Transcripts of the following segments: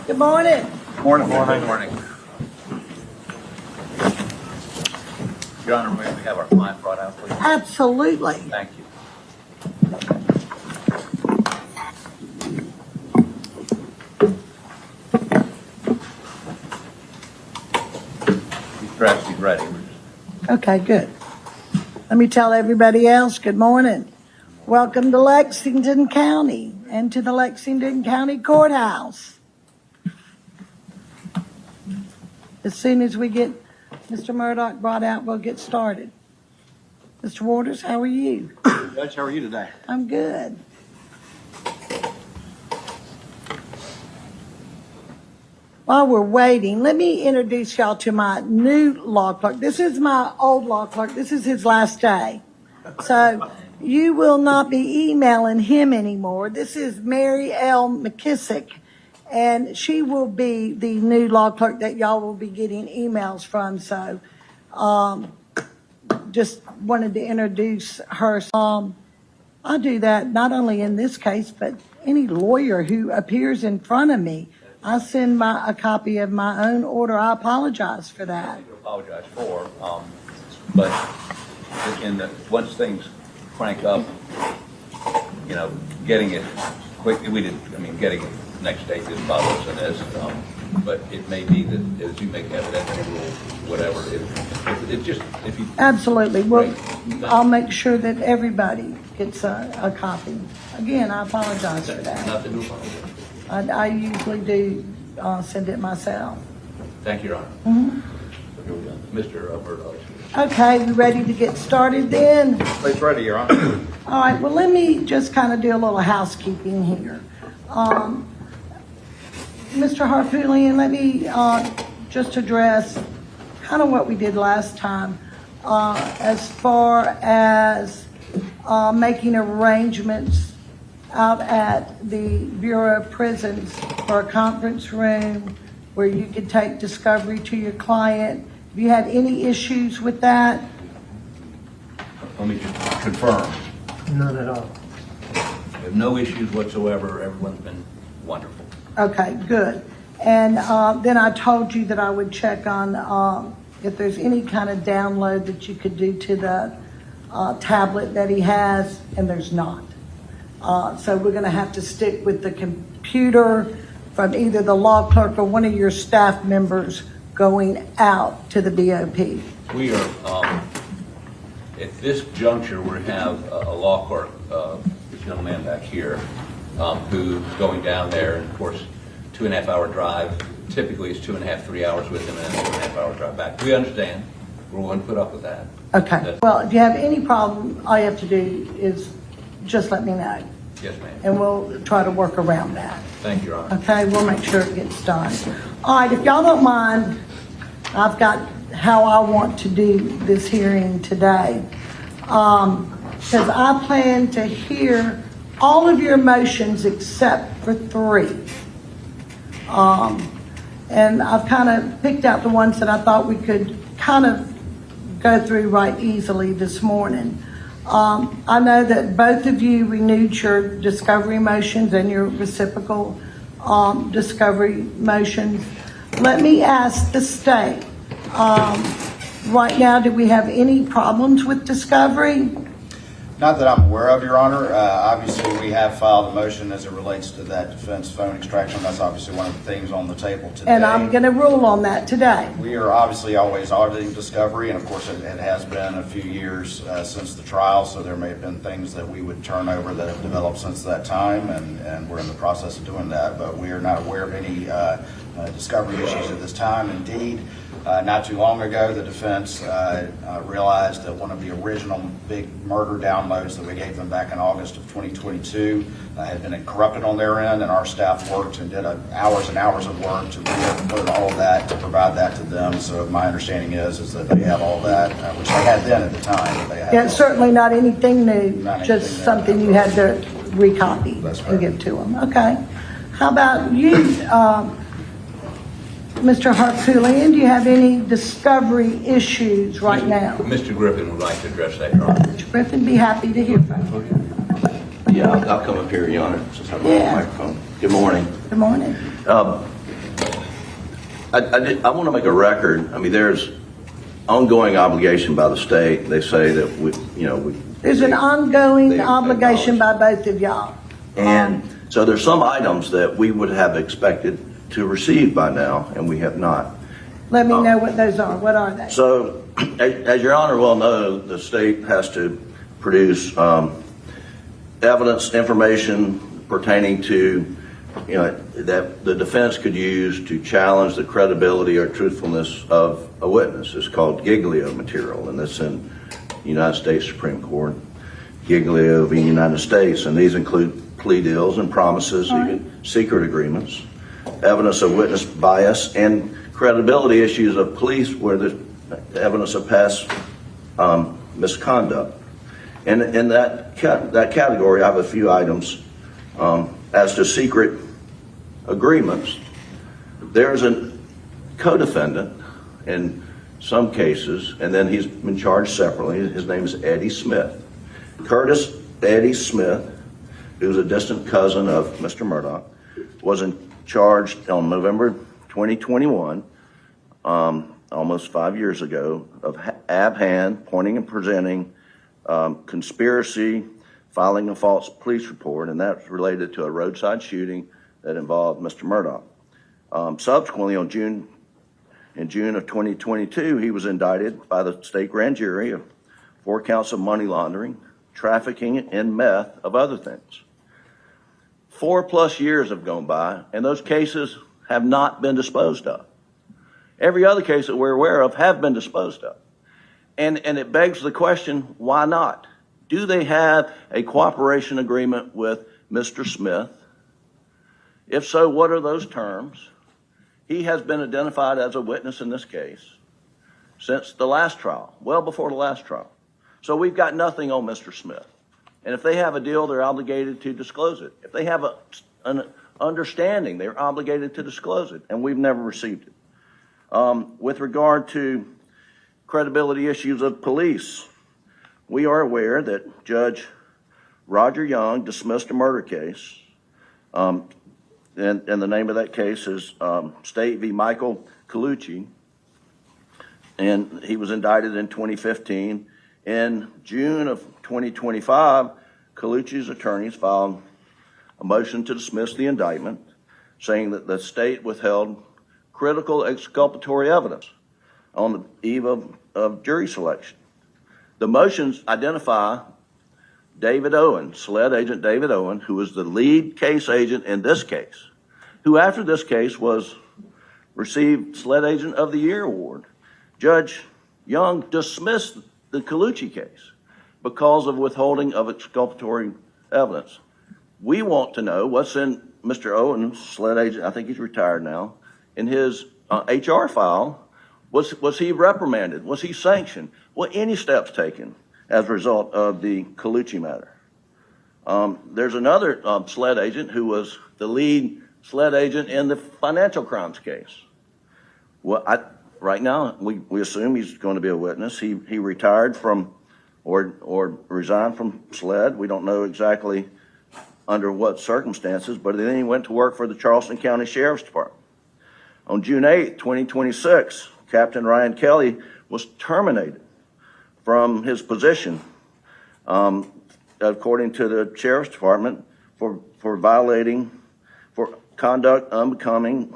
Good morning. Morning. Morning. Your Honor, may we have our client brought out, please? Absolutely. Thank you. He's dressed, he's ready. Okay, good. Let me tell everybody else, good morning. Welcome to Lexington County and to the Lexington County Courthouse. As soon as we get Mr. Murdaugh brought out, we'll get started. Mr. Waters, how are you? Judge, how are you today? I'm good. While we're waiting, let me introduce y'all to my new law clerk. This is my old law clerk. This is his last day. So you will not be emailing him anymore. This is Mary L. McKissick, and she will be the new law clerk that y'all will be getting emails from. So just wanted to introduce her. I do that not only in this case, but any lawyer who appears in front of me. I send a copy of my own order. I apologize for that. I apologize for, but once things crank up, you know, getting it quick, getting it next day is bothers and is, but it may be that as you make evidence or whatever, it just, if you. Absolutely. Well, I'll make sure that everybody gets a copy. Again, I apologize for that. Nothing to apologize. I usually do send it myself. Thank you, Your Honor. Mm-hmm. Mr. Murdaugh. Okay, you ready to get started then? Please ready, Your Honor. All right, well, let me just kind of do a little housekeeping here. Mr. Harpootlian, let me just address kind of what we did last time as far as making arrangements out at the Bureau of Prisons for a conference room where you could take discovery to your client. Have you had any issues with that? Let me just confirm. None at all. We have no issues whatsoever. Everyone's been wonderful. Okay, good. And then I told you that I would check on if there's any kind of download that you could do to the tablet that he has, and there's not. So we're going to have to stick with the computer from either the law clerk or one of your staff members going out to the BOP. We are, at this juncture, we have a law clerk, this young man back here, who's going down there, and of course, 2.5 hour drive. Typically, it's 2.5, 3 hours with him, and then 2.5 hour drive back. We understand. We're willing to put up with that. Okay. Well, if you have any problem, all you have to do is just let me know. Yes, ma'am. And we'll try to work around that. Thank you, Your Honor. Okay, we'll make sure it gets done. All right, if y'all don't mind, I've got how I want to do this hearing today. Because I plan to hear all of your motions except for 3. And I've kind of picked out the ones that I thought we could kind of go through right easily this morning. I know that both of you renewed your discovery motions and your reciprocal discovery motions. Let me ask the state, right now, do we have any problems with discovery? Not that I'm aware of, Your Honor. Obviously, we have filed a motion as it relates to that defense phone extraction. That's obviously one of the things on the table today. And I'm going to rule on that today. We are obviously always auditing discovery, and of course, it has been a few years since the trial, so there may have been things that we would turn over that have developed since that time, and we're in the process of doing that. But we are not aware of any discovery issues at this time. Indeed, not too long ago, the defense realized that one of the original big murder downloads that we gave them back in August of 2022 had been corrupted on their end, and our staff worked and did hours and hours of work to put all of that, to provide that to them. So my understanding is that they have all that, which they had then at the time. But they Yeah, certainly not anything new, Not just anything something new. you had to recopy That's and right. give to them. Okay. How about you, Mr. Harpootlian? Do you have any discovery issues right now? Mr. Griffin would like to address that, Your Honor. Mr. Griffin, be happy to hear from you. Yeah, I'll come up here, Your Honor, since I'm on the Yeah. microphone. Good morning. Good morning. I want to make a record. I mean, there's ongoing obligation by the state. They say that There's an ongoing they obligation by both of y'all. and so there's some items that we would have expected to receive by now, and we have not. Let me know what those are. What are they? So, as Your Honor well knows, the state has to produce evidence, information pertaining to, that the defense could use to challenge the credibility or truthfulness of a witness. It's called Giglio material, and it's in the United States Supreme Court, Giglio of the United States, and these include plea deals and promises, even secret agreements, evidence of witness bias, and credibility issues of police where there's evidence of past misconduct. And in that category, I have a few items as to secret agreements. There's a co-defendant in some cases, and then he's been charged separately. His name is Eddie Smith. Curtis Eddie Smith, who's a distant cousin of Mr. Murdaugh, was charged on November 2021, almost 5 years ago, of ab-hand, pointing and presenting, conspiracy, filing a false police report, and that's related to a roadside shooting that involved Mr. Murdaugh. Subsequently, in June of 2022, he was indicted by the state grand jury of 4 counts of money laundering, trafficking in meth, of other things. 4+ years have gone by, and those cases have not been disposed of. Every other case that we're aware of have been disposed of. And it begs the question, why not? Do they have a cooperation agreement with Mr. Smith? If so, what are those terms? He has been identified as a witness in this case since the last trial, well before the last trial. So we've got nothing on Mr. Smith. And if they have a deal, they're obligated to disclose it. If they have an understanding, they're obligated to disclose it, and we've never received it. With regard to credibility issues of police, we are aware that Judge Roger Young dismissed a murder case, and the name of that case is State v. Michael Colucci, and he was indicted in 2015. In June of 2025, Colucci's attorneys filed a motion to dismiss the indictment, saying that the state withheld critical exculpatory evidence on the eve of jury selection. The motions identify David Owen, SLED agent David Owen, who was the lead case agent in this case, who after this case received SLED Agent of the Year award. Judge Young dismissed the Colucci case because of withholding of exculpatory evidence. We want to know what's in Mr. Owen's SLED agent, I think he's retired now, in his HR file. Was he reprimanded? Was he sanctioned? Were any steps taken as a result of the Colucci matter? There's another SLED agent who was the lead SLED agent in the financial crimes case. Well, right now, we assume he's going to be a witness. He retired from or resigned from SLED. We don't know exactly under what circumstances, but then he went to work for the Charleston County Sheriff's Department. On June 8, 2026, Captain Ryan Kelly was terminated from his position, according to the Sheriff's Department, for conduct unbecoming,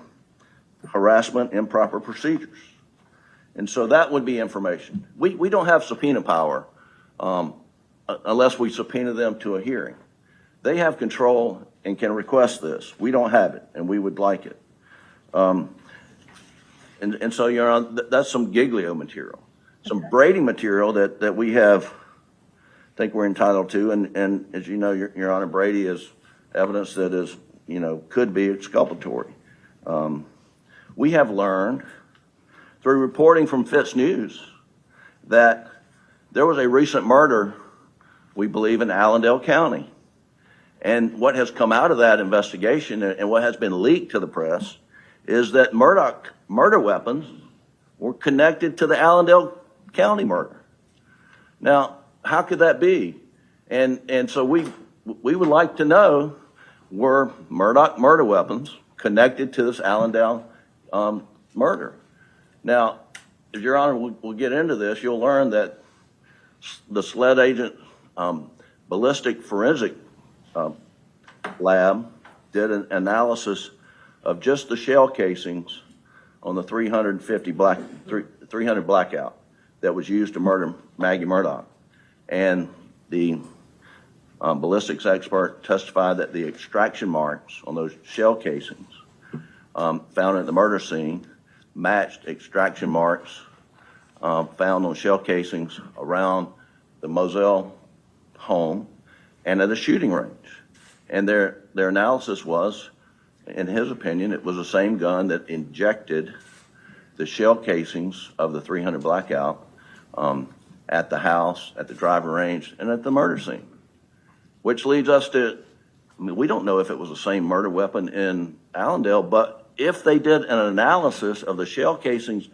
harassment, improper procedures. And so that would be information. We don't have subpoena power unless we subpoena them to a hearing. They have control and can request this. We don't have it, and we would like it. And so, Your Honor, that's some Giglio material, some Brady material that we have, think we're entitled to. And as you know, Your Honor, Brady is evidence that is, could be exculpatory. We have learned through reporting from Fitz News that there was a recent murder, we believe, in Allendale County. And what has come out of that investigation and what has been leaked to the press is that murder weapons were connected to the Allendale County murder. Now, how could that be? And so we would like to know, were Murdaugh murder weapons connected to this Allendale murder. Now, if Your Honor will get into this, you'll learn that the SLED agent ballistic forensic lab did an analysis of just the shell casings on the 300 blackout that was used to murder Maggie Murdaugh. And the ballistics expert testified that the extraction marks on those shell casings found at the murder scene matched extraction marks found on shell casings around the Moselle home and at a shooting range. And their analysis was, in his opinion, it was the same gun that injected the shell casings of the 300 blackout at the house, at the driving range, and at the murder scene. Which leads us to, I mean, we don't know if it was the same murder weapon in Allendale, but if they did an analysis of the shell casings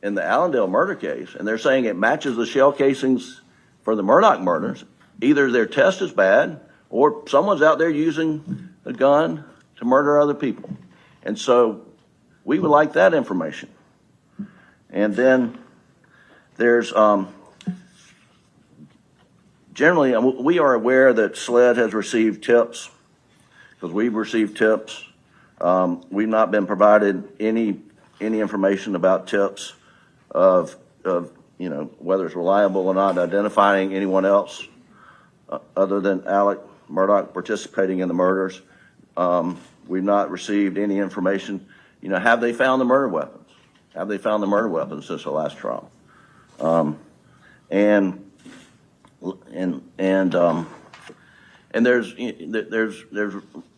in the Allendale murder case, and they're saying it matches the shell casings for the Murdaugh murders, either their test is bad or someone's out there using a gun to murder other people. And so we would like that information. And then there's generally, we are aware that SLED has received tips, because we've received tips. We've not been provided any information about tips of whether it's reliable or not, identifying anyone else other than Alec Murdaugh participating in the murders. We've not received any information. Have they found the murder weapons? Have they found the murder weapons since the last trial? And there's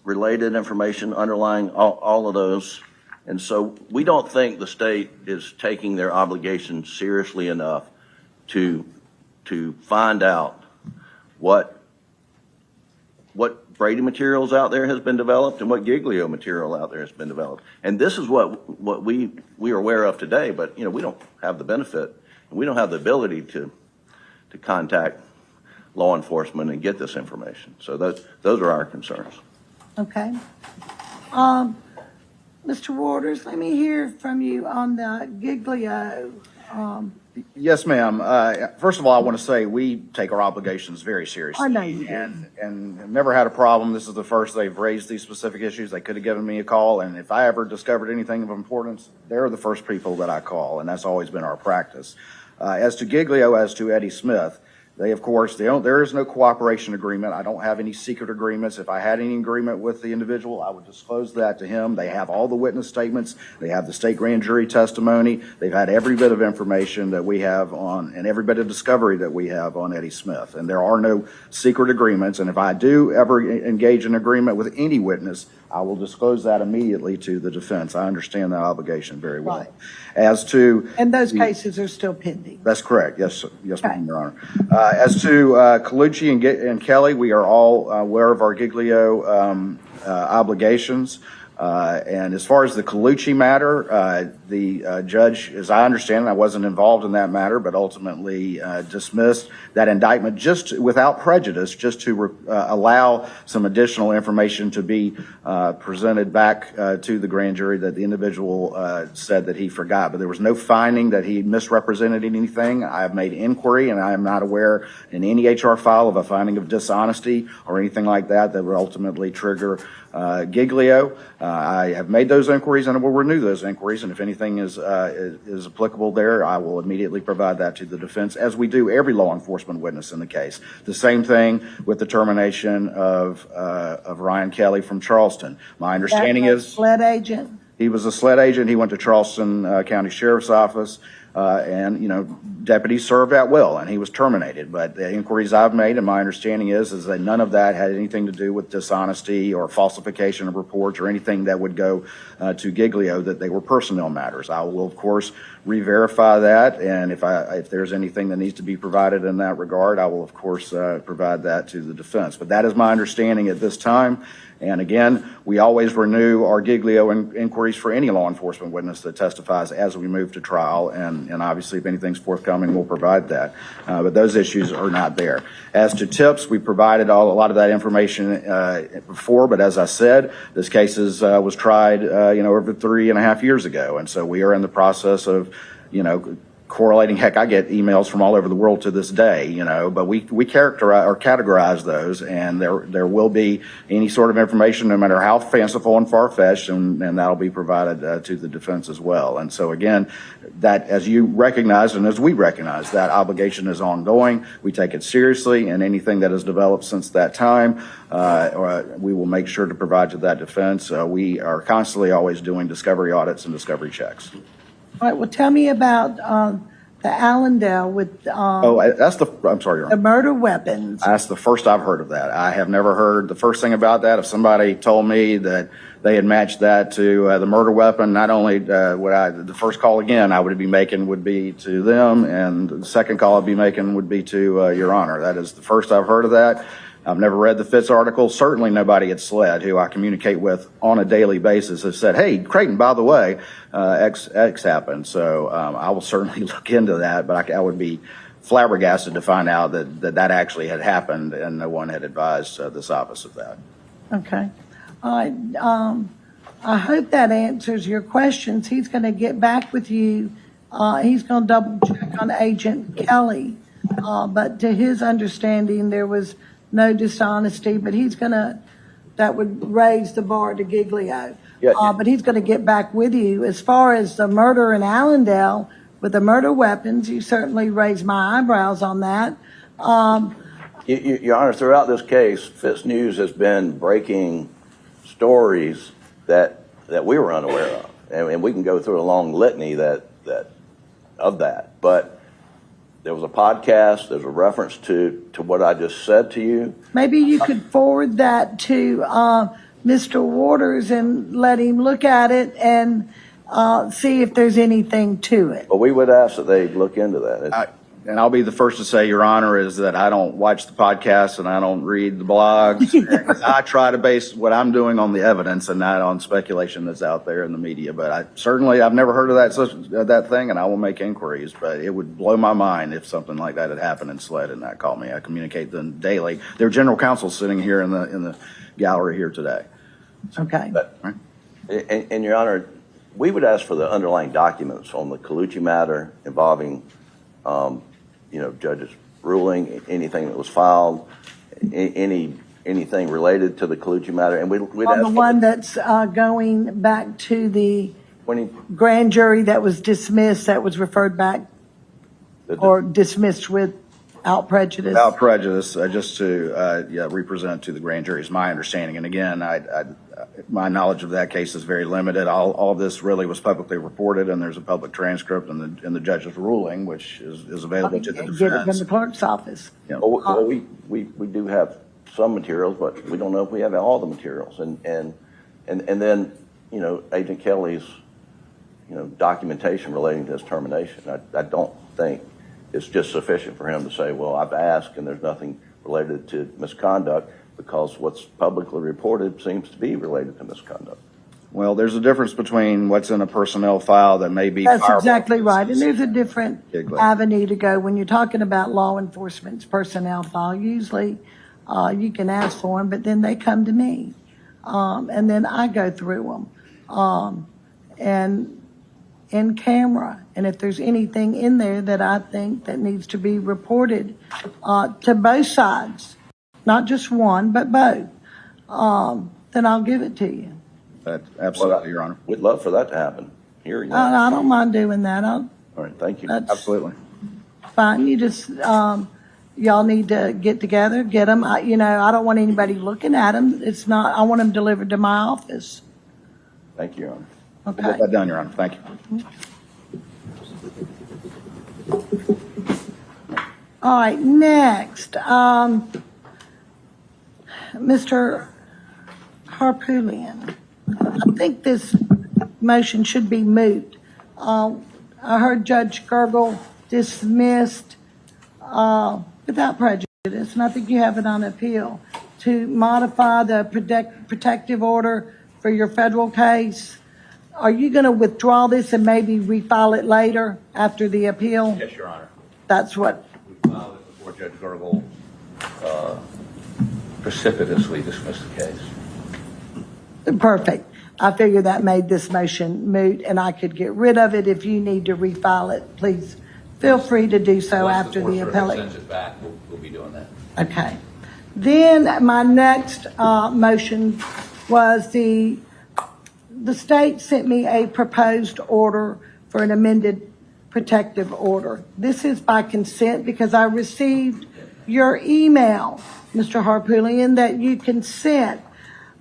related information underlying all of those. And so we don't think the state is taking their obligation seriously enough to find out what Brady materials out there has been developed and what Giglio material out there has been developed. And this is what we are aware of today, but we don't have the benefit and we don't have the ability to contact law enforcement and get this information. So those are our concerns. Okay. Mr. Waters, let me hear from you on the Giglio. Yes, ma'am. First of all, I want to say we take our obligations very seriously. I know you do. And have never had a problem. This is the first they've raised these specific issues. They could have given me a call, and if I ever discovered anything of importance, they're the first people that I call, and that's always been our practice. As to Giglio, as to Eddie Smith, there is no cooperation agreement. I don't have any secret agreements. If I had any agreement with the individual, I would disclose that to him. They have all the witness statements. They have the state grand jury testimony. They've had every bit of information that we have on, and every bit of discovery that we have on Eddie Smith. And there are no secret agreements. And if I do ever engage in agreement with any witness, I will disclose that immediately to the defense. I understand that obligation very well. Right. As to And those cases are still pending. That's correct. Yes, yes, Okay. ma'am, Your Honor. As to Colucci and Kelly, we are all aware of our Giglio obligations. And as far as the Colucci matter, the judge, as I understand it, I wasn't involved in that matter, but ultimately dismissed that indictment just without prejudice, just to allow some additional information to be presented back to the grand jury that the individual said that he forgot. But there was no finding that he misrepresented anything. I have made inquiry, and I am not aware in any HR file of a finding of dishonesty or anything like that that would ultimately trigger Giglio. I have made those inquiries and will renew those inquiries, and if anything is applicable there, I will immediately provide that to the defense, as we do every law enforcement witness in the case. The same thing with the termination of Ryan Kelly from Charleston. My understanding is SLED agent. he was a SLED agent. He went to Charleston County Sheriff's Office, and deputies served at will, and he was terminated. But the inquiries I've made, and my understanding is that none of that had anything to do with dishonesty or falsification of reports or anything that would go to Giglio, that they were personnel matters. I will, of course, re-verify that, and if there's anything that needs to be provided in that regard, I will, of course, provide that to the defense. But that is my understanding at this time, And again, we always renew our giglio inquiries for any law enforcement witness that testifies as we move to trial. And obviously, if anything's forthcoming, we'll provide that. But those issues are not there. As to tips, we provided a lot of that information before. But as I said, this case was tried, over 3.5 years ago. And so we are in the process of, correlating. Heck, I get emails from all over the world to this day, but we characterize or categorize those, and there will be any sort of information, no matter how fanciful and far-fetched, and that'll be provided to the defense as well. And so again, that, as you recognize and as we recognize, that obligation is ongoing. We take it seriously, and anything that has developed since that time, we will make sure to provide to that defense. We are constantly always doing discovery audits and discovery checks. All right, well, tell me about the Allendale with I'm sorry, Your Honor. the murder weapons. That's the first I've heard of that. I have never heard the first thing about that. If somebody told me that they had matched that to the murder weapon, not only the first call again I would be making would be to them, and the second call I'd be making would be to Your Honor. That is the first I've heard of that. I've never read the Fitz article. Certainly nobody at SLED, who I communicate with on a daily basis, has said, hey, Creighton, by the way, X happened. So I will certainly look into that, but I would be flabbergasted to find out that actually had happened and no one had advised this office of that. Okay. All right. I hope that answers your questions. He's going to get back with you. He's going to double check on Agent Kelly. But to his understanding, there was no dishonesty, but that would raise the bar to giglio. Yeah. But he's going to get back with you. As far as the murder in Allendale with the murder weapons, you certainly raised my eyebrows on that. Your Honor, throughout this case, Fitz News has been breaking stories that we were unaware of. And we can go through a long litany of that. But there was a podcast, there's a reference to what I just said to you. Maybe you could forward that to Mr. Waters and let him look at it and see if there's anything to it. But we would ask that they look into that. And I'll be the first to say, Your Honor, is that I don't watch the podcasts and I don't read the blogs. I try to base what I'm doing on the evidence and not on speculation that's out there in the media. But I've never heard of that thing, and I will make inquiries. But it would blow my mind if something like that had happened in SLED and not call me. I communicate them daily. Their general counsel sitting here in the gallery here today. Okay. But, and Your Honor, we would ask for the underlying documents on the Colucci matter involving judge's ruling, anything that was filed, anything related to the Colucci matter, and we'd ask the one that's going back to the 20 grand jury that was dismissed, that was referred back or dismissed without prejudice. Without prejudice, just to represent to the grand jury is my understanding. And again, my knowledge of that case is very limited. All of this really was publicly reported, and there's a public transcript in the judge's ruling, which is available to the defense. Get it from the clerk's office. Yeah. Well, we do have some materials, but we don't know if we have all the materials. And then, Agent Kelly's, documentation relating to his termination. I don't think it's just sufficient for him to say, well, I've asked and there's nothing related to misconduct, because what's publicly reported seems to be related to misconduct. Well, there's a difference between what's in a personnel file that may be. That's exactly right. And there's a different Exactly. avenue to go. When you're talking about law enforcement's personnel file, usually you can ask for them, but then they come to me. And then I go through them. And in camera. And if there's anything in there that I think that needs to be reported to both sides, not just one, but both, then I'll give it to you. Absolutely, Your Honor. We'd love for that to happen. Here you go. I don't mind doing that. All right, thank you. That's Absolutely. fine. You just, y'all need to get together, get them. I don't want anybody looking at them. I want them delivered to my office. Thank you, Your Honor. We'll Okay. get that done, Your Honor. Thank you. All right, next, Mr. Harpootlian. I think this motion should be moot. I heard Judge Gergel dismissed without prejudice, and I think you have it on appeal to modify the protective order for your federal case. Are you going to withdraw this and maybe refile it later after the appeal? Yes, Your Honor. That's what, We filed it before Judge Gergel precipitously dismissed the case. perfect. I figured that made this motion moot, and I could get rid of it. If you need to refile it, please feel free to do so after the Once the Fourth appellate. Circuit sends it back, we'll be doing that. Okay. Then my next motion was the state sent me a proposed order for an amended protective order. This is by consent because I received your email, Mr. Harpootlian, that you consent.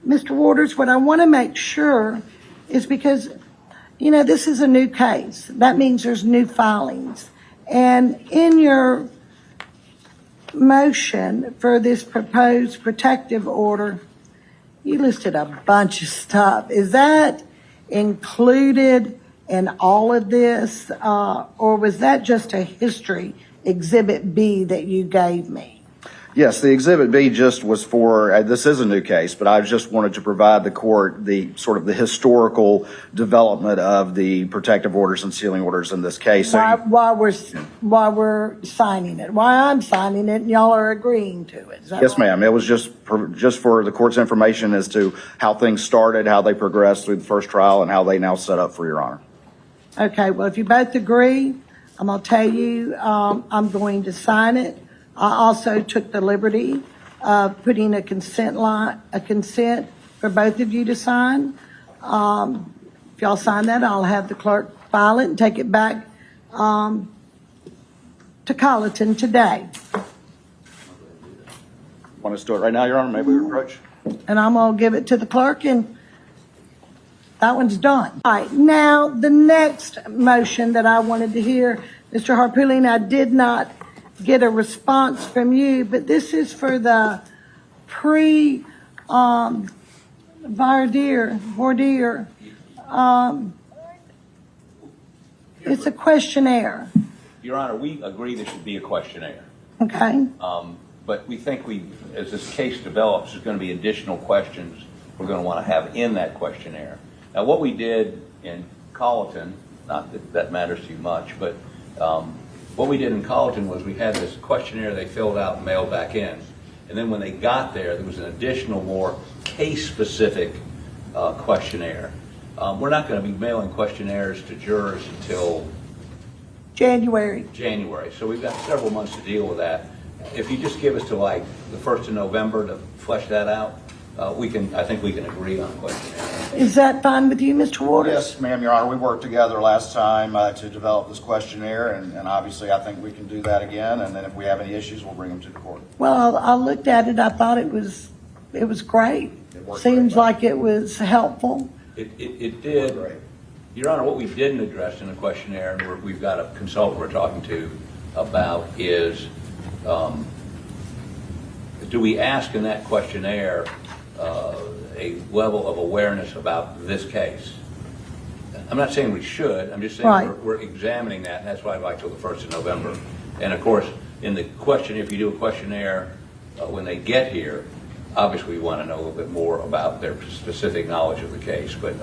Mr. Waters, what I want to make sure is because, this is a new case. That means there's new filings. And in your motion for this proposed protective order, you listed a bunch of stuff. Is that included in all of this, or was that just a history exhibit B that you gave me? Yes, the Exhibit B just was for, this is a new case, but I just wanted to provide the court the sort of the historical development of the protective orders and sealing orders in this case. So While we're signing it, why I'm signing it, and y'all are agreeing to it. Is that yes, right? ma'am. It was just for the court's information as to how things started, how they progressed through the first trial, and how they now set up for Your Honor. Okay, well, if you both agree, I'm going to tell you, I'm going to sign it. I also took the liberty of putting a consent for both of you to sign. If y'all sign that, I'll have the clerk file it and take it back to Colleton today. Want us to do it right now, Your Honor? Maybe we approach. And I'm going to give it to the clerk, and that one's done. All right, now the next motion that I wanted to hear, Mr. Harpootlian, I did not get a response from you, but this is for the voir dire. It's a questionnaire, Your Honor, we agree there should be a questionnaire. okay? But we think as this case develops, there's going to be additional questions we're going to want to have in that questionnaire. Now, what we did in Colleton, not that that matters too much, but what we did in Colleton was we had this questionnaire they filled out and mailed back in. And then when they got there was an additional, more case-specific questionnaire. We're not going to be mailing questionnaires to jurors until January. So we've got several months to deal with that. If you just give us to like the 1st of November to flesh that out, I think we can agree on a questionnaire. Is that fine with you, Mr. Waters? Yes, ma'am, Your Honor. We worked together last time to develop this questionnaire, and obviously I think we can do that again. And then if we have any issues, we'll bring them to the court. Well, I looked at it. I thought it was great. It worked Seems very well. like it was helpful. It did. Great. Your Honor, what we didn't address in the questionnaire, and we've got a consultant we're talking to about, is do we ask in that questionnaire a level of awareness about this case? I'm not saying we should. I'm just saying Right. we're examining that, and that's why I'd like till the 1st of November. And of course, in the question, if you do a questionnaire when they get here, obviously we want to know a little bit more about their specific knowledge of the case. But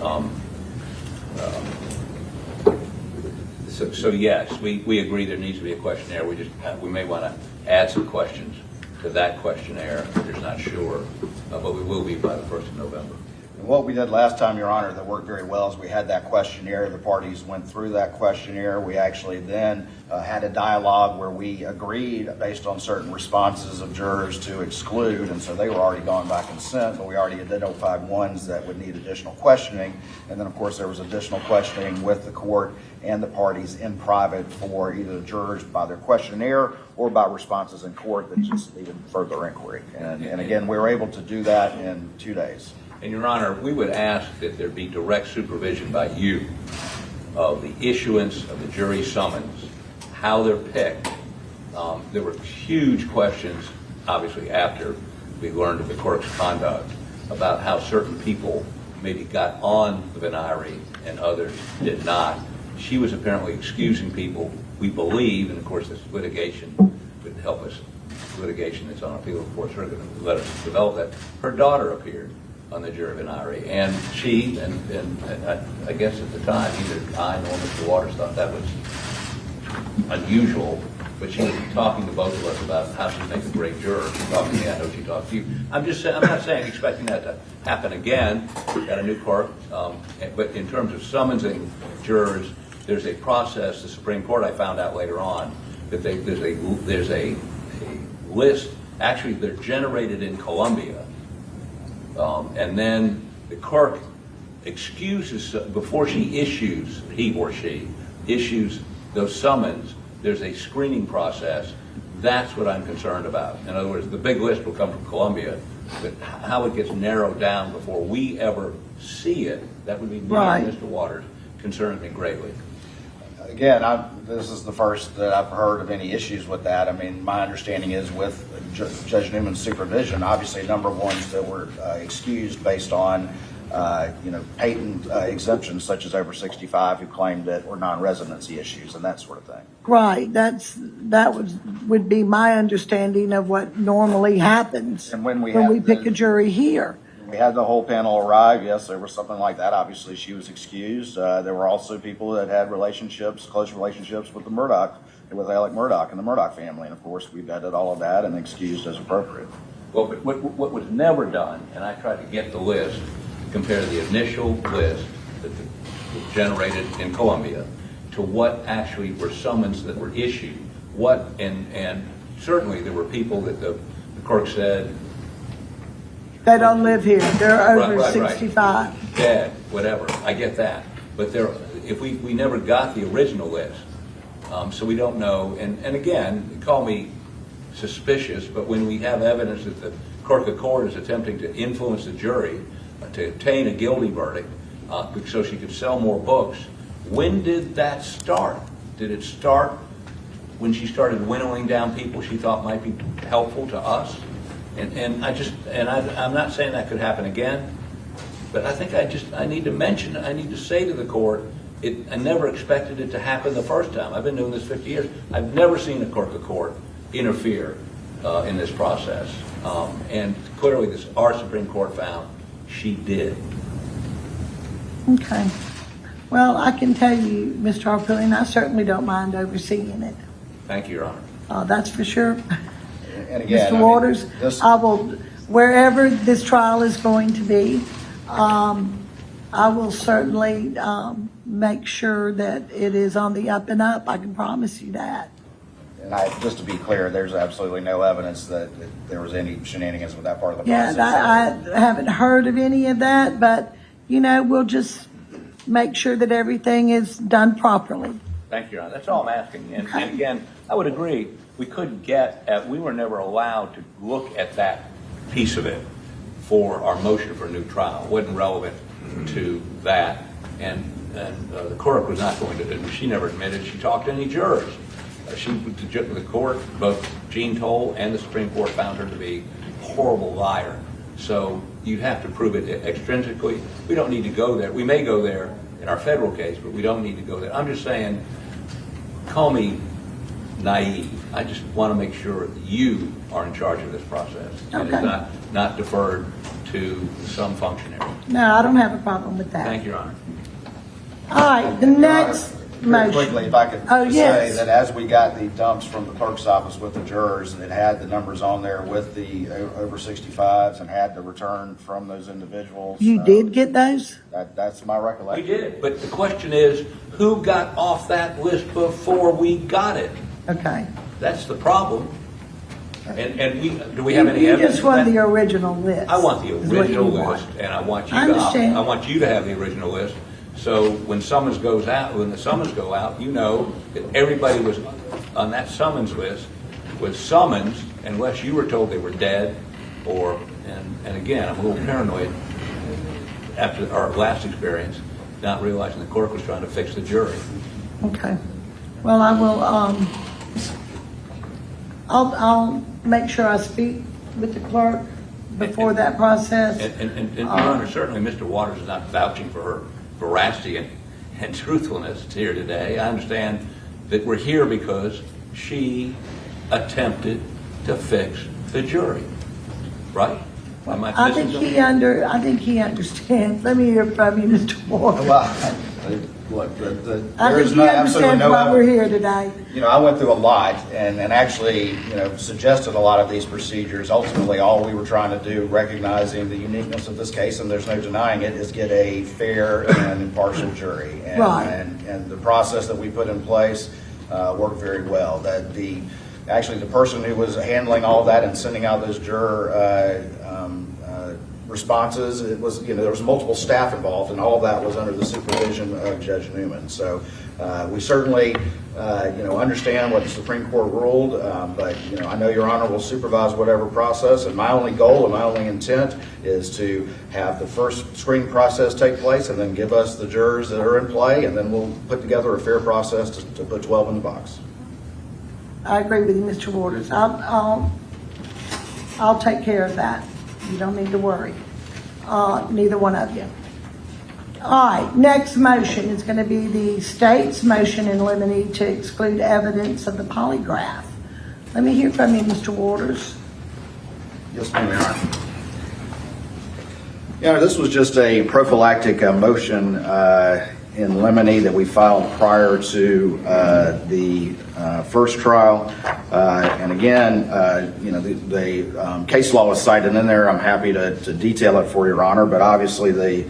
so yes, we agree there needs to be a questionnaire. We may want to add some questions to that questionnaire. We're just not sure, but we will be by the 1st of November. And what we did last time, Your Honor, that worked very well is we had that questionnaire. The parties went through that questionnaire. We actually then had a dialogue where we agreed based on certain responses of jurors to exclude. And so they were already gone by consent, but we already identified ones that would need additional questioning. And then, of course, there was additional questioning with the court and the parties in private for either the jurors by their questionnaire or by responses in court that just needed further inquiry. And again, we were able to do that in 2 days. And Your Honor, we would ask that there be direct supervision by you of the issuance of the jury summons, how they're picked. There were huge questions, obviously, after we learned of the clerk's conduct about how certain people maybe got on the venire and others did not. She was apparently excusing people, we believe, and of course this litigation would help us litigation that's on appeal before the circuit and let us develop that. Her daughter appeared on the jury of Inari, and she, and I guess at the time, either I nor Mr. Waters thought that was unusual, but she was talking to both of us about how she makes a great juror. She talked to me, I know she talked to you. I'm not saying expecting that to happen again at a new court, but in terms of summonsing jurors, there's a process. The Supreme Court, I found out later on, that there's a list. Actually, they're generated in Columbia, and then the clerk excuses before he or she issues those summons. There's a screening process. That's what I'm concerned about. In other words, the big list will come from Columbia, but how it gets narrowed down before we ever see it, that would be me Right. and Mr. Waters, concerns me greatly. Again, this is the first that I've heard of any issues with that. I mean, my understanding is with Judge Newman's supervision, obviously a number of ones that were excused based on, patent exemptions such as over 65 who claimed that were non-residency issues and that sort of thing. Right, would be my understanding of what normally happens And when we pick a jury here. We had the whole panel arrive. Yes, there was something like that. Obviously, she was excused. There were also people that had close relationships with with Alec Murdaugh and the Murdaugh family. And of course, we vetted all of that and excused as appropriate. Well, but what was never done, and I tried to get the list, compare the initial list that was generated in Columbia to what actually were summons that were issued. And certainly there were people that the clerk said, They don't live here, they're over Right. 65. dead, whatever. I get that. But if we never got the original list, so we don't know. And again, call me suspicious, but when we have evidence that the clerk-of-court is attempting to influence the jury to obtain a guilty verdict so she could sell more books, when did that start? Did it start when she started winnowing down people she thought might be helpful to us? And I'm not saying that could happen again, but I think I need to say to the court, I never expected it to happen the first time. I've been doing this 50 years. I've never seen a clerk-of-court interfere in this process. And clearly our Supreme Court found she did. Okay. Well, I can tell you, Mr. Harpootlian, I certainly don't mind overseeing it. Thank you, Your Honor. That's for sure. And again, Mr. Waters, this, I will, wherever this trial is going to be, I will certainly make sure that it is on the up and up. I can promise you that. and just to be clear, there's absolutely no evidence that there was any shenanigans with that part of the Yeah, process. I haven't heard of any of that, but, we'll just make sure that everything is done properly. Thank you, Your Honor. That's all I'm asking. And again, I would agree, we were never allowed to look at that piece of it for our motion for a new trial. It wasn't relevant to that. And the clerk was not going to, and she never admitted she talked to any jurors. The court, both Gene Toll and the Supreme Court found her to be a horrible liar. So you'd have to prove it extrinsically. We don't need to go there. We may go there in our federal case, but we don't need to go there. I'm just saying, call me naive. I just want to make sure that you are in charge of this process. And it's not deferred to some functionary. No, I don't have a problem with that. Thank you, Your Honor. All right, the next Very quickly, if I could Oh, just yes. say that as we got the dumps from the clerk's office with the jurors, it had the numbers on there with the over 65s and had the return from those individuals. You did get those? That's my We recollection. did, but the question is, who got off that list before we got it? Okay. That's the problem. And do we have any You evidence just of want that? the original list. I want the is what you original want. list, and I want you I understand. I want you to have the original list. So when the summons go out, you know that everybody was on that summons list was summoned unless you were told they were dead, and again, I'm a little paranoid after our last experience, not realizing the clerk was trying to fix the jury. Okay. Well, I will, I'll make sure I speak with the clerk before that process. And Your Honor, certainly Mr. Waters is not vouching for her veracity and truthfulness here today. I understand that we're here because she attempted to fix the jury, right? Am I I think missing something? I think he understands. Let me hear from you, Mr. Ward. Well, look, I there think is he absolutely understands no. why we're here today. You know, I went through a lot and actually, suggested a lot of these procedures. Ultimately, all we were trying to do, recognizing the uniqueness of this case, and there's no denying it, is get a fair and impartial jury. And, Right. and the process that we put in place worked very well. That actually the person who was handling all that and sending out those juror responses, it was, there was multiple staff involved, and all of that was under the supervision of Judge Newman. So we certainly, understand what the Supreme Court ruled, but, I know Your Honor will supervise whatever process, and my only goal and my only intent is to have the first screening process take place and then give us the jurors that are in play, and then we'll put together a fair process to put 12 in the box. I agree with you, Mr. Waters. I'll take care of that. You don't need to worry. Neither one of you. All right, next motion is going to be the state's motion in limine to exclude evidence of the polygraph. Let me hear from you, Mr. Waters. Yes, ma'am, Your Honor. Yeah, this was just a prophylactic motion in limine that we filed prior to the first trial. And again, the case law is cited in there. I'm happy to detail it for Your Honor, but obviously the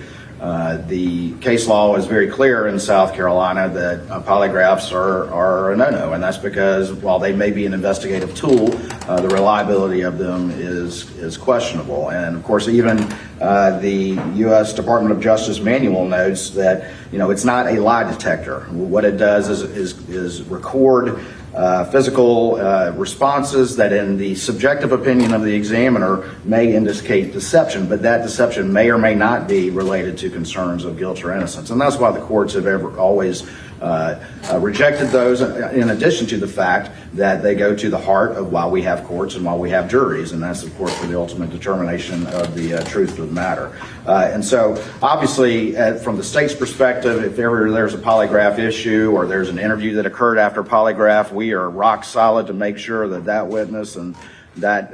case law is very clear in South Carolina that polygraphs are a no-no, and that's because while they may be an investigative tool, the reliability of them is questionable. And of course, even the U.S. Department of Justice manual notes that it's not a lie detector. What it does is record physical responses that in the subjective opinion of the examiner may indicate deception, but that deception may or may not be related to concerns of guilt or innocence. And that's why the courts have always rejected those, in addition to the fact that they go to the heart of why we have courts and why we have juries, and that's, of course, for the ultimate determination of the truth of the matter. And so, obviously, from the state's perspective, if ever there's a polygraph issue or there's an interview that occurred after polygraph, we are rock solid to make sure that that witness and that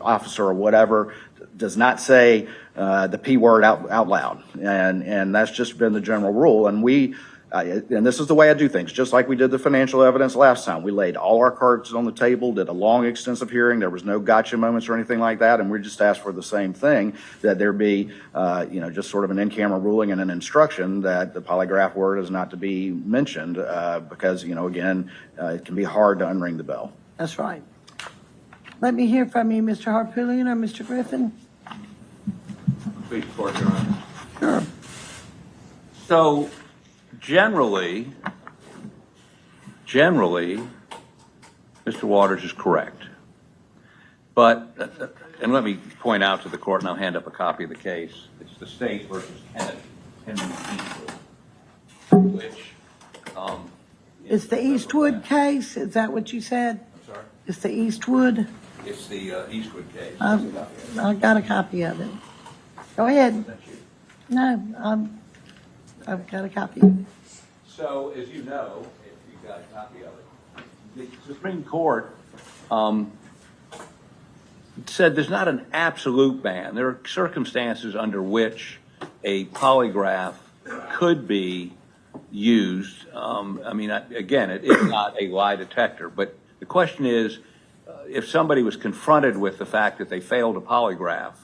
officer or whatever does not say the P word out loud, and that's just been the general rule. And and this is the way I do things, just like we did the financial evidence last time. We laid all our cards on the table, did a long, extensive hearing. There was no gotcha moments or anything like that, and we just asked for the same thing, that there be, just sort of an in-camera ruling and an instruction that the polygraph word is not to be mentioned because, again, it can be hard to unring the bell. That's right. Let me hear from you, Mr. Harpootlian or Mr. Griffin. Please, Court, Your Honor. Sure. So, generally, Mr. Waters is correct. But, and let me point out to the court, and I'll hand up a copy of the case. It's the state versus Henry Eastwood, which, It's the Eastwood case? Is that what you said? I'm sorry? It's the Eastwood? It's the Eastwood case. I got a copy of it. Go ahead. That's you. No, I've got a copy. So, as you know, if you've got a copy of it, the Supreme Court said there's not an absolute ban. There are circumstances under which a polygraph could be used. Again, it is not a lie detector, but the question is, if somebody was confronted with the fact that they failed a polygraph,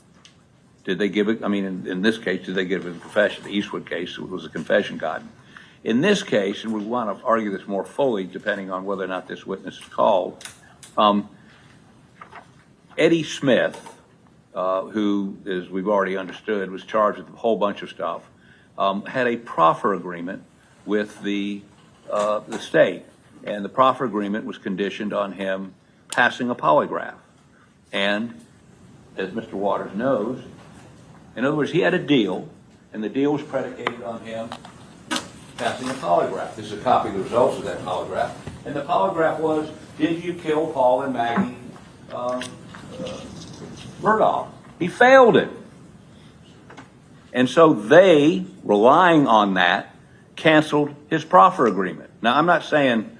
did they give it? In this case, did they give a confession? The Eastwood case, it was a confession gotten. In this case, and we want to argue this more fully, depending on whether or not this witness is called, Eddie Smith, who, as we've already understood, was charged with a whole bunch of stuff, had a proffer agreement with the state, and the proffer agreement was conditioned on him passing a polygraph. And as Mr. Waters knows, in other words, he had a deal, and the deal was predicated on him passing a polygraph. This is a copy of the results of that polygraph. And the polygraph was, did you kill Paul and Maggie Murdaugh? He failed it. And so they, relying on that, canceled his proffer agreement. Now, I'm not saying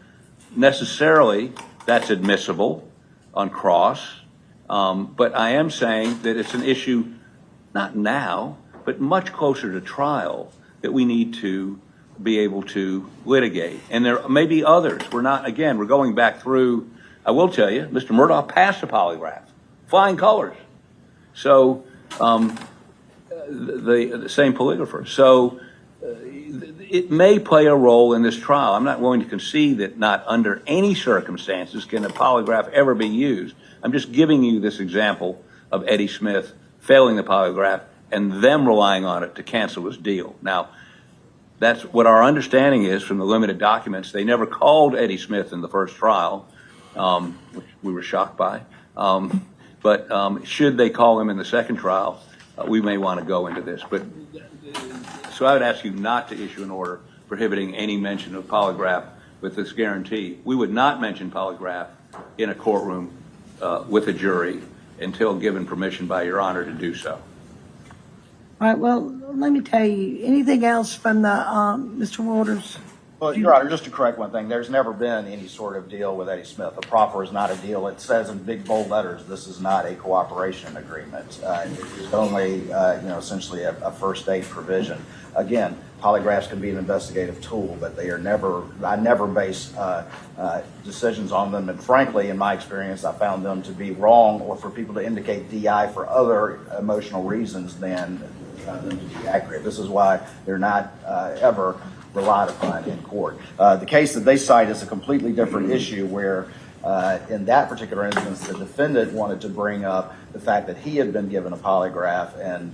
necessarily that's admissible, on cross. But I am saying that it's an issue, not now, but much closer to trial, that we need to be able to litigate. And there may be others. We're going back through. I will tell you, Mr. Murdaugh passed a polygraph, flying colors. So, the same polygrapher. So, it may play a role in this trial. I'm not willing to concede that not under any circumstances can a polygraph ever be used. I'm just giving you this example of Eddie Smith failing the polygraph and them relying on it to cancel his deal. Now, that's what our understanding is from the limited documents. They never called Eddie Smith in the first trial, which we were shocked by. But should they call him in the second trial, we may want to go into this. But so I would ask you not to issue an order prohibiting any mention of polygraph with this guarantee. We would not mention polygraph in a courtroom with a jury until given permission by Your Honor to do so. All right, well, let me tell you, anything else from the, Mr. Waters? Well, Your Honor, just to correct one thing, there's never been any sort of deal with Eddie Smith. A proffer is not a deal. It says in big bold letters, this is not a cooperation agreement. It's only, essentially a first aid provision. Again, polygraphs can be an investigative tool, but they are never, I never base decisions on them. And frankly, in my experience, I found them to be wrong or for people to indicate DI for other emotional reasons than them to be accurate. This is why they're not ever relied upon in court. The case that they cite is a completely different issue where in that particular instance, the defendant wanted to bring up the fact that he had been given a polygraph and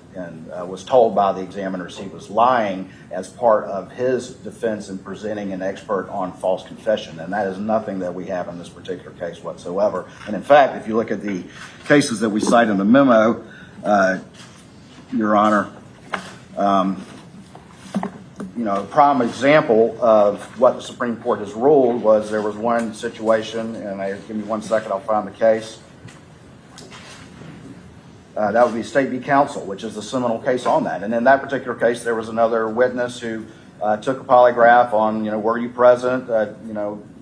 was told by the examiners he was lying as part of his defense in presenting an expert on false confession. And that is nothing that we have in this particular case whatsoever. And in fact, if you look at the cases that we cite in the memo, Your Honor, a prime example of what the Supreme Court has ruled was there was one situation, and give me 1 second, I'll find the case. That would be State v. Counsel, which is the seminal case on that. And in that particular case, there was another witness who took a polygraph on, were you present,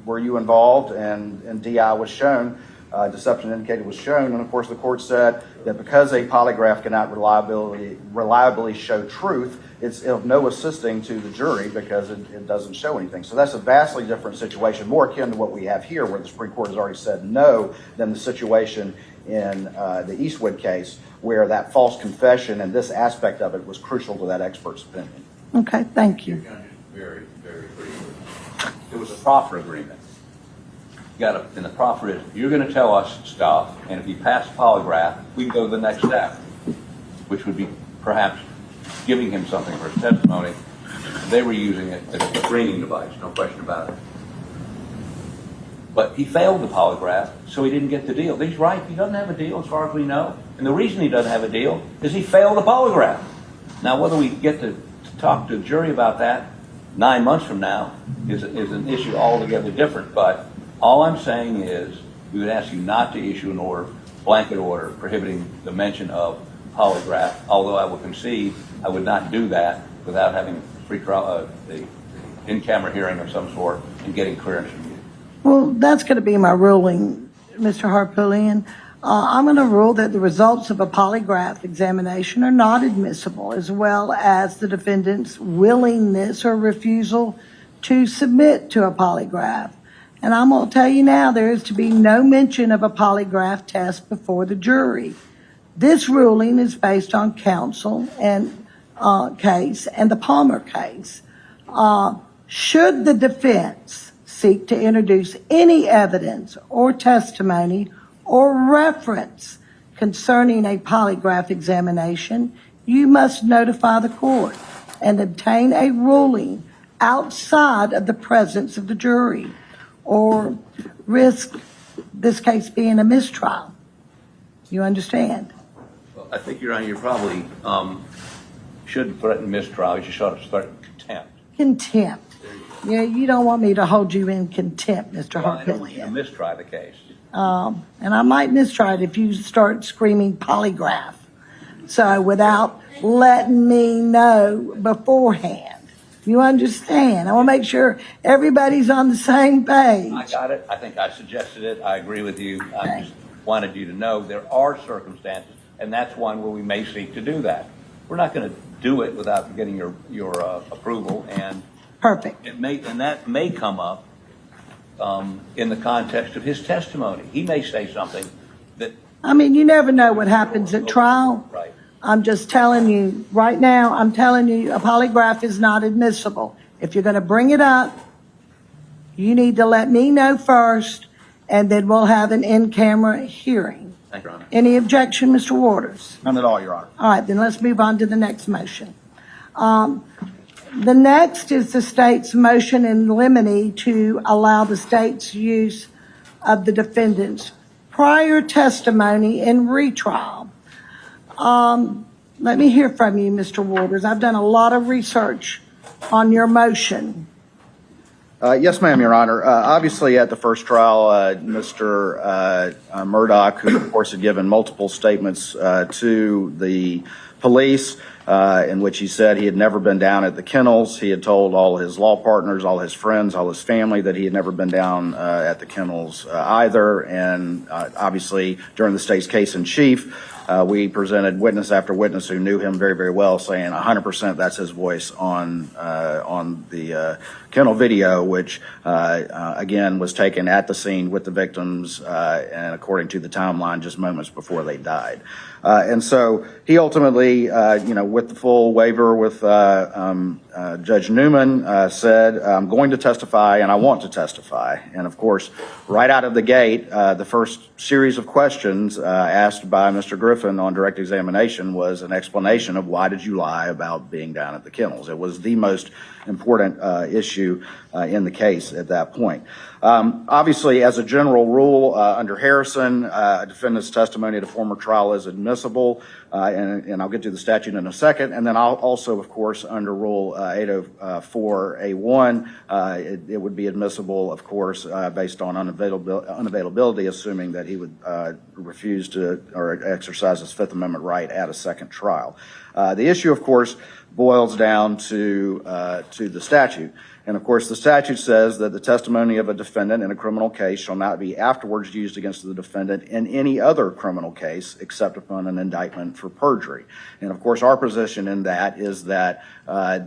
were you involved, and DI was shown. Deception indicated was shown, and of course the court said that because a polygraph cannot reliably show truth, it's of no assisting to the jury because it doesn't show anything. So that's a vastly different situation, more akin to what we have here, where the Supreme Court has already said no, than the situation in the Eastwood case, where that false confession and this aspect of it was crucial to that expert's opinion. Okay, thank you. Very, very briefly. It was a proffer agreement. In the proffer is, you're going to tell us stuff, and if you pass the polygraph, we can go to the next step, which would be perhaps giving him something for his testimony. They were using it as a screening device, no question about it. But he failed the polygraph, so he didn't get the deal. He's right, he doesn't have a deal as far as we know. And the reason he doesn't have a deal is he failed the polygraph. Now, whether we get to talk to the jury about that 9 months from now is an issue altogether different. But all I'm saying is we would ask you not to issue an order, blanket order, prohibiting the mention of polygraph, although I will concede I would not do that without having pretrial, the in-camera hearing of some sort and getting clearance from you. Well, that's going to be my ruling, Mr. Harpootlian. I'm going to rule that the results of a polygraph examination are not admissible, as well as the defendant's willingness or refusal to submit to a polygraph. And I'm going to tell you now, there is to be no mention of a polygraph test before the jury. This ruling is based on counsel and case and the Palmer case. Should the defense seek to introduce any evidence or testimony or reference concerning a polygraph examination, you must notify the court and obtain a ruling outside of the presence of the jury, or risk this case being a mistrial. You understand? Well, I think, Your Honor, you probably shouldn't threaten mistrial. You should threaten contempt. Contempt. Yeah, you don't want me to hold you in contempt, Mr. Well, I don't want you to Harpootlian. mistry the case. And I might mistry it if you start screaming polygraph. So without letting me know beforehand. You understand? I want to make sure everybody's on the same page. I got it. I think I suggested it. I agree with you. I'm just wanted you to know there are circumstances, and that's one where we may seek to do that. We're not going to do it without getting your approval, and Perfect. that may come up in the context of his testimony. He may say something that, I mean, you never know what happens at trial. right, I'm just telling you, right now, I'm telling you, a polygraph is not admissible. If you're going to bring it up, you need to let me know first, and then we'll have an in-camera hearing. thank you, Your Honor. Any objection, Mr. Waters? None at all, Your Honor. All right, then let's move on to the next motion. The next is the state's motion in limine to allow the state's use of the defendant's prior testimony in retrial. Let me hear from you, Mr. Waters. I've done a lot of research on your motion. Yes, ma'am, Your Honor. Obviously, at the first trial, Mr. Murdaugh, who of course had given multiple statements to the police, in which he said he had never been down at the kennels. He had told all his law partners, all his friends, all his family that he had never been down at the kennels either. And obviously, during the state's case in chief, we presented witness after witness who knew him very, very well, saying 100% that's his voice on the kennel video, which again was taken at the scene with the victims, and according to the timeline, just moments before they died. And so he ultimately, with the full waiver with Judge Newman, said, I'm going to testify and I want to testify. And of course, right out of the gate, the first series of questions asked by Mr. Griffin on direct examination was an explanation of why did you lie about being down at the kennels. It was the most important issue in the case at that point. Obviously, as a general rule, under Harrison, a defendant's testimony at a former trial is admissible, and I'll get to the statute in a second. And then I'll also, of course, under Rule 804A1, it would be admissible, of course, based on unavailability, assuming that he would refuse to or exercise his Fifth Amendment right at a second trial. The issue, of course, boils down to the statute. And of course, the statute says that the testimony of a defendant in a criminal case shall not be afterwards used against the defendant in any other criminal case except upon an indictment for perjury. And of course, our position in that is that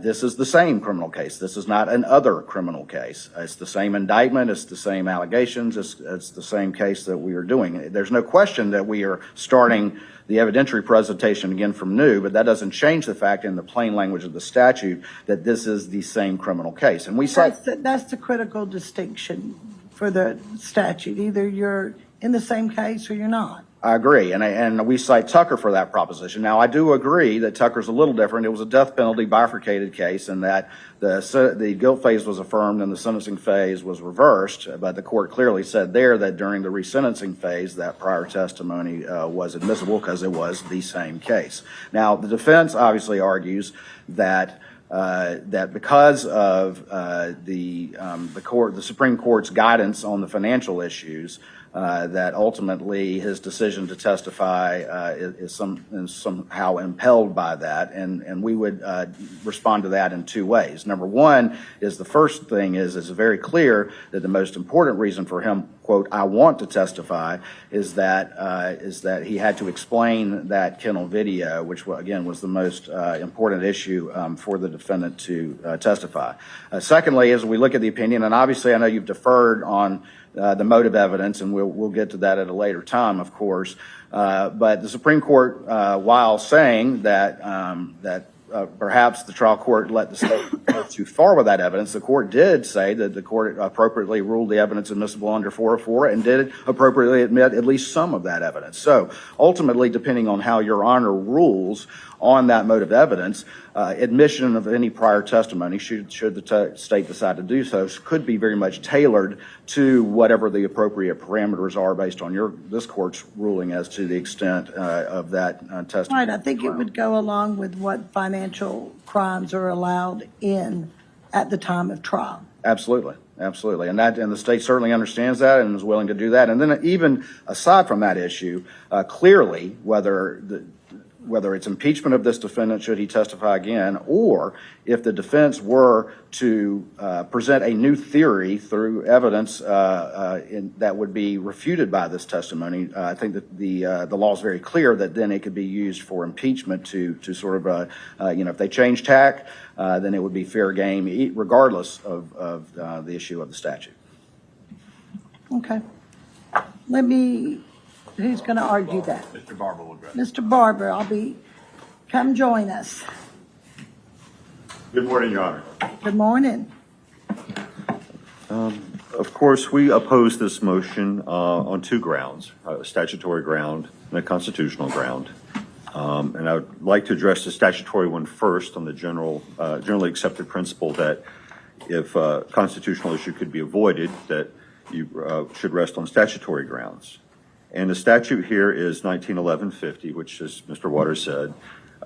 this is the same criminal case. This is not an other criminal case. It's the same indictment. It's the same allegations. It's the same case that we are doing. There's no question that we are starting the evidentiary presentation again from new, but that doesn't change the fact in the plain language of the statute that this is the same criminal case. And we cite That's the critical distinction for the statute. Either you're in the same case or you're not. I agree, and we cite Tucker for that proposition. Now, I do agree that Tucker's a little different. It was a death penalty bifurcated case, and that the guilt phase was affirmed and the sentencing phase was reversed. But the court clearly said there that during the resentencing phase, that prior testimony was admissible because it was the same case. Now, the defense obviously argues that because of the Supreme Court's guidance on the financial issues, that ultimately his decision to testify is somehow impelled by that, and we would respond to that in two ways. Number one is the first thing is very clear that the most important reason for him, quote, I want to testify, is that he had to explain that kennel video, which again was the most important issue for the defendant to testify. Secondly, as we look at the opinion, and obviously I know you've deferred on the motive evidence, and we'll get to that at a later time, of course. But the Supreme Court, while saying that perhaps the trial court let the state go too far with that evidence, the court did say that the court appropriately ruled the evidence admissible under 404 and did appropriately admit at least some of that evidence. So ultimately, depending on how Your Honor rules on that motive evidence, admission of any prior testimony, should the state decide to do so, could be very much tailored to whatever the appropriate parameters are based on this court's ruling as to the extent of that testimony. Right, I think it would go along with what financial crimes are allowed in at the time of trial. Absolutely. Absolutely. And the state certainly understands that and is willing to do that. And then even aside from that issue, clearly, whether it's impeachment of this defendant should he testify again, or if the defense were to present a new theory through evidence that would be refuted by this testimony, I think that the law is very clear that then it could be used for impeachment to sort of, if they change tack, then it would be fair game, regardless of the issue of the statute. Okay. Who's going to argue that? Mr. Barber will address. Mr. Barber, come join us. Good morning, Your Honor. Good morning. Of course, we oppose this motion on two grounds, a statutory ground and a constitutional ground. And I would like to address the statutory one first on the generally accepted principle that if a constitutional issue could be avoided, that you should rest on statutory grounds. And the statute here is 1911-50, which, as Mr. Waters said,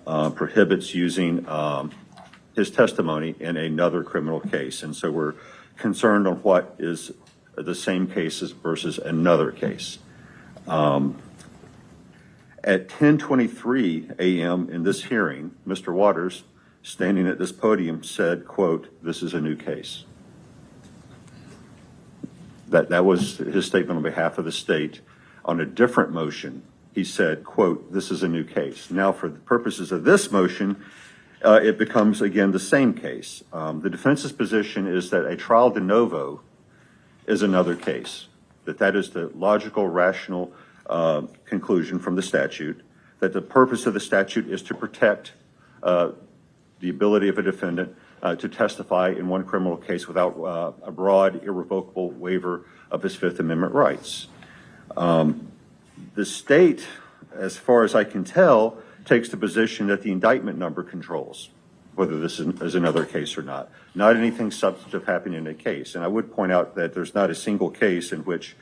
prohibits using his testimony in another criminal case. And so we're concerned on what is the same case versus another case. At 10:23 a.m. in this hearing, Mr. Waters, standing at this podium, said, quote, "This is a new case." That was his statement on behalf of the state. On a different motion, he said, quote, "This is a new case." Now, for the purposes of this motion, it becomes, again, the same case. The defense's position is that a trial de novo is another case, that is the logical, rational conclusion from the statute, that the purpose of the statute is to protect the ability of a defendant to testify in one criminal case without a broad, irrevocable waiver of his Fifth Amendment rights. The state, as far as I can tell, takes the position that the indictment number controls whether this is another case or not. Not anything substantive happening in a case. And I would point out that there's not a single case in which,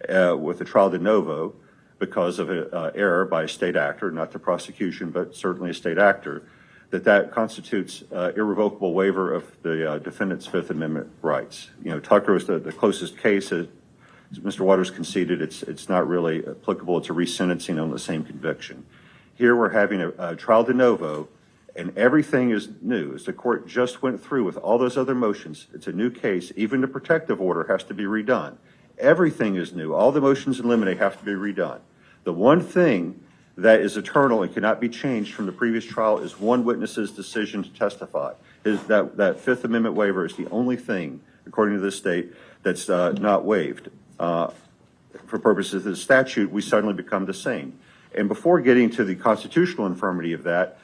with a trial de novo, because of an error by a state actor, not the prosecution, but certainly a state actor, that constitutes irrevocable waiver of the defendant's Fifth Amendment rights. Tucker is the closest case. As Mr. Waters conceded, it's not really applicable. It's a resentencing on the same conviction. Here we're having a trial de novo, and everything is new. As the court just went through with all those other motions, it's a new case. Even the protective order has to be redone. Everything is new. All the motions in limine have to be redone. The one thing that is eternal and cannot be changed from the previous trial is one witness's decision to testify. That Fifth Amendment waiver is the only thing, according to this state, that's not waived. For purposes of the statute, we suddenly become the same. And before getting to the constitutional infirmity of that,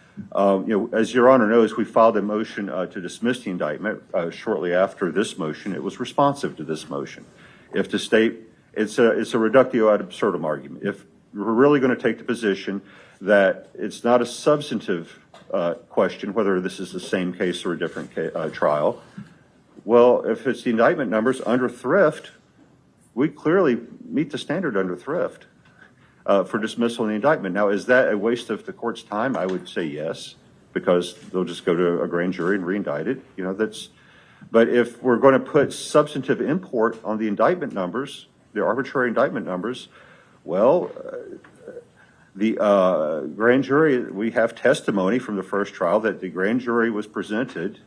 as Your Honor knows, we filed a motion to dismiss the indictment shortly after this motion. It was responsive to this motion. If the state, it's a reductio ad absurdum argument. If we're really going to take the position that it's not a substantive question whether this is the same case or a different trial, well, if it's the indictment numbers under thrift, we clearly meet the standard under thrift for dismissal in the indictment. Now, is that a waste of the court's time? I would say yes, because they'll just go to a grand jury and re-indict it. But if we're going to put substantive import on the indictment numbers, the arbitrary indictment numbers, well, the grand jury, we have testimony from the first trial that the grand jury was presented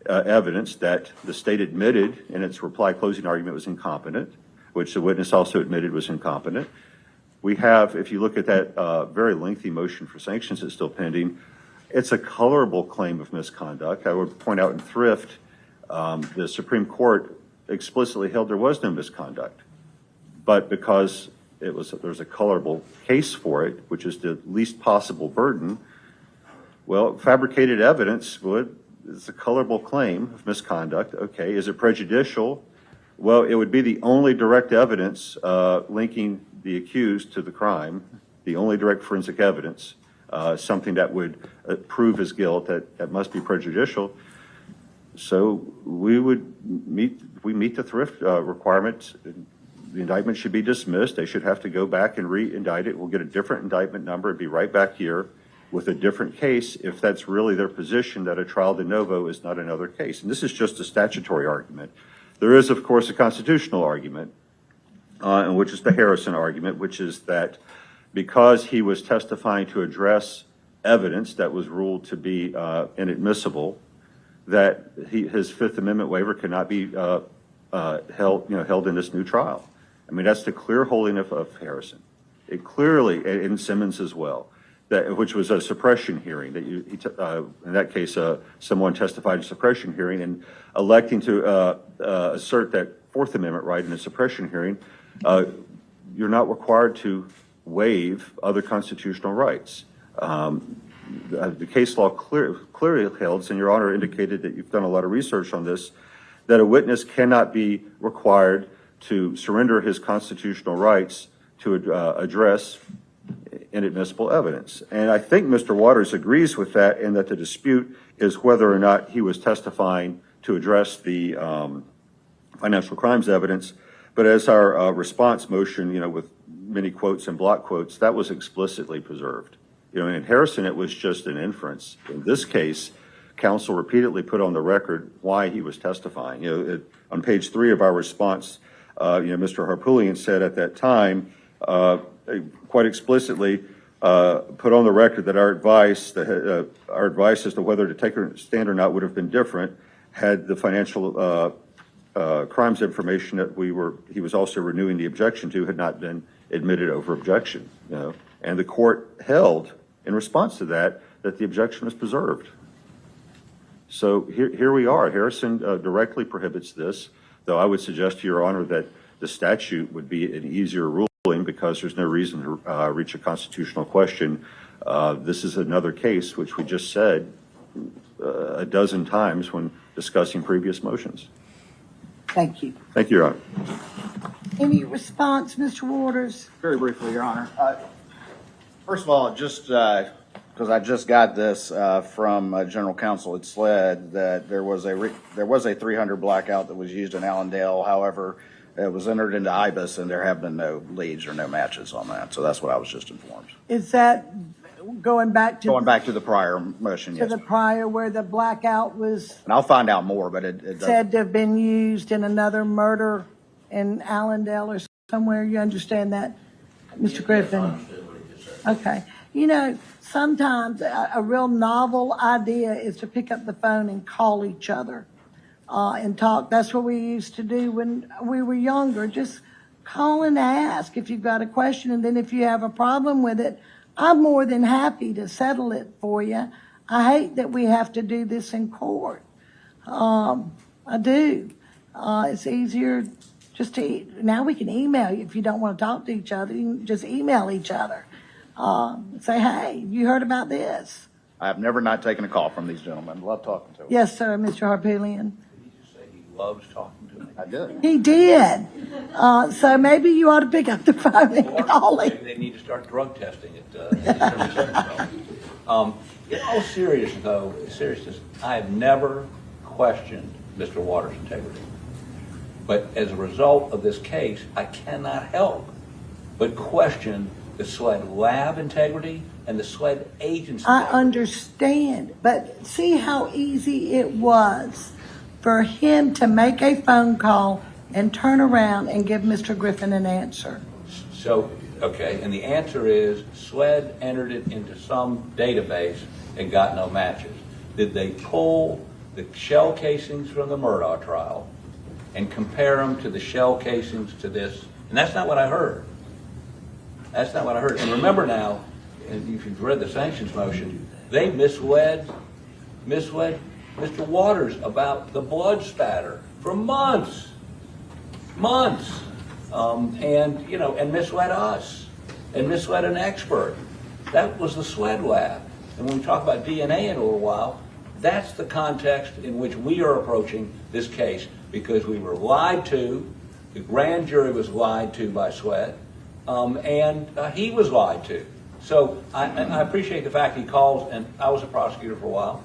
evidence that the state admitted in its reply closing argument was incompetent, which the witness also admitted was incompetent. We have, if you look at that very lengthy motion for sanctions that's still pending, it's a colorable claim of misconduct. I would point out in thrift, the Supreme Court explicitly held there was no misconduct. But because there's a colorable case for it, which is the least possible burden, well, fabricated evidence is a colorable claim of misconduct. Okay, is it prejudicial? Well, it would be the only direct evidence linking the accused to the crime, the only direct forensic evidence, something that would prove his guilt that must be prejudicial. So we meet the thrift requirements. The indictment should be dismissed. They should have to go back and re-indict it. We'll get a different indictment number. It'd be right back here with a different case if that's really their position that a trial de novo is not another case. And this is just a statutory argument. There is, of course, a constitutional argument, which is the Harrison argument, which is that because he was testifying to address evidence that was ruled to be inadmissible, that his Fifth Amendment waiver cannot be held in this new trial. I mean, that's the clear holding of Harrison. It clearly, in Simmons as well, which was a suppression hearing, that in that case, someone testified in a suppression hearing, and electing to assert that Fourth Amendment right in a suppression hearing, you're not required to waive other constitutional rights. The case law clearly held, and Your Honor indicated that you've done a lot of research on this, that a witness cannot be required to surrender his constitutional rights to address inadmissible evidence. And I think Mr. Waters agrees with that, and that the dispute is whether or not he was testifying to address the financial crimes evidence. But as our response motion, with many quotes and block quotes, that was explicitly preserved. In Harrison, it was just an inference. In this case, counsel repeatedly put on the record why he was testifying. On page 3 of our response, Mr. Harpootlian said at that time, quite explicitly, put on the record that our advice as to whether to take a stand or not would have been different had the financial crimes information that he was also renewing the objection to had not been admitted over objection. And the court held in response to that the objection was preserved. So here we are. Harrison directly prohibits this, though I would suggest to Your Honor that the statute would be an easier ruling because there's no reason to reach a constitutional question. This is another case which we just said a dozen times when discussing previous motions. Thank you. Thank you, Your Honor. Any response, Mr. Waters? Very briefly, Your Honor. First of all, just because I just got this from General Counsel at SLED, that there was a 300 blackout that was used in Allendale. However, it was entered into IBIS, and there have been no leads or no matches on that. So that's what I was just informed. Is that going back to The prior motion, yes. the prior where the blackout was And I'll find out more, but it does. said to have been used in another murder in Allendale or somewhere? You understand that, Mr. Griffin? Okay. Sometimes a real novel idea is to pick up the phone and call each other and talk. That's what we used to do when we were younger. Just call and ask if you've got a question, and then if you have a problem with it, I'm more than happy to settle it for you. I hate that we have to do this in court. I do. It's easier just to, now we can email you if you don't want to talk to each other. You can just email each other. Say, hey, you heard about this? I have never not taken a call from these gentlemen. Love talking to them. Yes, sir, Mr. Harpootlian. Did he just say he loves talking to me? I did. He did. So maybe you ought to pick up the phone and call him. Maybe they need to start drug testing it. In all seriousness, I have never questioned Mr. Waters' integrity. But as a result of this case, I cannot help but question the SLED lab integrity and the SLED agent's I integrity. understand, but see how easy it was for him to make a phone call and turn around and give Mr. Griffin an answer. So, okay, and the answer is SLED entered it into some database and got no matches. Did they pull the shell casings from the Murdaugh trial and compare them to the shell casings to this? And that's not what I heard. That's not what I heard. And remember now, and if you've read the sanctions motion, they misled Mr. Waters about the blood spatter for months, and misled us, and misled an expert. That was the SLED lab. And when we talk about DNA in a little while, that's the context in which we are approaching this case, because we were lied to, the grand jury was lied to by SLED, and he was lied to. So I appreciate the fact he calls, and I was a prosecutor for a while.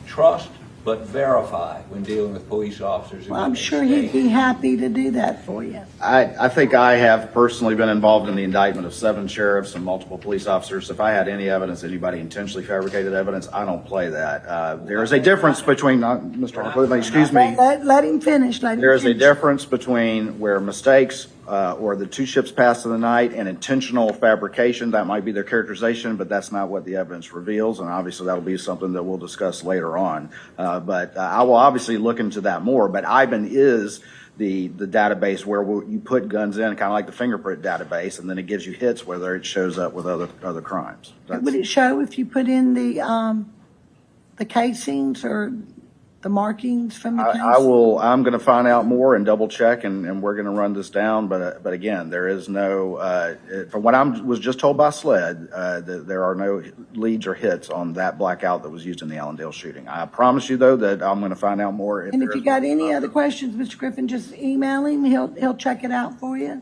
Trust, but verify when dealing with police officers. Well, I'm sure he'd be happy to do that for you. I think I have personally been involved in the indictment of 7 sheriffs and multiple police officers. If I had any evidence, anybody intentionally fabricated evidence, I don't play that. There is a difference between, Mr. Harpootlian, excuse me. Let him finish. There is a difference between where mistakes or the two ships passed in the night and intentional fabrication. That might be their characterization, but that's not what the evidence reveals. And obviously that'll be something that we'll discuss later on. But I will obviously look into that more. But IBAN is the database where you put guns in, kind of like the fingerprint database, and then it gives you hits whether it shows up with other crimes. Would it show if you put in the casings or the markings from the casings? I'm going to find out more and double check, and we're going to run this down. But again, there is no, from what I was just told by SLED, there are no leads or hits on that blackout that was used in the Allendale shooting. I promise you, though, that I'm going to find out more. And if you got any other questions, Mr. Griffin, just email him. He'll check it out for you.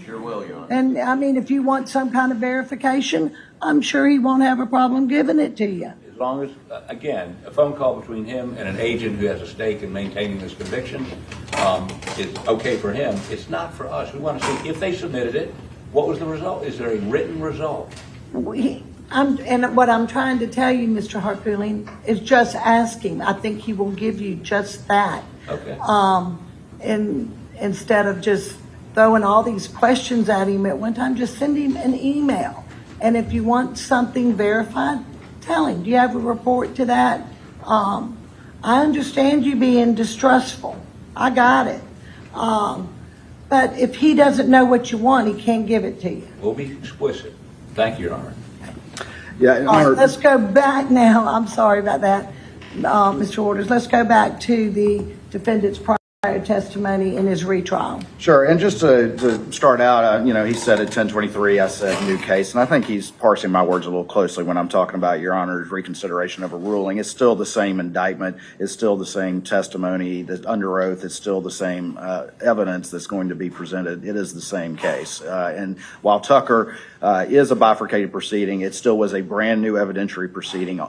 Sure will, Your Honor. And I mean, if you want some kind of verification, I'm sure he won't have a problem giving it to you. As long as, again, a phone call between him and an agent who has a stake in maintaining this conviction is okay for him. It's not for us. We want to see if they submitted it, what was the result? Is there a written result? And what I'm trying to tell you, Mr. Harpootlian, is just ask him. I think he will give you just that. Okay. And instead of just throwing all these questions at him at one time, just send him an email. And if you want something verified, tell him. Do you have a report to that? I understand you being distrustful. I got it. But if he doesn't know what you want, he can't give it to you. We'll be explicit. Thank you, Your Honor. Yeah, All right, let's go back now. I'm sorry about that, Mr. Orders. Let's go back to the defendant's prior testimony in his retrial. Sure, and just to start out, he said at 10:23, I said new case, and I think he's parsing my words a little closely when I'm talking about Your Honor's reconsideration of a ruling. It's still the same indictment. It's still the same testimony that under oath. It's still the same evidence that's going to be presented. It is the same case. And while Tucker is a bifurcated proceeding, it still was a brand new evidentiary proceeding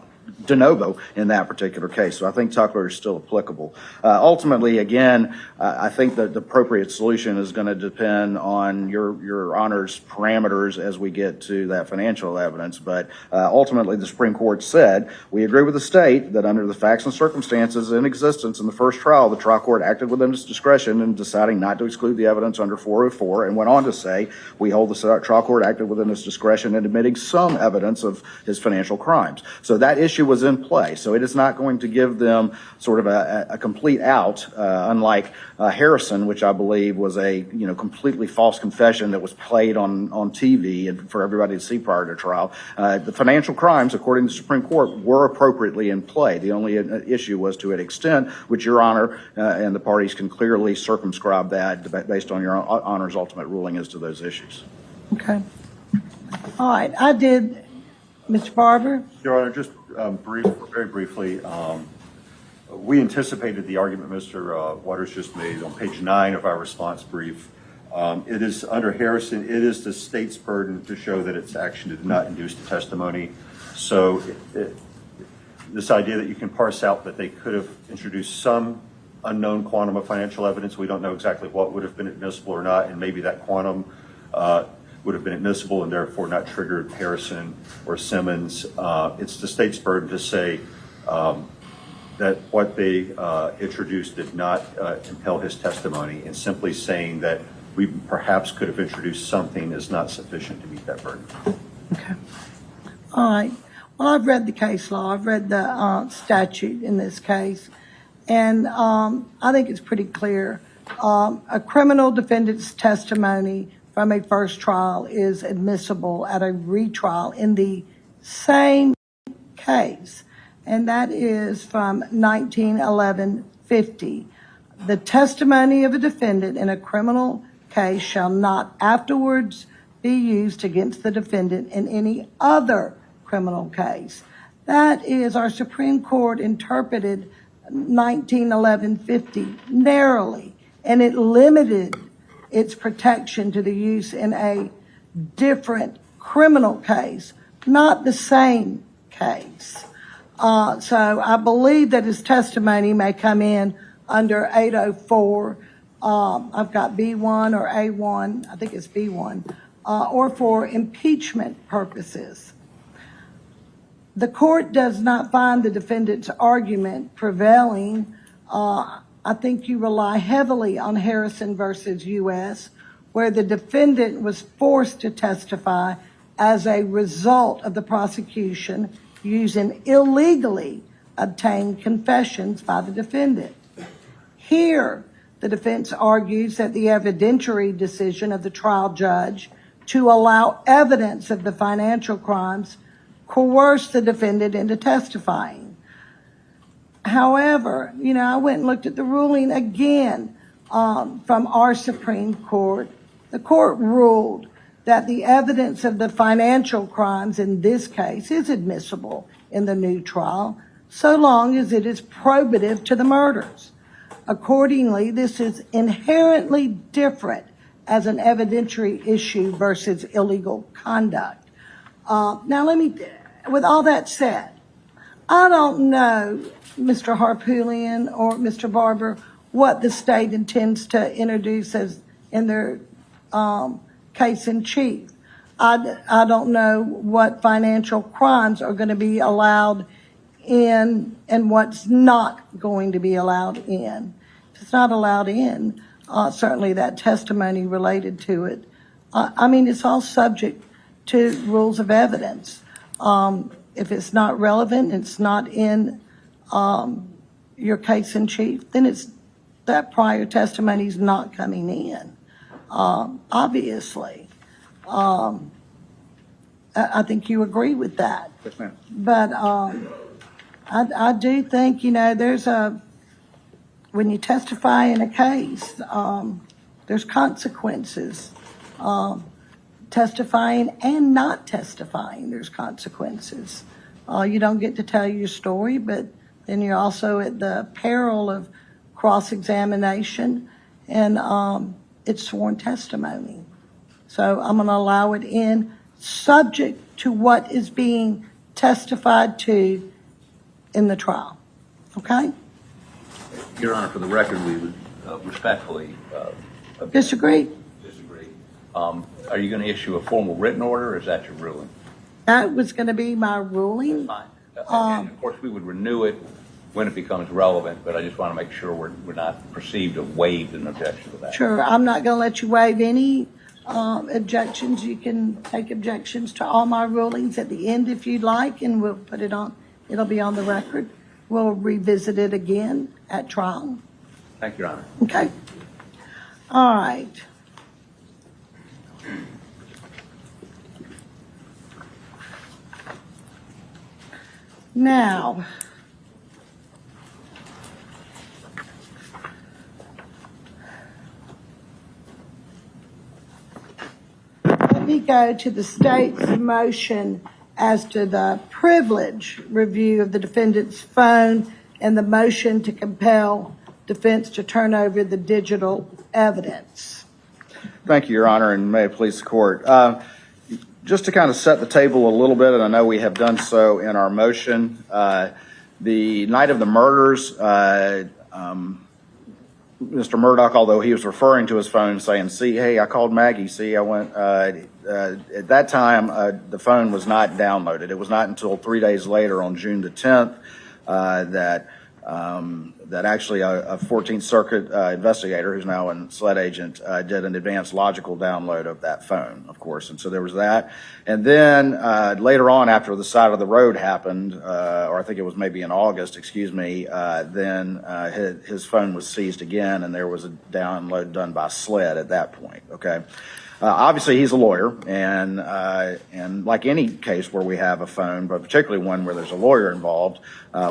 de novo in that particular case. So I think Tucker is still applicable. Ultimately, again, I think that the appropriate solution is going to depend on your Honor's parameters as we get to that financial evidence. But ultimately, the Supreme Court said, we agree with the state that under the facts and circumstances in existence in the first trial, the trial court acted within its discretion in deciding not to exclude the evidence under 404, and went on to say, we hold the trial court acted within its discretion in admitting some evidence of his financial crimes. So that issue was in play. So it is not going to give them sort of a complete out, unlike Harrison, which I believe was a completely false confession that was played on TV and for everybody to see prior to trial. The financial crimes, according to the Supreme Court, were appropriately in play. The only issue was to an extent which Your Honor and the parties can clearly circumscribe that based on Your Honor's ultimate ruling as to those issues. Okay. All right. I did, Mr. Barber. Your Honor, just very briefly, we anticipated the argument Mr. Waters just made on page 9 of our response brief. It is under Harrison, it is the state's burden to show that its action did not induce the testimony. So this idea that you can parse out that they could have introduced some unknown quantum of financial evidence, we don't know exactly what would have been admissible or not, and maybe that quantum would have been admissible and therefore not triggered Harrison or Simmons. It's the state's burden to say that what they introduced did not compel his testimony, and simply saying that we perhaps could have introduced something is not sufficient to meet that burden. Okay. All right. Well, I've read the case law. I've read the statute in this case, and I think it's pretty clear. A criminal defendant's testimony from a first trial is admissible at a retrial in the same case, and that is from 1911-50. The testimony of a defendant in a criminal case shall not afterwards be used against the defendant in any other criminal case. That is, our Supreme Court interpreted 1911-50 narrowly, and it limited its protection to the use in a different criminal case, not the same case. So I believe that his testimony may come in under 804. I've got B1 or A1, I think it's B1, or for impeachment purposes. The court does not find the defendant's argument prevailing. I think you rely heavily on Harrison versus U.S., where the defendant was forced to testify as a result of the prosecution using illegally obtained confessions by the defendant. Here, the defense argues that the evidentiary decision of the trial judge to allow evidence of the financial crimes coerced the defendant into testifying. However, I went and looked at the ruling again from our Supreme Court. The court ruled that the evidence of the financial crimes in this case is admissible in the new trial, so long as it is probative to the murders. Accordingly, this is inherently different as an evidentiary issue versus illegal conduct. Now, with all that said, I don't know, Mr. Harpootlian or Mr. Barber, what the state intends to introduce as in their case in chief. I don't know what financial crimes are going to be allowed in and what's not going to be allowed in. If it's not allowed in, certainly that testimony related to it. It's all subject to rules of evidence. If it's not relevant, it's not in your case in chief, then that prior testimony is not coming in. Obviously, I think you agree with that. Yes, ma'am. But I do think, when you testify in a case, there's consequences. Testifying and not testifying, there's consequences. You don't get to tell your story, but then you're also at the peril of cross-examination, and it's sworn testimony. So I'm going to allow it in, subject to what is being testified to in the trial. Okay? Your Honor, for the record, we would respectfully Disagree? disagree. Are you going to issue a formal written order, or is that your ruling? That was going to be my ruling. Fine. And of course, we would renew it when it becomes relevant, but I just want to make sure we're not perceived to have waived an objection to that. Sure, I'm not going to let you waive any objections. You can take objections to all my rulings at the end if you'd like, and we'll put it on. It'll be on the record. We'll revisit it again at trial. Thank you, Your Honor. Okay. All right. Now, let me go to the state's motion as to the privilege review of the defendant's phone and the motion to compel defense to turn over the digital evidence. Thank you, Your Honor, and may it please the court. Just to kind of set the table a little bit, and I know we have done so in our motion, the night of the murders, Mr. Murdaugh, although he was referring to his phone saying, see, hey, I called Maggie, see, I went, at that time, the phone was not downloaded. It was not until 3 days later on June the 10th that actually a 14th Circuit investigator, who's now a SLED agent, did an advanced logical download of that phone, of course. And so there was that. And then later on, after the side of the road happened, or I think it was maybe in August, then his phone was seized again, and there was a download done by SLED at that point, okay? Obviously, he's a lawyer, and like any case where we have a phone, but particularly one where there's a lawyer involved,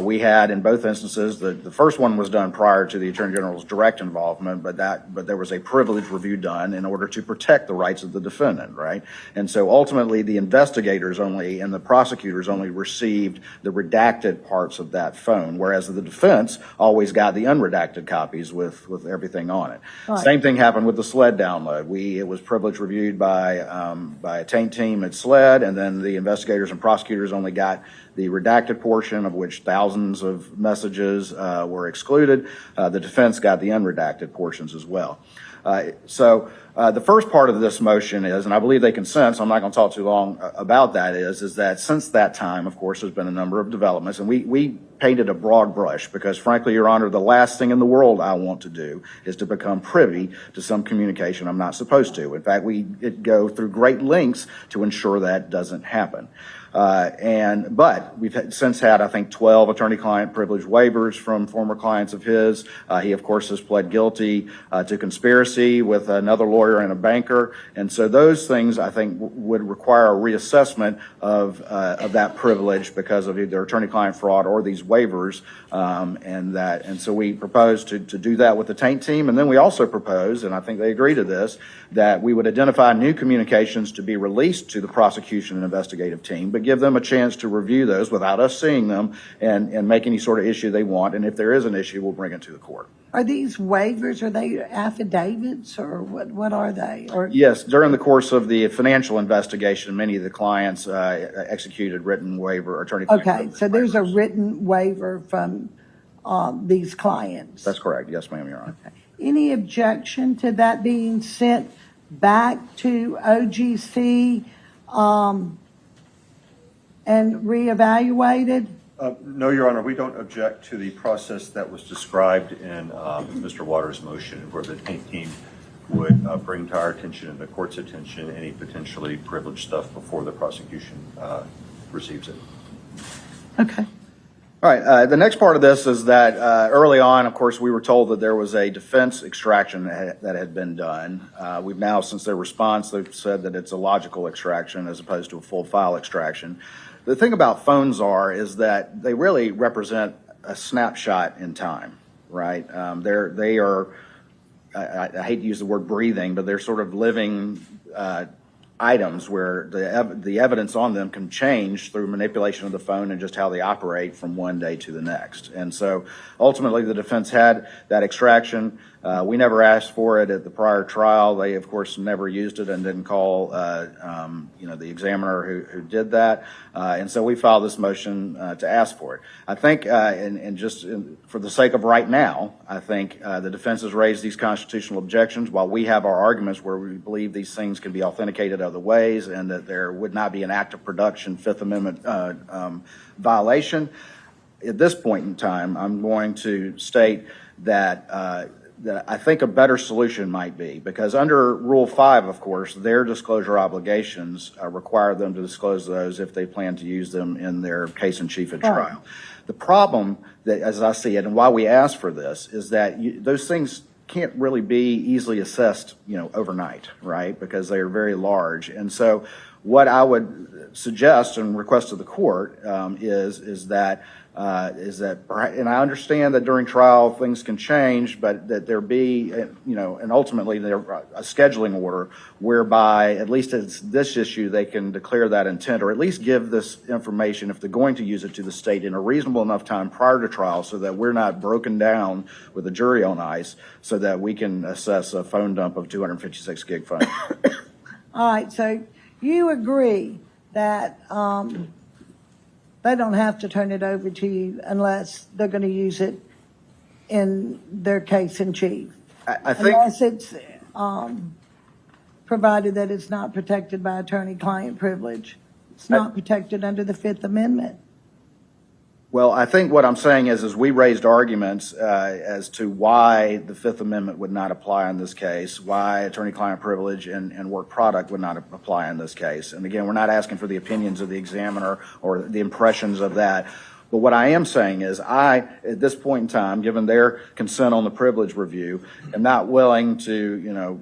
we had in both instances, the first one was done prior to the Attorney General's direct involvement, but there was a privilege review done in order to protect the rights of the defendant, right? And so ultimately, the investigators only and the prosecutors only received the redacted parts of that phone, whereas the defense always got the unredacted copies with everything on it. Right. Same thing happened with the SLED download. It was privilege reviewed by a taint team at SLED, and then the investigators and prosecutors only got the redacted portion, of which thousands of messages were excluded. The defense got the unredacted portions as well. So the first part of this motion is, and I believe they consent, so I'm not going to talk too long about that, is that since that time, of course, there's been a number of developments, and we painted a broad brush because frankly, Your Honor, the last thing in the world I want to do is to become privy to some communication I'm not supposed to. In fact, we go through great lengths to ensure that doesn't happen. But we've since had, I think, 12 attorney-client privilege waivers from former clients of his. He, of course, has pled guilty to conspiracy with another lawyer and a banker. And so those things, I think, would require a reassessment of that privilege because of either attorney-client fraud or these waivers. And so we propose to do that with the taint team. And then we also propose, and I think they agree to this, that we would identify new communications to be released to the prosecution and investigative team, but give them a chance to review those without us seeing them and make any sort of issue they want. And if there is an issue, we'll bring it to the court. Are these waivers, are they affidavits or what are they? Or Yes, during the course of the financial investigation, many of the clients executed written waiver, attorney-client okay, privilege so there's a waivers. written waiver from these clients. That's correct. Yes, ma'am, Your Honor. Any objection to that being sent back to OGC and reevaluated? No, Your Honor, we don't object to the process that was described in Mr. Waters' motion, where the taint team would bring to our attention and the court's attention any potentially privileged stuff before the prosecution receives it. Okay. All right, the next part of this is that early on, of course, we were told that there was a defense extraction that had been done. We've now, since their response, they've said that it's a logical extraction as opposed to a full file extraction. The thing about phones is that they really represent a snapshot in time, right? They are, I hate to use the word breathing, but they're sort of living items where the evidence on them can change through manipulation of the phone and just how they operate from one day to the next. And so ultimately the defense had that extraction. We never asked for it at the prior trial. They, of course, never used it and didn't call the examiner who did that. And so we filed this motion to ask for it. I think, for the sake of right now, I think the defense has raised these constitutional objections while we have our arguments where we believe these things can be authenticated other ways and that there would not be an act of production Fifth Amendment violation. At this point in time, I'm going to state that I think a better solution might be, because under Rule 5, of course, their disclosure obligations require them to disclose those if they plan to use them in their case in chief at trial. The problem that, as I see it, and why we ask for this, is that those things can't really be easily assessed, overnight, right? Because they are very large. And so what I would suggest and request of the court is that, and I understand that during trial things can change, but that there be, and ultimately there a scheduling order whereby at least it's this issue they can declare that intent, or at least give this information if they're going to use it to the state in a reasonable enough time prior to trial, so that we're not broken down with a jury on ice, so that we can assess a phone dump of 256 gig phone. All right, so you agree that they don't have to turn it over to you unless they're going to use it in their case in chief. I think. Unless it's provided that it's not protected by attorney-client privilege. It's not protected under the Fifth Amendment. Well, I think what I'm saying is we raised arguments as to why the Fifth Amendment would not apply in this case, why attorney-client privilege and work product would not apply in this case. And again, we're not asking for the opinions of the examiner or the impressions of that. But what I am saying is at this point in time, given their consent on the privilege review, am not willing to,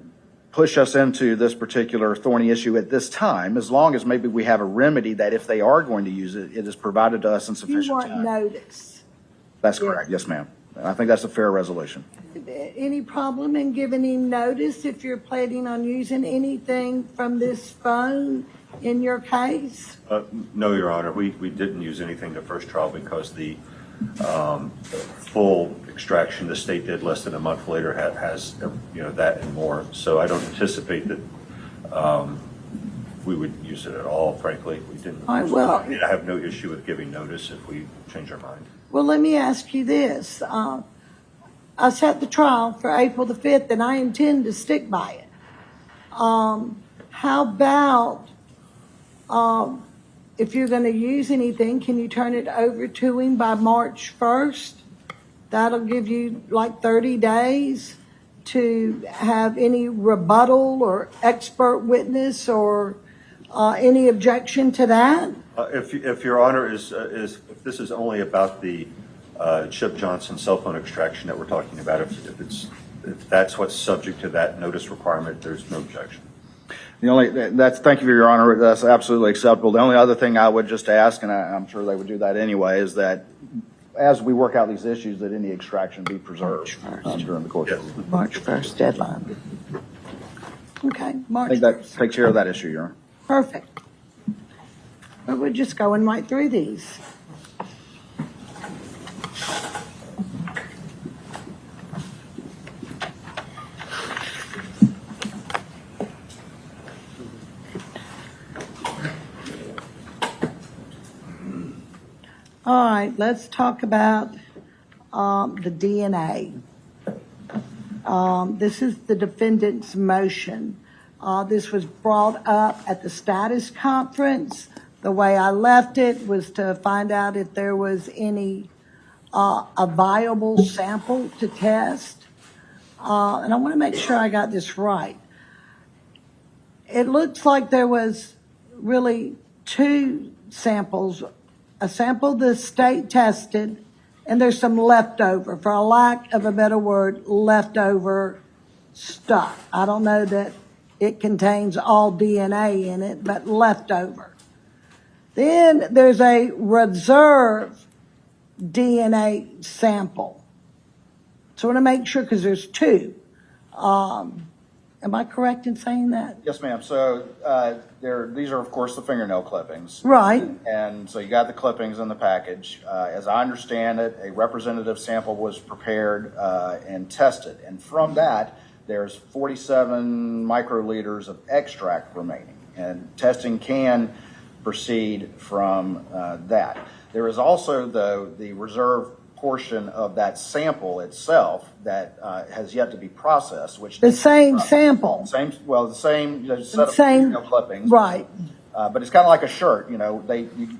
push us into this particular thorny issue at this time, as long as maybe we have a remedy that if they are going to use it, it is provided to us in sufficient You want time. notice. That's correct. Yes, ma'am. I think that's a fair resolution. Any problem in giving him notice if you're planning on using anything from this phone in your case? No, Your Honor, we didn't use anything the first trial because the full extraction the state did less than a month later has that and more. So I don't anticipate that we would use it at all, frankly. We didn't. All right, well, I have no issue with giving notice if we change our mind. well, let me ask you this. I set the trial for April the 5th, and I intend to stick by it. How about if you're going to use anything, can you turn it over to him by March 1st? That'll give you like 30 days to have any rebuttal or expert witness or any objection to that? If Your Honor if this is only about the Chip Johnson cell phone extraction that we're talking about, if that's what's subject to that notice requirement, there's no objection. Thank you, Your Honor. That's absolutely acceptable. The only other thing I would just ask, and I'm sure they would do that anyway, is that as we work out these issues, that any extraction be preserved during the course of the March 1st deadline. Okay, I March think that 1st. takes care of that issue, Your Honor. Perfect. But we're just going right through these. All right, let's talk about the DNA. This is the defendant's motion. This was brought up at the status conference. The way I left it was to find out if there was any a viable sample to test. And I want to make sure I got this right. It looks like there was really two samples. A sample the state tested, and there's some leftover, for a lack of a better word, leftover stuff. I don't know that it contains all DNA in it, but leftover. Then there's a reserve DNA sample. So I want to make sure, because there's two. Am I correct in saying that? Yes, ma'am. So these are, of course, the fingernail clippings. Right. And so you got the clippings in the package. As I understand it, a representative sample was prepared and tested. And from that, there's 47 microliters of extract remaining. And testing can proceed from that. There is also, though, the reserve portion of that sample itself that has yet to be processed, which The same sample. same set of Same- fingernail clippings, Right. but it's kind of like a shirt,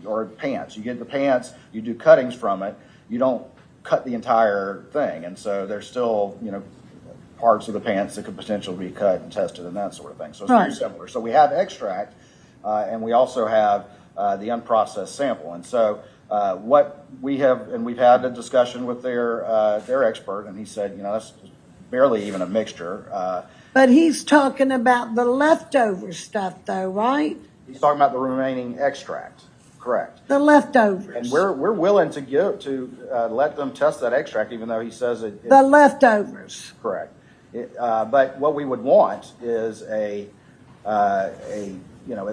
or pants. You get the pants, you do cuttings from it. You don't cut the entire thing, and so there's still parts of the pants that could potentially be cut and tested and that sort of thing. So it's very Right. similar. So we have extract, and we also have the unprocessed sample, and so. What we have, and we've had a discussion with their expert, and he said, that's barely even a mixture. But he's talking about the leftover stuff, though, right? He's talking about the remaining extract, correct? The leftovers. And we're willing to let them test that extract, even though he says it's The leftovers. correct. But what we would want is at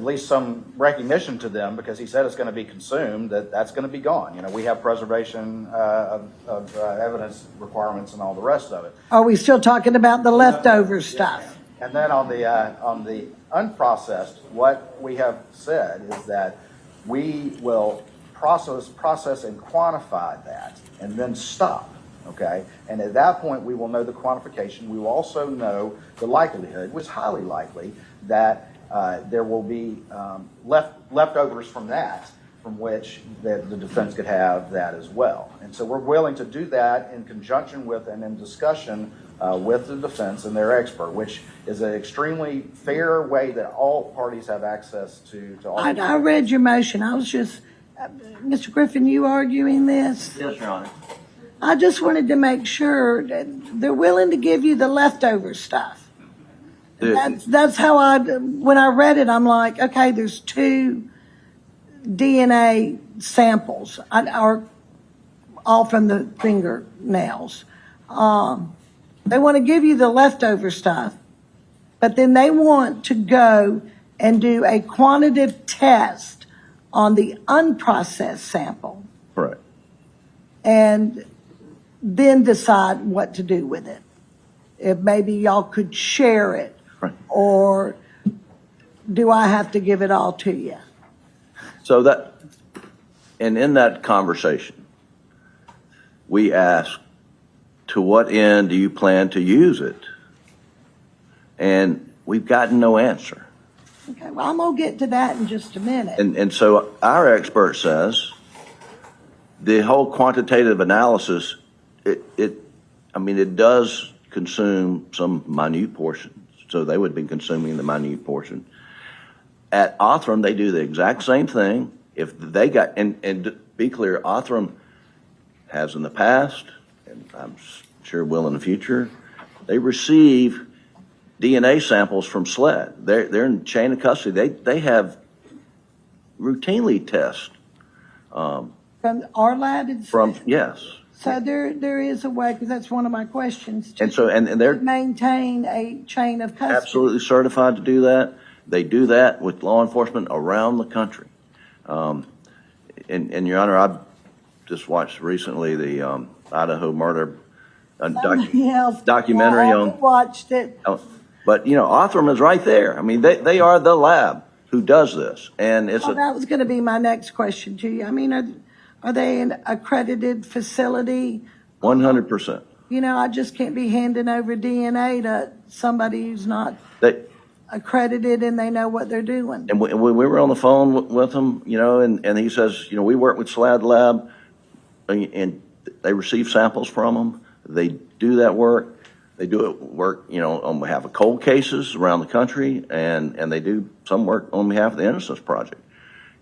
least some recognition to them, because he said it's going to be consumed, that's going to be gone. We have preservation of evidence requirements and all the rest of it. Are we still talking about the leftover stuff? And then on the unprocessed, what we have said is that we will process and quantify that and then stop. Okay, and at that point we will know the quantification. We will also know the likelihood, which is highly likely, that there will be leftovers from that, from which the defense could have that as well. And so we're willing to do that in conjunction with and in discussion with the defense and their expert, which is an extremely fair way that all parties have access to all. I read your motion. I was just, Mr. Griffin, you arguing this? Yes, Your Honor. I just wanted to make sure that they're willing to give you the leftover stuff. That's how when I read it, I'm like, okay, there's two DNA samples, are all from the fingernails. They want to give you the leftover stuff, but then they want to go and do a quantitative test on the unprocessed sample. Correct. And then decide what to do with it. If maybe y'all could share it. Right. Or do I have to give it all to you? So and in that conversation, we asked, to what end do you plan to use it? And we've gotten no answer. Okay, well, I'm gonna get to that in just a minute. And so our expert says the whole quantitative analysis, it does consume some minute portions. So they would be consuming the minute portion. At Othram, they do the exact same thing. If they got, and to be clear, Othram has in the past, and I'm sure will in the future, they receive DNA samples from SLED. They're in chain of custody. They have routinely test From our lab, from, yes. so there is a way, because that's one of my questions. And so, and they're Maintain a chain of custody. absolutely certified to do that. They do that with law enforcement around the country. And Your Honor, I just watched recently the Idaho murder Somebody else- documentary I on. haven't watched it. But Othram is right there. I mean, they are the lab who does this, and it's Well, that was going to be my next question to you. I mean, are they an accredited facility? 100%. I just can't be handing over DNA to somebody who's not They, accredited and they know what they're doing. and when we were on the phone with him, and he says, we work with SLED Lab, and they receive samples from them. They do that work. They do it work, on behalf of cold cases around the country, and they do some work on behalf of the Innocence Project.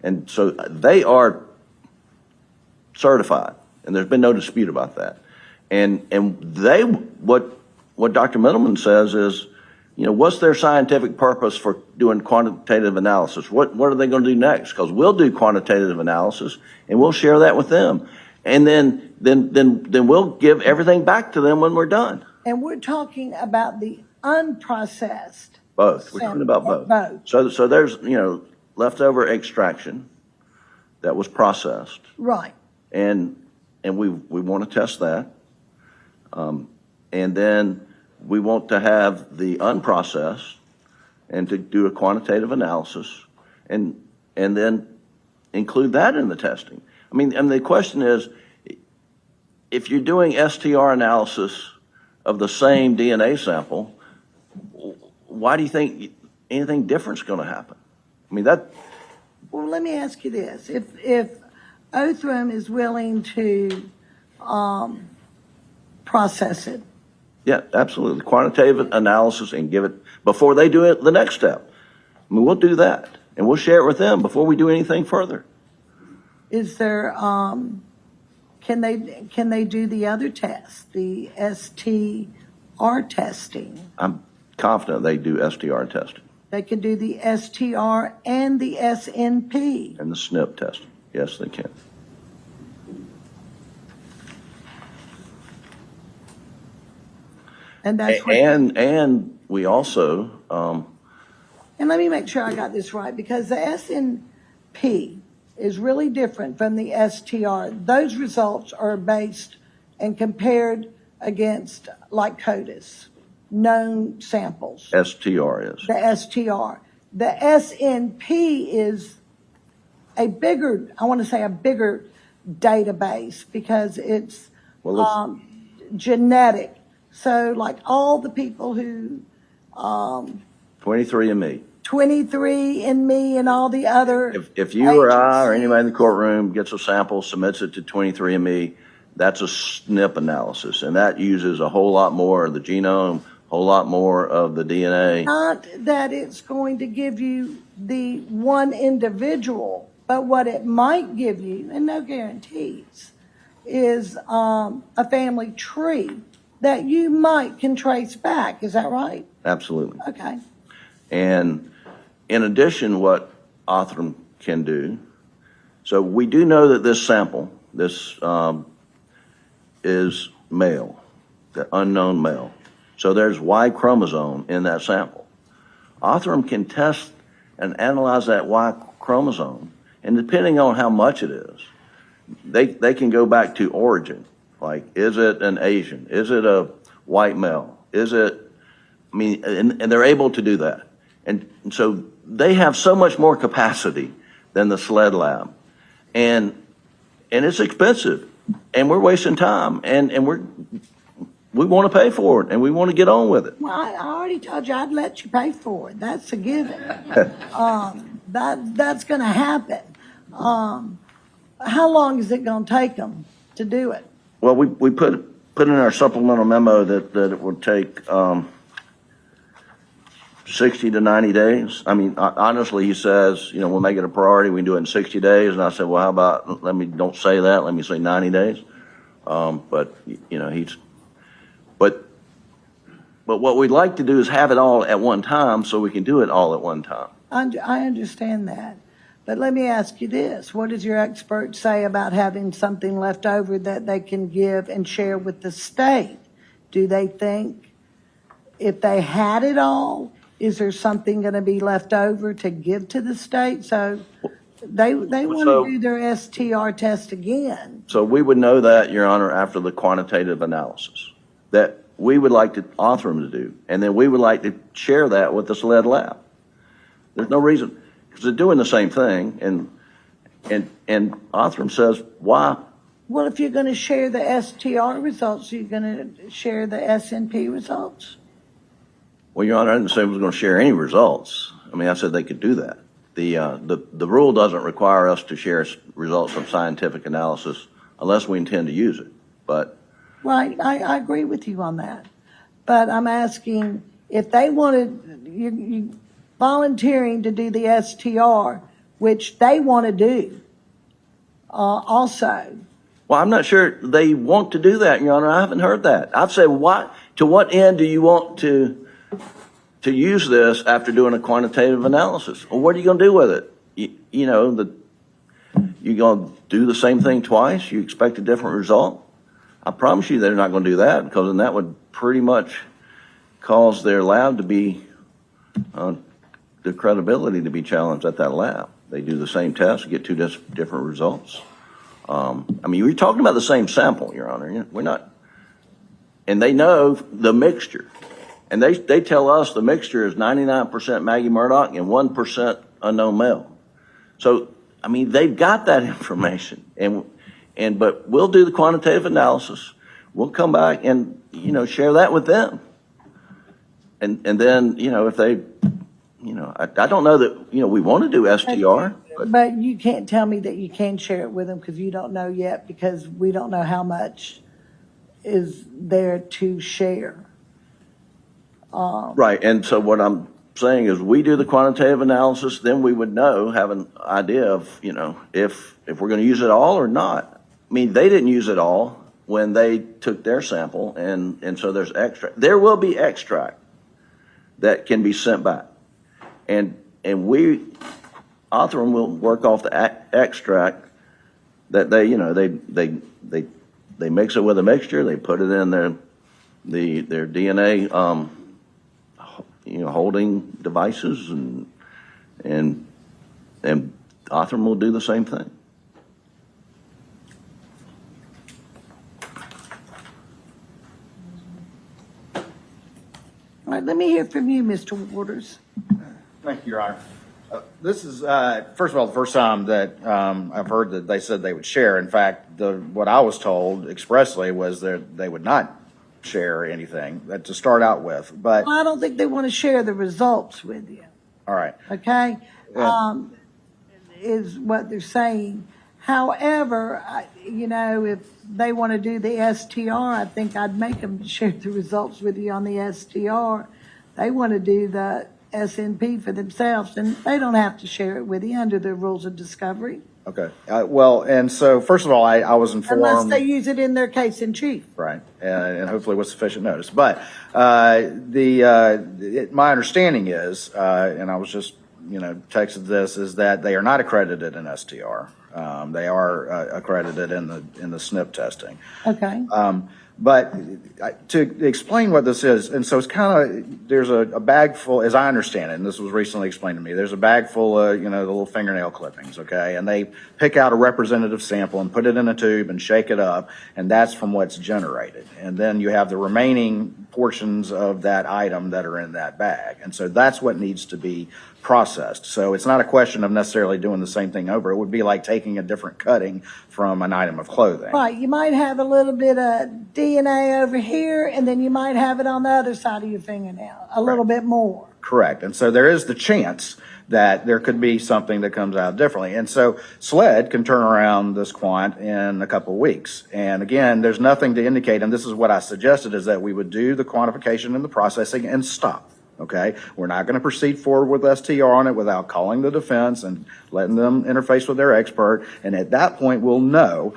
And so they are certified, and there's been no dispute about that. And they, what Dr. Middleman says is, what's their scientific purpose for doing quantitative analysis? What are they going to do next? Because we'll do quantitative analysis, and we'll share that with them. And then we'll give everything back to them when we're done. And we're talking about the unprocessed. Both. We're talking about both. Both. So there's, leftover extraction that was processed, Right. and we want to test that. And then we want to have the unprocessed and to do a quantitative analysis and then include that in the testing. I mean, and the question is, if you're doing STR analysis of the same DNA sample, why do you think anything different is going to happen? I mean, Well, let me ask you this. If Othram is willing to process it, yeah, absolutely. Quantitative analysis and give it, before they do it, the next step. I mean, we'll do that, and we'll share it with them before we do anything further. is there, can they do the other test, the STR testing? I'm confident they do STR testing They can do the STR and the SNP. and the SNP testing. Yes, they can. And that's what, And we also, and let me make sure I got this right, because the SNP is really different from the STR. Those results are based and compared against like CODIS, known samples. STR is. The STR. The SNP is a bigger database because it's Well, genetic. So like all the people who 23andMe. 23andMe and all the other. If you or I or agencies. anybody in the courtroom gets a sample, submits it to 23andMe, that's a SNP analysis, and that uses a whole lot more of the genome, a whole lot more of the DNA. Not that it's going to give you the one individual, but what it might give you, and no guarantees, is a family tree that you can trace back. Is that right? Absolutely. Okay. And in addition, what Othram can do, so we do know that this sample, this is male, the unknown male. So there's Y chromosome in that sample. Othram can test and analyze that Y chromosome, and depending on how much it is, they can go back to origin. Like, is it an Asian? Is it a white male? Is it, and they're able to do that. And so they have so much more capacity than the SLED lab. And it's expensive, and we're wasting time, and we want to pay for it and we want to get on with it. Well, I already told you I'd let you pay for it. That's a given. That's going to happen. How long is it going to take them to do it? Well, we put in our supplemental memo that it would take 60 to 90 days. I mean, honestly, he says, we'll make it a priority. We can do it in 60 days. And I said, well, how about, don't say that. Let me say 90 days. But what we'd like to do is have it all at one time so we can do it all at one time. I understand that. But let me ask you this. What does your expert say about having something left over that they can give and share with the state? Do they think if they had it all, is there something going to be left over to give to the state? So they want to do their STR test again. So we would know that, Your Honor, after the quantitative analysis that we would like to author them to do. And then we would like to share that with the SLED lab. There's no reason. Because they're doing the same thing, and Othram says, why? Well, if you're going to share the STR results, you're going to share the SNP results? Well, Your Honor, I didn't say I was going to share any results. I mean, I said they could do that. The rule doesn't require us to share results of scientific analysis unless we intend to use it. But Right, I agree with you on that. But I'm asking if they wanted, you volunteering to do the STR, which they want to do also. well, I'm not sure they want to do that, Your Honor. I haven't heard that. I've said, to what end do you want to use this after doing a quantitative analysis? Well, what are you going to do with it? You going to do the same thing twice? You expect a different result? I promise you they're not going to do that, because then that would pretty much cause their lab to be, the credibility to be challenged at that lab. They do the same test, get two different results. I mean, we're talking about the same sample, Your Honor. We're not, and they know the mixture. And they tell us the mixture is 99% Maggie Murdaugh and 1% unknown male. So, I mean, they've got that information. But we'll do the quantitative analysis. We'll come back and, share that with them. And then, if they, I don't know that, we want to do STR. But you can't tell me that you can share it with them because you don't know yet, because we don't know how much is there to share. Right. And so what I'm saying is we do the quantitative analysis, then we would know, have an idea of, if we're going to use it all or not. I mean, they didn't use it all when they took their sample, and so there's extract. There will be extract that can be sent back. And we, Othram will work off the extract that they mix it with a mixture. They put it in their DNA, holding devices, and Othram will do the same thing. All right, let me hear from you, Mr. Waters. Thank you, Your Honor. This is, first of all, the first time that I've heard that they said they would share. In fact, what I was told expressly was that they would not share anything to start out with. But Well, I don't think they want to share the results with you, all right, okay? Yeah. Is what they're saying. However, if they want to do the STR, I think I'd make them share the results with you on the STR. They want to do the SNP for themselves, and they don't have to share it with you under the rules of discovery. okay. Well, and so first of all, I was informed. Unless they use it in their case in chief. Right, and hopefully with sufficient notice. But my understanding is, and I was just texted this, is that they are not accredited in STR. They are accredited in the SNP testing. Okay. But to explain what this is, and so it's kind of, there's a bag full, as I understand it, and this was recently explained to me, there's a bag full of, the little fingernail clippings, okay? And they pick out a representative sample and put it in a tube and shake it up, and that's from what's generated. And then you have the remaining portions of that item that are in that bag. And so that's what needs to be processed. So it's not a question of necessarily doing the same thing over. It would be like taking a different cutting from an item of clothing. Right, you might have a little bit of DNA over here, and then you might have it on the other side of your fingernail, a little bit more. Correct. And so there is the chance that there could be something that comes out differently. And so SLED can turn around this quant in a couple of weeks. And again, there's nothing to indicate, and this is what I suggested, is that we would do the quantification and the processing and stop. Okay? We're not going to proceed forward with STR on it without calling the defense and letting them interface with their expert. And at that point, we'll know,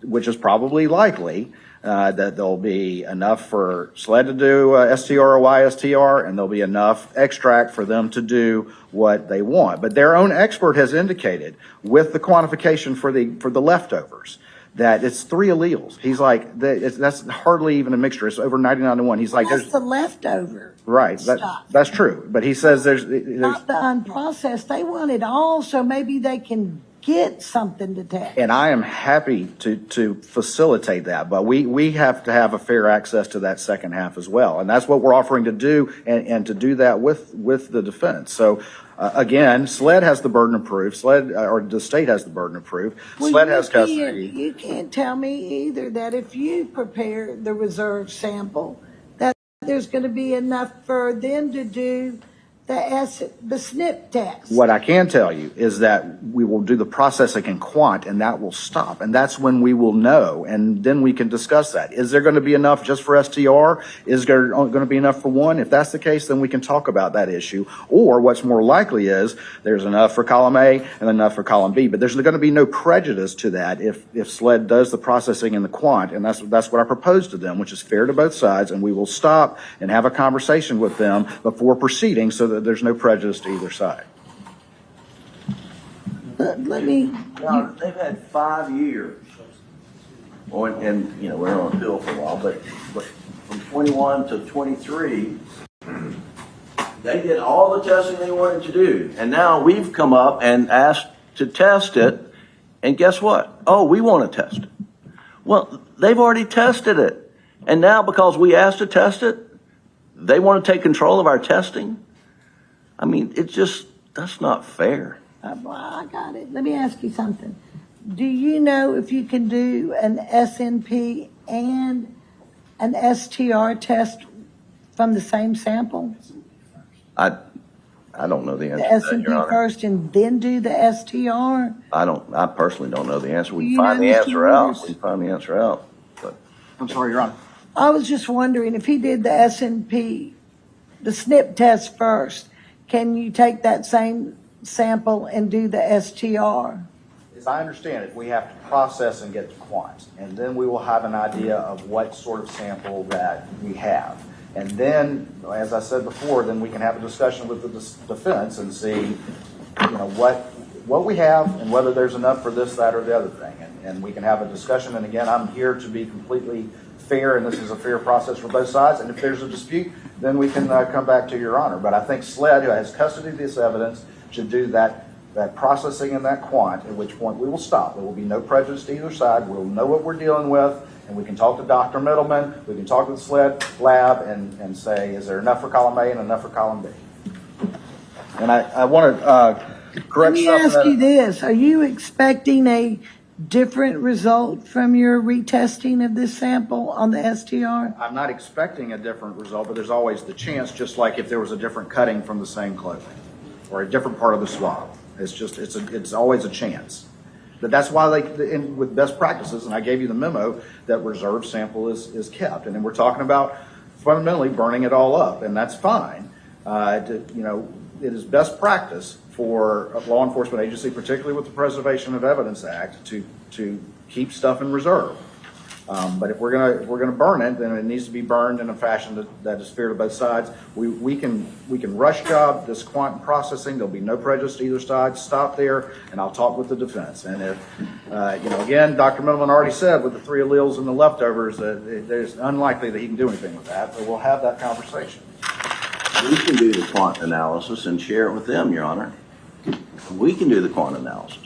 which is probably likely, that there'll be enough for SLED to do STR or YSTR, and there'll be enough extract for them to do what they want. But their own expert has indicated with the quantification for the leftovers that it's 3 alleles. He's like, that's hardly even a mixture. It's over 99-1. He's like, That's the leftover. right. stuff. That's true. But he says there's Not the unprocessed. They want it all, so maybe they can get something to test. and I am happy to facilitate that, but we have to have a fair access to that second half as well. And that's what we're offering to do, and to do that with the defense. So, again, SLED has the burden of proof. SLED, or the state has the burden of proof. Well, SLED has custody. You can't tell me either that if you prepare the reserve sample, that there's going to be enough for them to do the snip test. What I can tell you is that we will do the processing in quant, and that will stop. And that's when we will know, and then we can discuss that. Is there going to be enough just for STR? Is there going to be enough for one? If that's the case, then we can talk about that issue. Or what's more likely is there's enough for column A and enough for column B. But there's going to be no prejudice to that if SLED does the processing in the quant, and that's what I proposed to them, which is fair to both sides, and we will stop and have a conversation with them before proceeding so that there's no prejudice to either side. Let me. Now, they've had 5 years. Well, and you know, we're on appeal for a while, but from 21 to 23, they did all the testing they wanted to do. And now we've come up and asked to test it. And guess what? Oh, we want to test it. Well, they've already tested it. And now because we asked to test it, they want to take control of our testing? I mean, that's not fair. I got it. Let me ask you something. Do you know if you can do an SNP and an STR test from the same sample? I don't know the The answer to that, Your SNP Honor. first and then do the STR? I personally don't know the answer. We You can find know, the Mr. answer out. Lewis? We can find the answer out. But I'm sorry, Your Honor. I was just wondering if he did the SNP, the SNP test first, can you take that same sample and do the STR? As I understand it, we have to process and get to quant, and then we will have an idea of what sort of sample that we have. And then, as I said before, then we can have a discussion with the defense and see, you know, what we have and whether there's enough for this, that, or the other thing. And we can have a discussion. And again, I'm here to be completely fair, and this is a fair process for both sides. And if there's a dispute, then we can come back to Your Honor. But I think SLED, who has custody of this evidence, should do that processing and that quant, at which point we will stop. There will be no prejudice to either side. We'll know what we're dealing with, and we can talk to Dr. Middleman, we can talk to the SLED lab and say, is there enough for column A and enough for column B? And I want to correct Let me something. ask you this. Are you expecting a different result from your retesting of this sample on the STR? I'm not expecting a different result, but there's always the chance, just like if there was a different cutting from the same clothing or a different part of the swab. It's always a chance. But that's why with best practices, and I gave you the memo, that reserve sample is kept. And then we're talking about fundamentally burning it all up, and that's fine. It is best practice for a law enforcement agency, particularly with the Preservation of Evidence Act, to keep stuff in reserve. But if we're gonna burn it, then it needs to be burned in a fashion that is fair to both sides. We can rush job this quantum processing. There'll be no prejudice to either side. Stop there, and I'll talk with the defense. And if again, Dr. Middleman already said with the 3 alleles and the leftovers that there's unlikely that he can do anything with that. But we'll have that conversation. we can do the quant analysis and share it with them, Your Honor. We can do the quant analysis.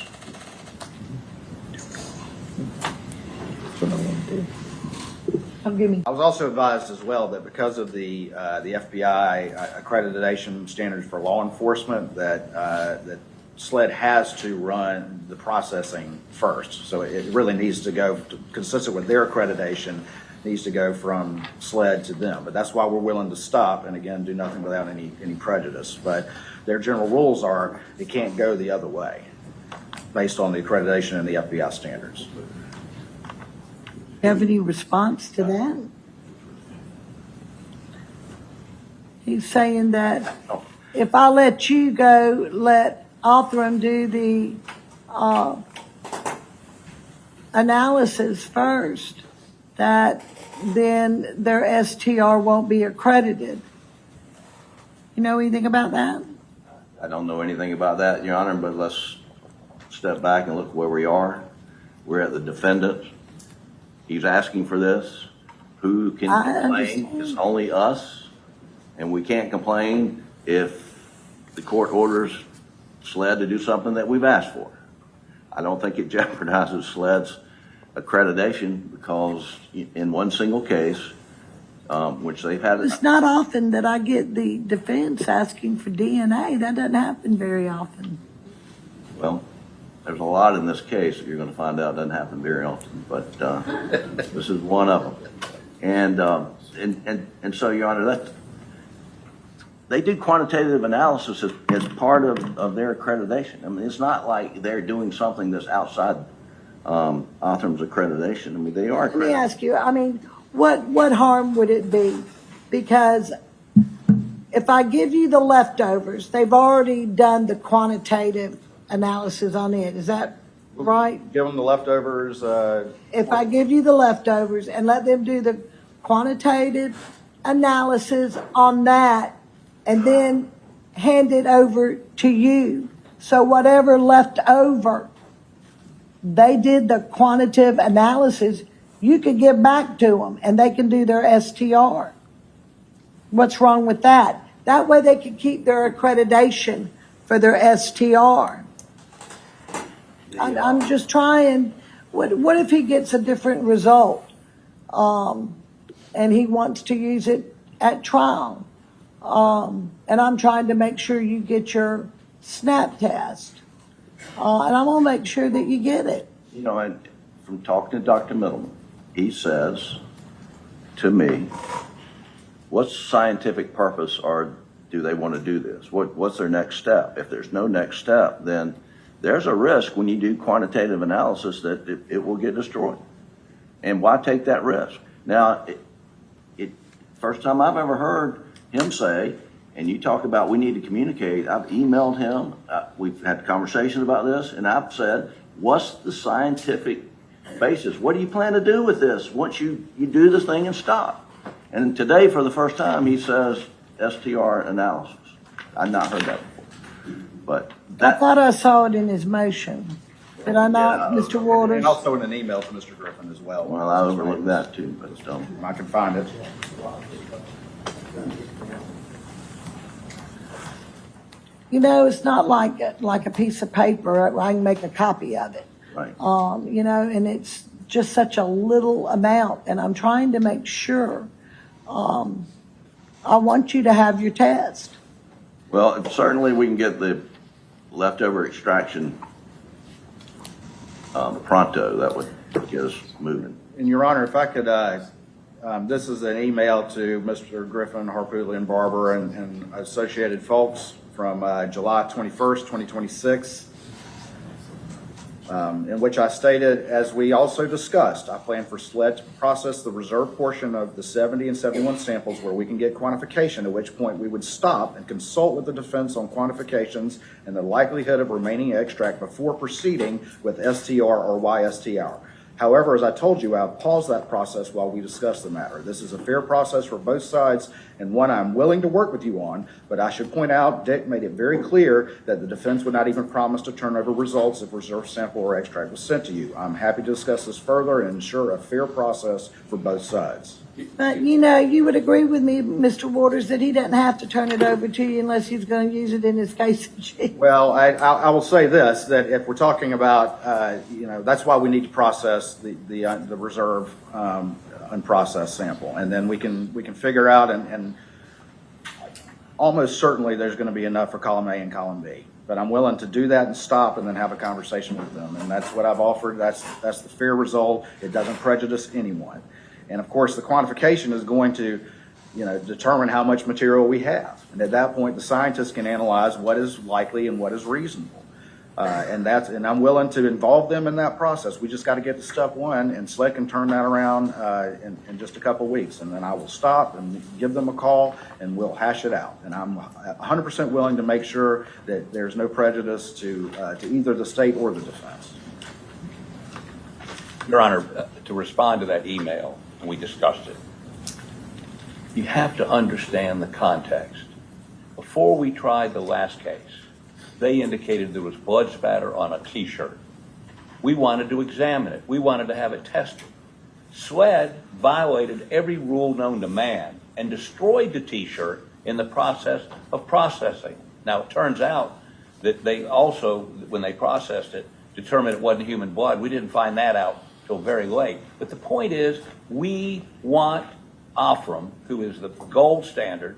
Oh, give me. I was also advised as well that because of the FBI accreditation standards for law enforcement, that SLED has to run the processing first. So it really needs to go, consistent with their accreditation, needs to go from SLED to them. But that's why we're willing to stop and again, do nothing without any prejudice. But their general rules are it can't go the other way based on the accreditation and the FBI standards. Have any response to that? He's saying that if I let you go, let Othram do the analysis first, that then their STR won't be accredited. You know anything about that? I don't know anything about that, Your Honor, but let's step back and look where we are. We're at the defendant. He's asking for this. Who can I complain? understand. It's only us, and we can't complain if the court orders SLED to do something that we've asked for. I don't think it jeopardizes SLED's accreditation because in one single case, which they've had. It's not often that I get the defense asking for DNA. That doesn't happen very often. Well, there's a lot in this case that you're going to find out doesn't happen very often, but this is one of them. And so, Your Honor, they do quantitative analysis as part of their accreditation. I mean, it's not like they're doing something that's outside Othram's accreditation. I mean, they are Let me accredited. ask you, I mean, what harm would it be? Because if I give you the leftovers, they've already done the quantitative analysis on it. Is that right? Give them the leftovers. If I give you the leftovers and let them do the quantitative analysis on that and then hand it over to you, so whatever left over, they did the quantitative analysis, you could give back to them and they can do their STR. What's wrong with that? That way they can keep their accreditation for their STR. I'm just trying, what if he gets a different result? And he wants to use it at trial? And I'm trying to make sure you get your snap test. And I'm gonna make sure that you get it. You know, and from talking to Dr. Middleman, he says to me, what scientific purpose do they want to do this? What's their next step? If there's no next step, then there's a risk when you do quantitative analysis that it will get destroyed. And why take that risk? Now, first time I've ever heard him say, and you talk about we need to communicate, I've emailed him, we've had conversations about this, and I've said, what's the scientific basis? What do you plan to do with this once you do this thing and stop? And today, for the first time, he says STR analysis. I've not heard that before. But I thought I saw it in his motion. Did I not, Mr. Waters? And also in an email to Mr. Griffin as well. well, I overlooked that too, but I can find it. You know, it's not like a piece of paper. I can make a copy of it. right. You know, and it's just such a little amount, and I'm trying to make sure. I want you to have your test. Well, certainly we can get the leftover extraction pronto. That would get us moving. And Your Honor, if I could, this is an email to Mr. Griffin, Harpootlian, Barber, and associated folks from July 21st, 2026, in which I stated, as we also discussed, I plan for SLED to process the reserve portion of the 70 and 71 samples where we can get quantification, at which point we would stop and consult with the defense on quantifications and the likelihood of remaining extract before proceeding with STR or YSTR. However, as I told you, I've paused that process while we discuss the matter. This is a fair process for both sides and one I'm willing to work with you on, but I should point out Dick made it very clear that the defense would not even promise to turn over results if reserve sample or extract was sent to you. I'm happy to discuss this further and ensure a fair process for both sides. But, you know, you would agree with me, Mr. Waters, that he doesn't have to turn it over to you unless he's going to use it in his case in chief. Well, I will say this, that if we're talking about, that's why we need to process the reserve and process sample. And then we can figure out, and almost certainly there's going to be enough for column A and column B. But I'm willing to do that and stop and then have a conversation with them. And that's what I've offered. That's the fair result. It doesn't prejudice anyone. And of course, the quantification is going to, determine how much material we have. And at that point, the scientists can analyze what is likely and what is reasonable. And I'm willing to involve them in that process. We just got to get to step one, and SLED can turn that around in just a couple of weeks. And then I will stop and give them a call, and we'll hash it out. And I'm 100% willing to make sure that there's no prejudice to either the state or the defense. Your Honor, to respond to that email, and we discussed it, you have to understand the context. Before we tried the last case, they indicated there was blood spatter on a T-shirt. We wanted to examine it. We wanted to have it tested. SLED violated every rule known to man and destroyed the T-shirt in the process of processing. Now, it turns out that they also, when they processed it, determined it wasn't human blood. We didn't find that out till very late. But the point is, we want Offram, who is the gold standard,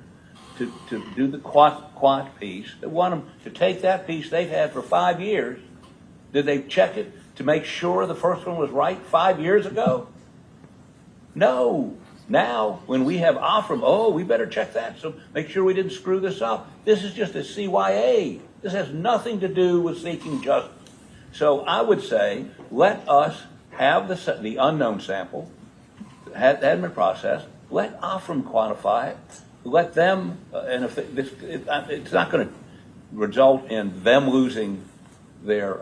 to do the quant piece. They want them to take that piece they've had for 5 years. Did they check it to make sure the first one was right 5 years ago? No. Now, when we have Offram, we better check that, so make sure we didn't screw this up. This is just a CYA. This has nothing to do with seeking justice. So I would say, let us have the unknown sample, hadn't been processed, let Offram quantify it. Let them, and if it's not going to result in them losing their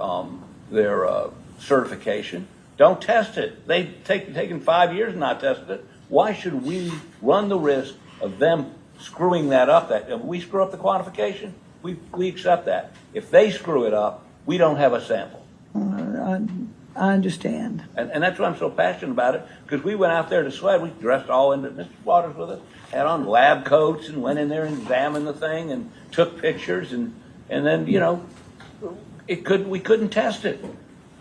certification, don't test it. They've taken 5 years and not tested it. Why should we run the risk of them screwing that up? That if we screw up the quantification, we accept that. If they screw it up, we don't have a sample. I understand. And that's why I'm so passionate about it, because we went out there to SLED. We dressed all in, Mr. Waters with us, had on lab coats and went in there and examined the thing and took pictures and then, we couldn't test it.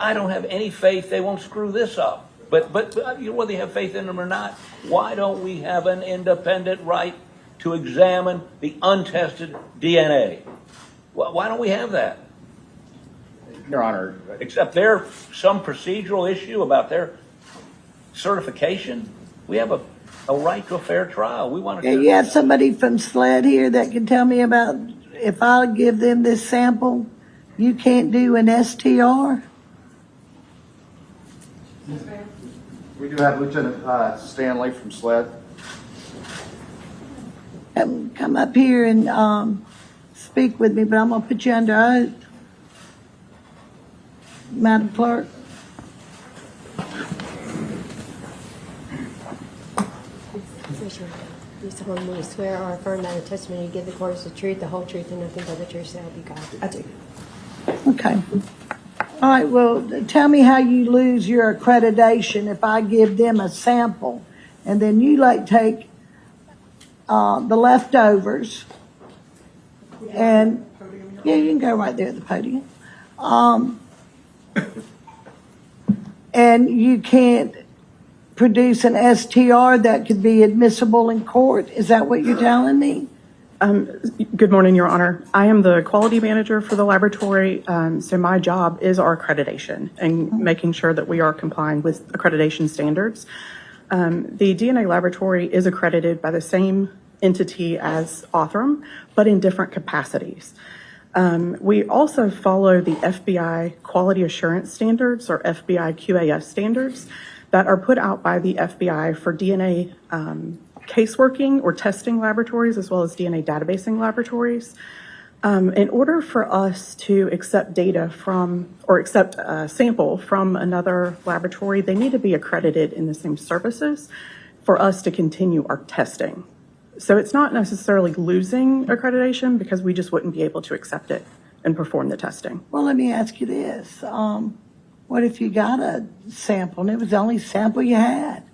I don't have any faith they won't screw this up. But whether you have faith in them or not, why don't we have an independent right to examine the untested DNA? Why don't we have that? Your Honor, Except there's some procedural issue about their certification. We have a right to a fair trial. We want to. You have somebody from SLED here that can tell me about, if I give them this sample, you can't do an STR? we do have Lieutenant Stanley from SLED. Come up here and speak with me, but I'm going to put you under oath. Madam Clerk. You solemnly swear or affirm that the testimony you give the court is the truth, the whole truth, and nothing but the truth, so help you God. I do. Okay. All right, well, tell me how you lose your accreditation if I give them a sample and then you take the leftovers and, yeah, you can go right there at the podium. And you can't produce an STR that could be admissible in court. Is that what you're telling me? Good morning, Your Honor. I am the quality manager for the laboratory, so my job is our accreditation and making sure that we are complying with accreditation standards. The DNA laboratory is accredited by the same entity as Offram, but in different capacities. We also follow the FBI Quality Assurance Standards, or FBI QAS standards, that are put out by the FBI for DNA caseworking or testing laboratories, as well as DNA databasing laboratories. In order for us to accept data from, or accept a sample from another laboratory, they need to be accredited in the same services for us to continue our testing. So it's not necessarily losing accreditation, because we just wouldn't be able to accept it and perform the testing. Well, let me ask you this. What if you got a sample and it was the only sample you had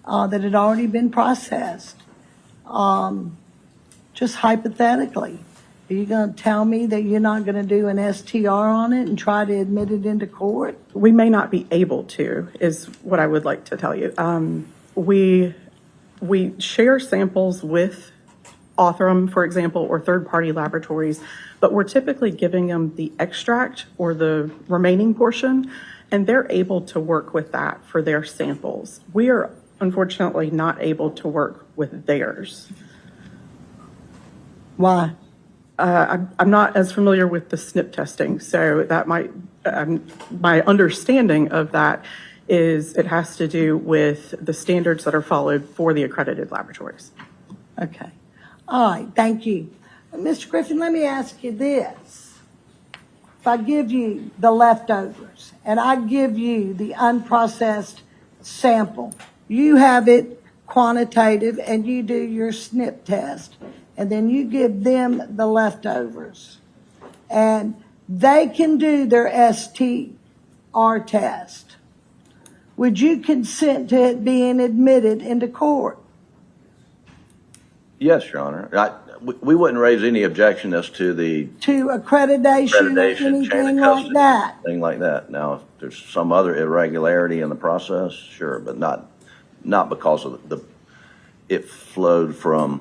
that had already been processed? Just hypothetically, are you going to tell me that you're not going to do an STR on it and try to admit it into court? We may not be able to, is what I would like to tell you. we share samples with Othram, for example, or third-party laboratories, but we're typically giving them the extract or the remaining portion, and they're able to work with that for their samples. We are unfortunately not able to work with theirs. Why? I'm not as familiar with the SNP testing, so that might, my understanding of that is it has to do with the standards that are followed for the accredited laboratories. Okay. All right, thank you. Mr. Griffin, let me ask you this. If I give you the leftovers and I give you the unprocessed sample, you have it quantitative and you do your SNP test, and then you give them the leftovers, and they can do their STR test. Would you consent to it being admitted into court? Yes, Your Honor. We wouldn't raise any objection as to the To accreditation or accreditation, chain anything of like custody, that? thing like that. Now, if there's some other irregularity in the process, sure, but not because of it flowed from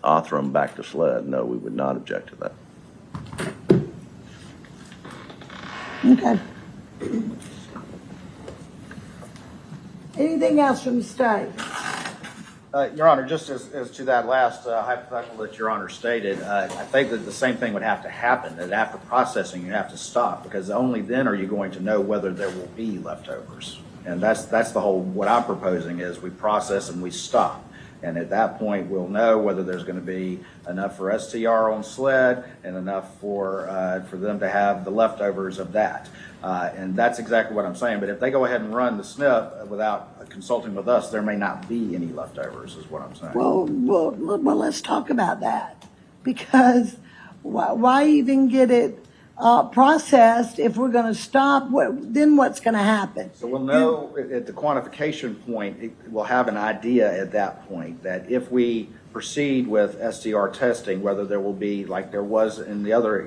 Othram back to SLED. No, we would not object to that. Okay. Anything else from the state? Your Honor, just as to that last hypothetical that Your Honor stated, I think that the same thing would have to happen, that after processing, you have to stop, because only then are you going to know whether there will be leftovers. And that's the whole, what I'm proposing is we process and we stop. And at that point, we'll know whether there's going to be enough for STR on SLED and enough for them to have the leftovers of that. And that's exactly what I'm saying. But if they go ahead and run the SNP without consulting with us, there may not be any leftovers, is what I'm saying. Well, let's talk about that, because why even get it processed if we're going to stop? Then what's going to happen? So we'll know at the quantification point, we'll have an idea at that point that if we proceed with STR testing, whether there will be, like there was in the other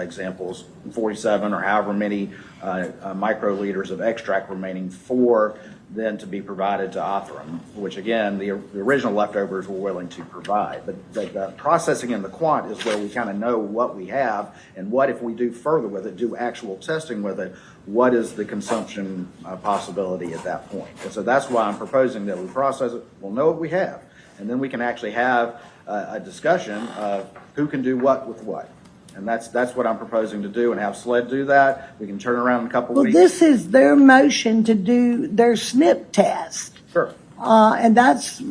examples, 47 or however many microliters of extract remaining for then to be provided to Othram, which again, the original leftovers were willing to provide. But the processing in the quant is where we kind of know what we have, and what if we do further with it, do actual testing with it, what is the consumption possibility at that point. And so that's why I'm proposing that we process it, we'll know what we have, and then we can actually have a discussion of who can do what with what. And that's what I'm proposing to do, and have SLED do that. We can turn around in a couple Well, weeks. this is their motion to do their SNP test. Sure. And that's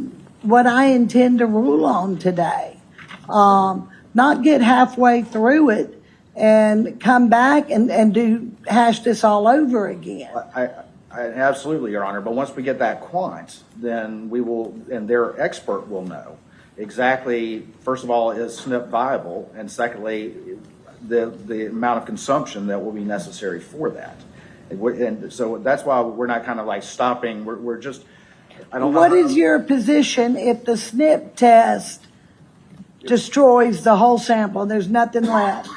what I intend to rule on today. Not get halfway through it and come back and hash this all over again. I absolutely, Your Honor. But once we get that quant, then we will, and their expert will know exactly, first of all, is SNP viable? And secondly, the amount of consumption that will be necessary for that. And so that's why we're not kind of like stopping. We're just, I don't know. What is your position if the SNP test destroys the whole sample, there's nothing left?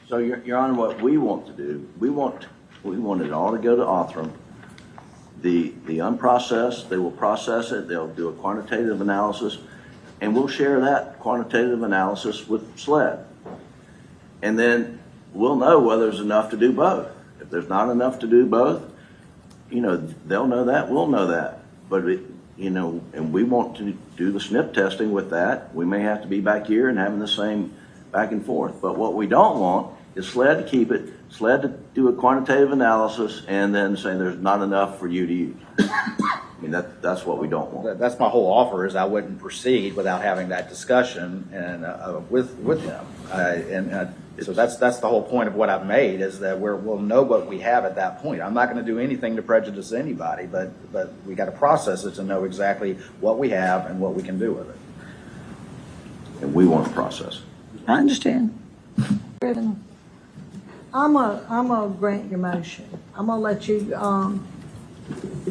So, Your Honor, what we want to do, we want it all to go to Othram. The unprocessed, they will process it, they'll do a quantitative analysis, and we'll share that quantitative analysis with SLED. And then we'll know whether there's enough to do both. If there's not enough to do both, they'll know that, we'll know that. But, and we want to do the SNP testing with that. We may have to be back here and having the same back and forth. But what we don't want is SLED to keep it, SLED to do a quantitative analysis, and then say there's not enough for you to use. I mean, that's what we don't want. That's my whole offer, is I wouldn't proceed without having that discussion and with him. So that's the whole point of what I've made, is that we'll know what we have at that point. I'm not going to do anything to prejudice anybody, but we got to process it to know exactly what we have and what we can do with it. And we want to process it. I understand. I'm gonna grant your motion. I'm gonna let you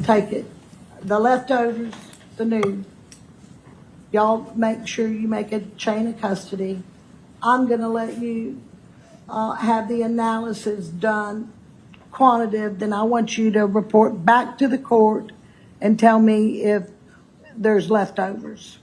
take it. The leftovers, the new. Y'all make sure you make a chain of custody. I'm gonna let you have the analysis done, quantitative. Then I want you to report back to the court and tell me if there's leftovers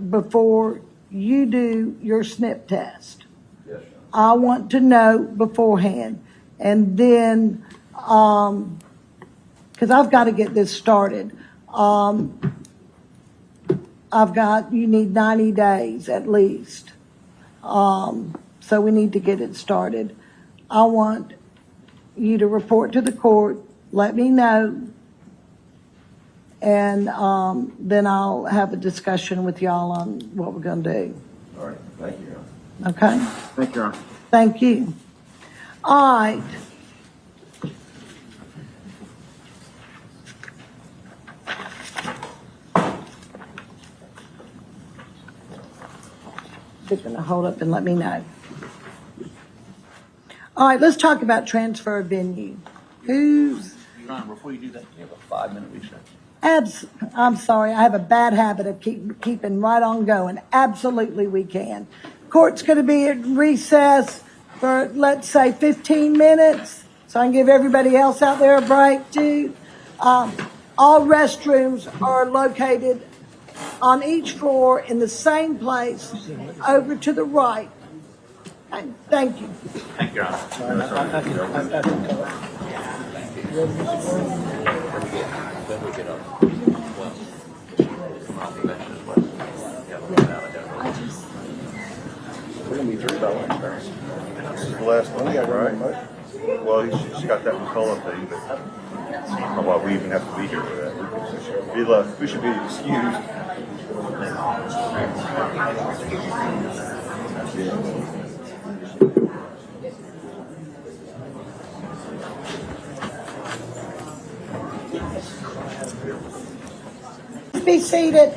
before you do your snip test. Yes, I want to know beforehand, and then, because I've got to get this started. You need 90 days at least. So we need to get it started. I want you to report to the court, let me know, and then I'll have a discussion with y'all on what we're going to do. all right, thank you. Okay? Thank you, Your Honor. Thank you. All right. They're going to hold up and let me know. All right, let's talk about transfer of venue. Who's, Your Honor, before you do that, can you have a 5-minute recess? I'm sorry, I have a bad habit of keeping right on going. Absolutely we can. Court's going to be at recess for, let's say, 15 minutes, so I can give everybody else out there a break too. All restrooms are located on each floor in the same place over to the right. Thank you. Thank you, Your Honor. Then we get up. Well, I'll be back as well. Yeah, We're gonna be through by Wednesday. This is the last one, right? Well, she's got that McCullough thing, but well, we even have to be here for that. We should be excused. Be seated.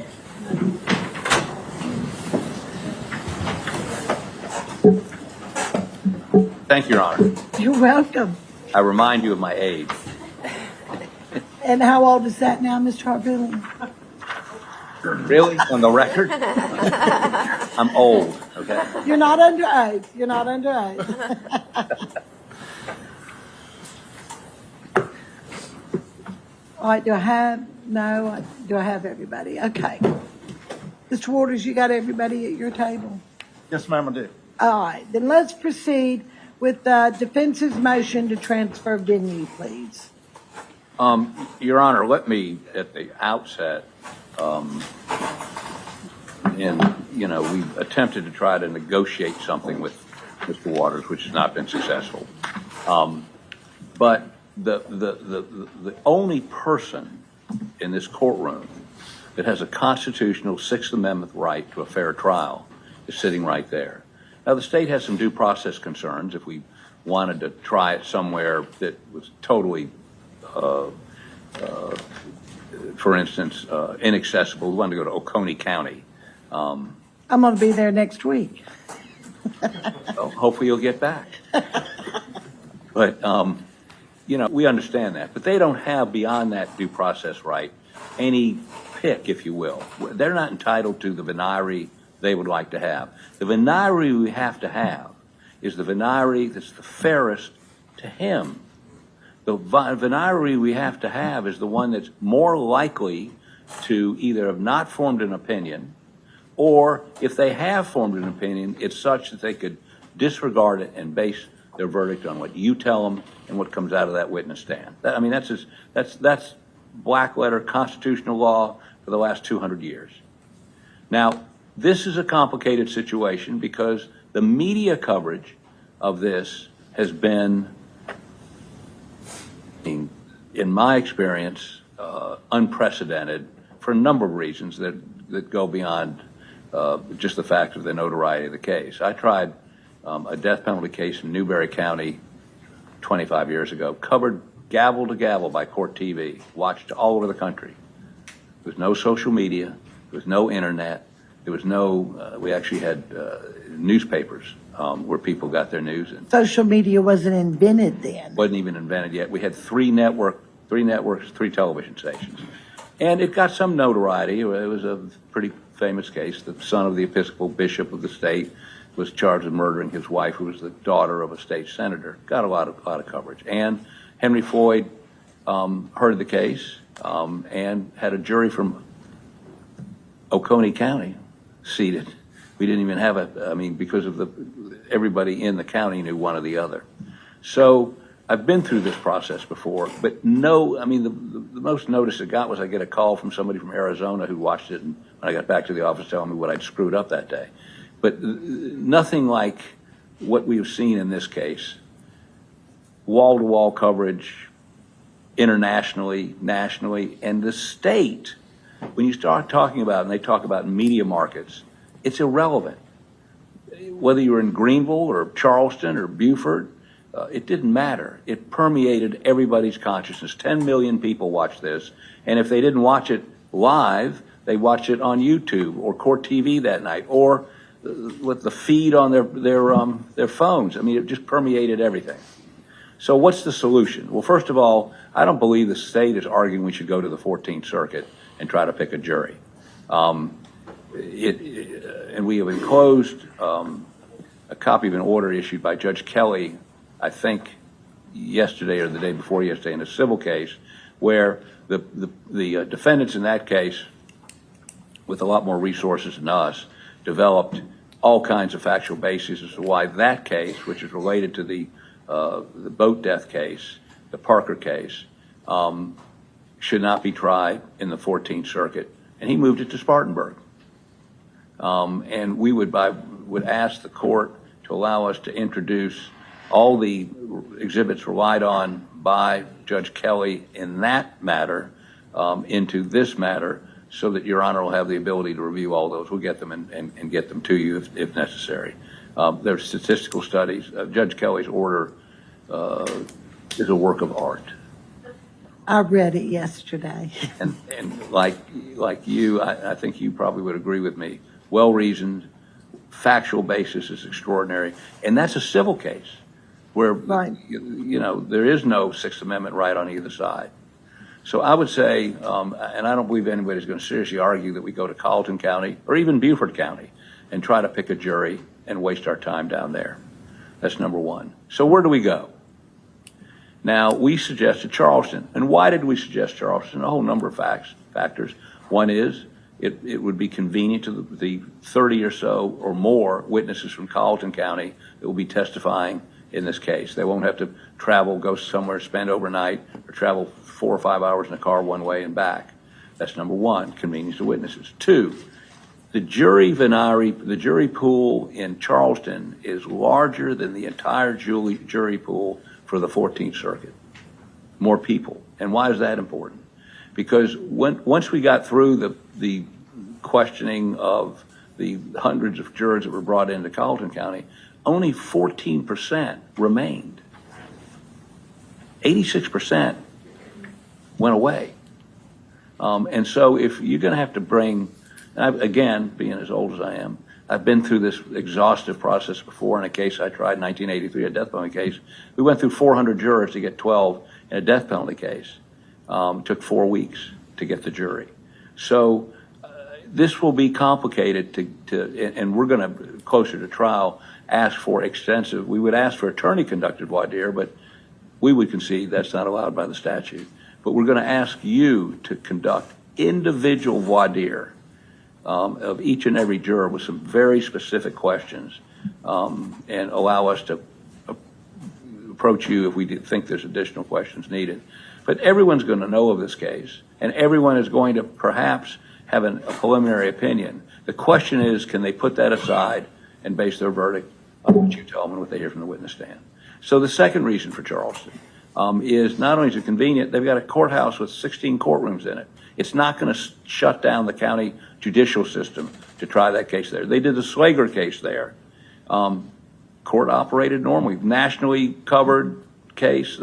Thank you, Your Honor. You're welcome. I remind you of my age. And how old is that now, Mr. Harpootlian? Really? On the record? I'm old, okay? You're not underage. You're not underage. All right, do I have everybody? Okay. Mr. Waters, you got everybody at your table? Yes, ma'am, I do. All right, then let's proceed with the defense's motion to transfer venue, please. Your Honor, let me at the outset, we've attempted to try to negotiate something with Mr. Waters, which has not been successful. But the only person in this courtroom that has a constitutional Sixth Amendment right to a fair trial is sitting right there. Now, the state has some due process concerns. If we wanted to try it somewhere that was totally, for instance, inaccessible, we wanted to go to Oconee County. I'm going to be there next week. Well, hopefully you'll get back. But, we understand that. But they don't have, beyond that due process right, any pick, if you will. They're not entitled to the venire they would like to have. The venire we have to have is the venire that's the fairest to him. The venire we have to have is the one that's more likely to either have not formed an opinion, or if they have formed an opinion, it's such that they could disregard it and base their verdict on what you tell them and what comes out of that witness stand. That's black letter constitutional law for the last 200 years. Now, this is a complicated situation because the media coverage of this has been, in my experience, unprecedented for a number of reasons that go beyond just the fact of the notoriety of the case. I tried a death penalty case in Newberry County 25 years ago, covered gavel to gavel by Court TV, watched all over the country. There was no social media, there was no internet, there was no, we actually had newspapers where people got their news. And Social media wasn't invented then. wasn't even invented yet. We had three networks, three television stations. And it got some notoriety. It was a pretty famous case. The son of the Episcopal bishop of the state was charged with murdering his wife, who was the daughter of a state senator. Got a lot of coverage. And Henry Floyd heard the case and had a jury from Oconee County seated. We didn't even have because of everybody in the county knew one or the other. So I've been through this process before, but the most notice I got was I get a call from somebody from Arizona who watched it, and when I got back to the office telling me what I'd screwed up that day. But nothing like what we've seen in this case. Wall-to-wall coverage, internationally, nationally, and the state, when you start talking about, and they talk about media markets, it's irrelevant. Whether you were in Greenville or Charleston or Beaufort, it didn't matter. It permeated everybody's consciousness. 10 million people watched this, and if they didn't watch it live, they watched it on YouTube or Court TV that night, or with the feed on their phones. I mean, it just permeated everything. So what's the solution? Well, first of all, I don't believe the state is arguing we should go to the 14th Circuit and try to pick a jury. And we have enclosed a copy of an order issued by Judge Kelly, I think yesterday or the day before yesterday, in a civil case where the defendants in that case, with a lot more resources than us, developed all kinds of factual bases as to why that case, which is related to the boat death case, the Parker case, should not be tried in the 14th Circuit, and he moved it to Spartanburg. And we would ask the court to allow us to introduce all the exhibits relied on by Judge Kelly in that matter into this matter, so that Your Honor will have the ability to review all those. We'll get them and get them to you if necessary. There's statistical studies. Judge Kelly's order is a work of art. I read it yesterday. And like you, I think you probably would agree with me. Well-reasoned, factual basis is extraordinary. And that's a civil case where, Right. there is no Sixth Amendment right on either side. So I would say, and I don't believe anybody's going to seriously argue that we go to Colleton County or even Beaufort County and try to pick a jury and waste our time down there. That's number one. So where do we go? Now, we suggested Charleston. And why did we suggest Charleston? A whole number of factors. One is it would be convenient to the 30 or so or more witnesses from Colleton County that will be testifying in this case. They won't have to travel, go somewhere, spend overnight, or travel 4 or 5 hours in a car one way and back. That's number one, convenience to witnesses. Two, the jury pool in Charleston is larger than the entire jury pool for the 14th Circuit. More people. And why is that important? Because once we got through the questioning of the hundreds of jurors that were brought into Colleton County, only 14% remained. 86% went away. And so if you're going to have to bring, again, being as old as I am, I've been through this exhaustive process before in a case I tried in 1983, a death penalty case. We went through 400 jurors to get 12 in a death penalty case. Took 4 weeks to get the jury. So this will be complicated and we're going to, closer to trial, we would ask for attorney-conducted voir dire, but we would concede that's not allowed by the statute. But we're going to ask you to conduct individual voir dire of each and every juror with some very specific questions and allow us to approach you if we think there's additional questions needed. But everyone's going to know of this case, and everyone is going to perhaps have a preliminary opinion. The question is, can they put that aside and base their verdict on what you tell them and what they hear from the witness stand? So the second reason for Charleston is not only is it convenient, they've got a courthouse with 16 courtrooms in it. It's not going to shut down the county judicial system to try that case there. They did the Slager case there. Court operated normally, nationally covered case.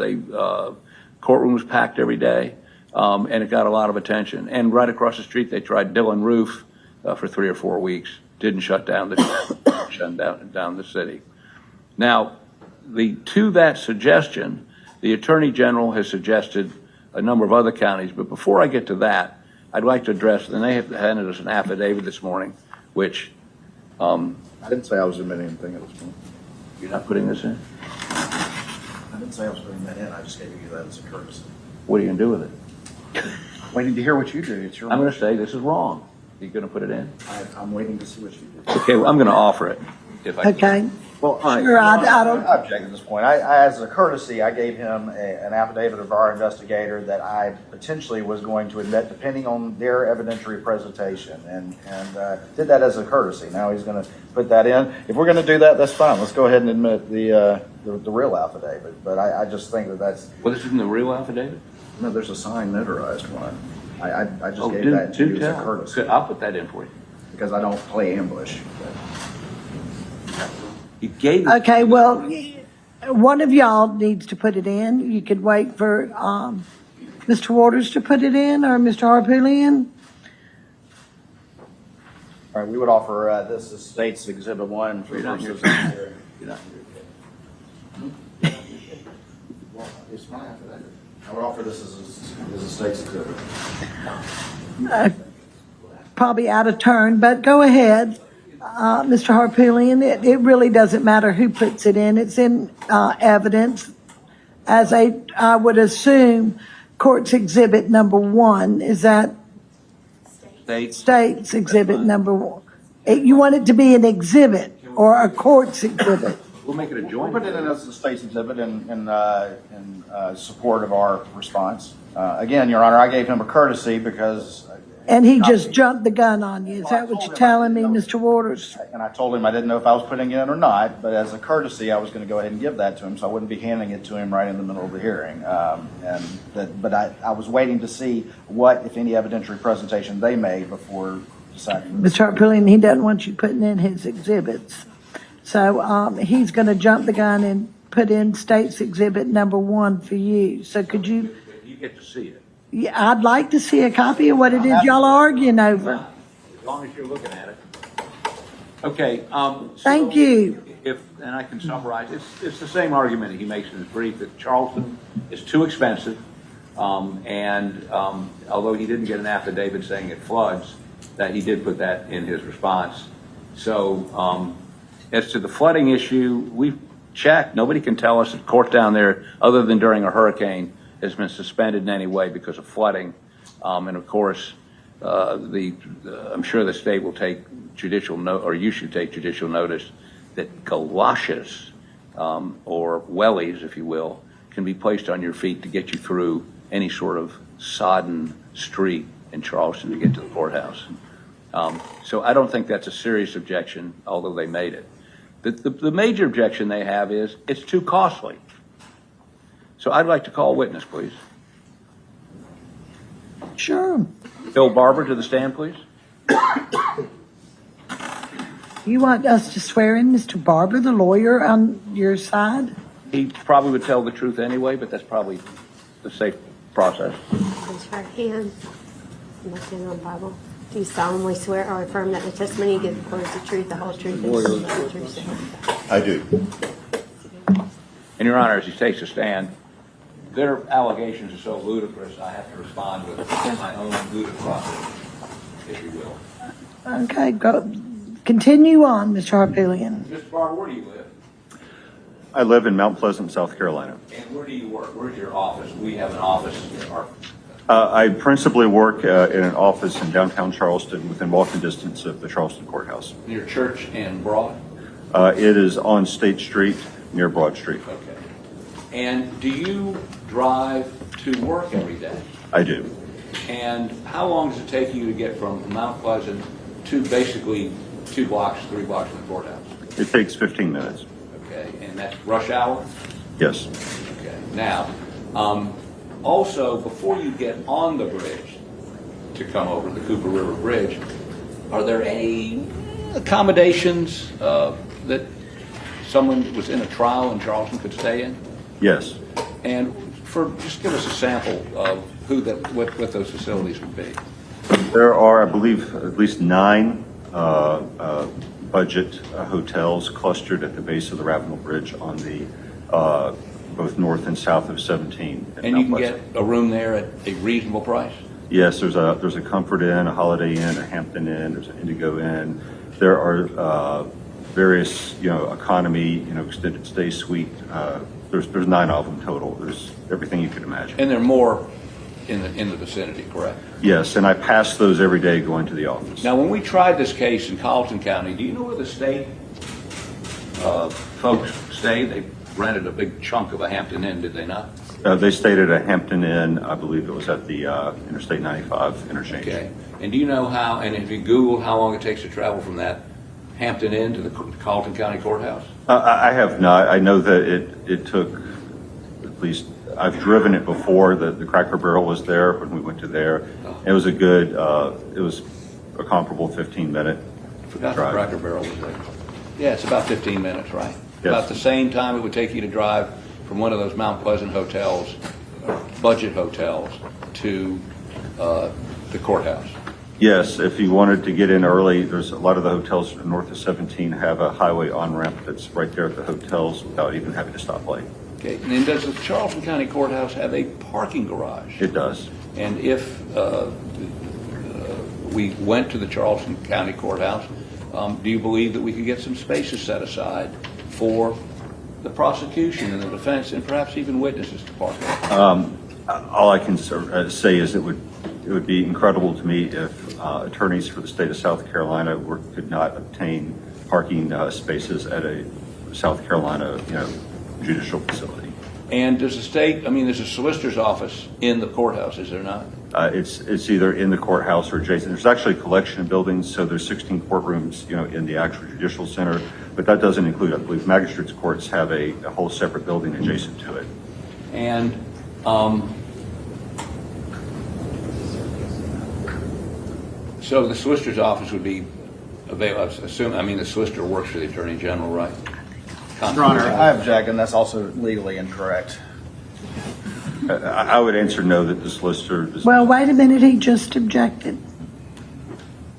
Courtroom was packed every day, and it got a lot of attention. And right across the street, they tried Dillon Roof for 3 or 4 weeks. Didn't shut down the city. Now, to that suggestion, the Attorney General has suggested a number of other counties. But before I get to that, I'd like to address, and they have handed us an affidavit this morning, which I didn't say I was admitting anything at this point. you're not putting this in. I didn't say I was putting that in, I just gave you that as a courtesy. What are you going to do with it? Waiting to hear what you do. It's your. I'm going to say this is wrong. You gonna put it in? I'm waiting to see what you do. Okay, well, I'm gonna offer it, if I can. Okay, Well, sure, I don't, I object at this point. As a courtesy, I gave him an affidavit of our investigator that I potentially was going to admit depending on their evidentiary presentation, and did that as a courtesy. Now he's going to put that in. If we're going to do that, that's fine. Let's go ahead and admit the real affidavit. But I just think that that's, Well, this isn't the real affidavit? no, there's a signed notarized one. I just Oh, gave that to you as a tell. courtesy Good, I'll put that in for you. because I don't play ambush. You gave it. okay, well, one of y'all needs to put it in. You could wait for, Mr. Waters to put it in, or Mr. Harpootlian. All right, we would offer this as State's Exhibit 1 for You're not here. purposes of hearing. You're not- It's my affidavit. I would offer this as a State's Exhibit. Probably out of turn, but go ahead, Mr. Harpootlian. It really doesn't matter who puts it in. It's in evidence as I would assume, court's exhibit number 1. Is that States. state's exhibit number 1? You want it to be an exhibit or a court's exhibit? We'll make it a We'll joint. put it in as a State's Exhibit in support of our response. Again, Your Honor, I gave him a courtesy because. And he just jumped the gun on you. Is that what you're telling me, Mr. Waters? And I told him I didn't know if I was putting it in or not, but as a courtesy, I was going to go ahead and give that to him, so I wouldn't be handing it to him right in the middle of the hearing. But I was waiting to see what, if any, evidentiary presentation they made before deciding. Mr. Harpootlian, he doesn't want you putting in his exhibits. So he's going to jump the gun and put in state's exhibit number 1 for you. So could you, You get to see it. yeah, I'd like to see a copy of what it is y'all are arguing over. As long as you're looking at it. Okay, Thank so you. and I can summarize, it's the same argument that he makes in his brief, that Charleston is too expensive, and although he didn't get an affidavit saying it floods, that he did put that in his response. So, as to the flooding issue, we've checked, nobody can tell us that court down there, other than during a hurricane, has been suspended in any way because of flooding. And of course, I'm sure the state will take judicial note, or you should take judicial notice that galoshes, or wellies, if you will, can be placed on your feet to get you through any sort of sodden street in Charleston to get to the courthouse. So I don't think that's a serious objection, although they made it. The major objection they have is it's too costly. So I'd like to call a witness, please. Sure. Phillip Barber to the stand, please. You want us to swear in Mr. Barber, the lawyer, on your side? He probably would tell the truth anyway, but that's probably the safe process. Raise your hand. Left hand on the Bible. Do you solemnly swear or affirm that the testimony you give the court is the truth, the whole truth, and nothing but the truth, so help you God? I do. And Your Honor, as he takes a stand, their allegations are so ludicrous, I have to respond with my own ludicrosity, if you will. Okay, go. Continue on, Mr. Harpootlian. Mr. Barber, where do you live? I live in Mount Pleasant, South Carolina. And where do you work? Where's your office? We have an office in our I principally work in an office in downtown Charleston within walking distance of the Charleston Courthouse. near Church and Broad. It is on State Street near Broad Street. Okay. And do you drive to work every day? I do. And how long does it take you to get from Mount Pleasant to basically 2 blocks, 3 blocks from the courthouse? It takes 15 minutes. Okay, and that's rush hour? Yes. Okay. Now, also, before you get on the bridge to come over the Cooper River Bridge, are there any accommodations that someone that was in a trial in Charleston could stay in? Yes. And just give us a sample of what those facilities would be. There are, I believe, at least 9 budget hotels clustered at the base of the Ravenel Bridge on the both north and south of 17. And you can get a room there at a reasonable price? Yes, there's a Comfort Inn, a Holiday Inn, a Hampton Inn, there's an Indigo Inn. There are various, economy, extended stay suite. There's 9 of them total. There's everything you could imagine. And they're more in the vicinity, correct? Yes, and I pass those every day going to the office. Now, when we tried this case in Colleton County, do you know where the state folks stay? They rented a big chunk of a Hampton Inn, did they not? They stayed at a Hampton Inn, I believe it was at the Interstate 95 interchange. Okay. And do you know how, and have you Googled how long it takes to travel from that Hampton Inn to the Colleton County Courthouse? I have not. I know that it took at least, I've driven it before. The Cracker Barrel was there when we went to there. It was a good, it was a comparable 15-minute Forgot the drive. Cracker Barrel was there. Yeah, it's about 15 minutes, right? Yes. About the same time it would take you to drive from one of those Mount Pleasant hotels, budget hotels, to the courthouse. Yes, if you wanted to get in early, there's a lot of the hotels north of 17 have a highway on-ramp that's right there at the hotels without even having to stop late. Okay, and then does the Charleston County Courthouse have a parking garage? It does. And if we went to the Charleston County Courthouse, do you believe that we could get some spaces set aside for the prosecution and the defense and perhaps even witnesses to park? All I can say is it would be incredible to me if attorneys for the state of South Carolina could not obtain parking spaces at a South Carolina, judicial facility. And does the state, there's a solicitor's office in the courthouse, is there not? It's either in the courthouse or adjacent. There's actually a collection of buildings, so there's 16 courtrooms, in the actual judicial center, but that doesn't include, I believe, magistrates' courts have a whole separate building adjacent to it. And so the solicitor's office would be available, the solicitor works for the Attorney General, right? Your Honor, I object, and that's also legally incorrect. I would answer no that the solicitor does. Well, wait a minute, he just objected.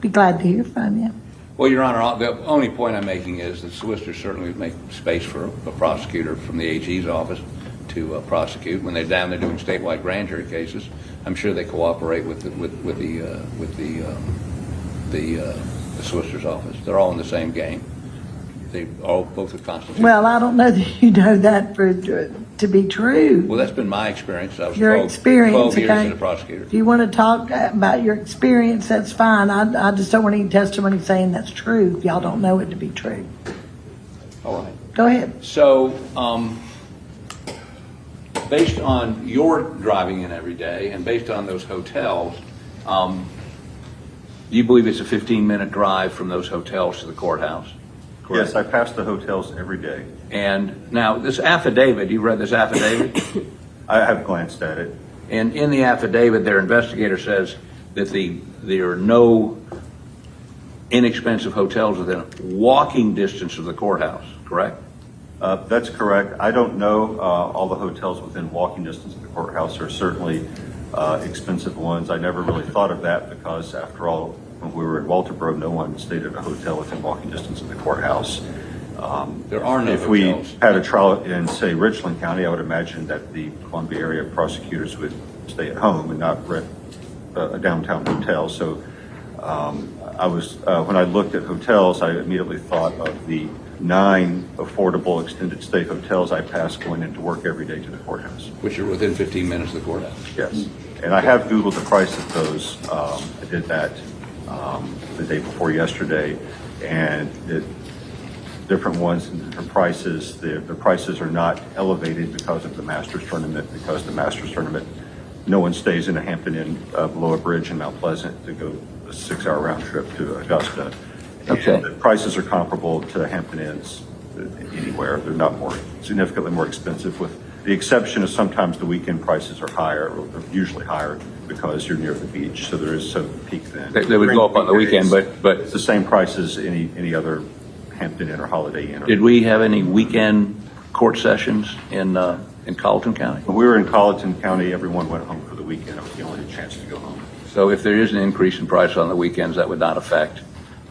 Be glad to hear from you. Well, Your Honor, the only point I'm making is that solicitors certainly would make space for a prosecutor from the AG's office to prosecute. When they're down there doing statewide grand jury cases, I'm sure they cooperate with the solicitor's office. They're all in the same game. They all both have constitution. Well, I don't know that you know that to be true. Well, that's been my experience. I was Your 12 experience, years okay. as a prosecutor. If you want to talk about your experience, that's fine. I just don't want any testimony saying that's true if y'all don't know it to be true. All right. Go ahead. So, based on your driving in every day and based on those hotels, do you believe it's a 15-minute drive from those hotels to the courthouse? Yes, I pass the hotels every day. And now, this affidavit, you read this affidavit? I have glanced at it. And in the affidavit, their investigator says that there are no inexpensive hotels within walking distance of the courthouse, correct? That's correct. I don't know all the hotels within walking distance of the courthouse are certainly expensive ones. I never really thought of that because, after all, when we were in Walterboro, no one stayed at a hotel within walking distance of the courthouse. There are no If we hotels. had a trial in, say, Richland County, I would imagine that the Columbia area prosecutors would stay at home and not rent a downtown hotel. So when I looked at hotels, I immediately thought of the 9 affordable extended stay hotels I pass going into work every day to the courthouse. Which are within 15 minutes of the courthouse. Yes. And I have Googled the price of those. I did that the day before yesterday, and different ones and different prices. The prices are not elevated because of the Masters tournament, because the Masters tournament, no one stays in a Hampton Inn below a bridge in Mount Pleasant to go a 6-hour round trip to Augusta. Okay. And the prices are comparable to Hampton Inns anywhere. They're not significantly more expensive, with the exception of sometimes the weekend prices are higher, or they're usually higher because you're near the beach, so there is some peak then. They would go up on the weekend, but It's the same price as any other Hampton Inn or Holiday Inn. did we have any weekend court sessions in Colleton County? When we were in Colleton County, everyone went home for the weekend. It was the only chance to go home. So if there is an increase in price on the weekends, that would not affect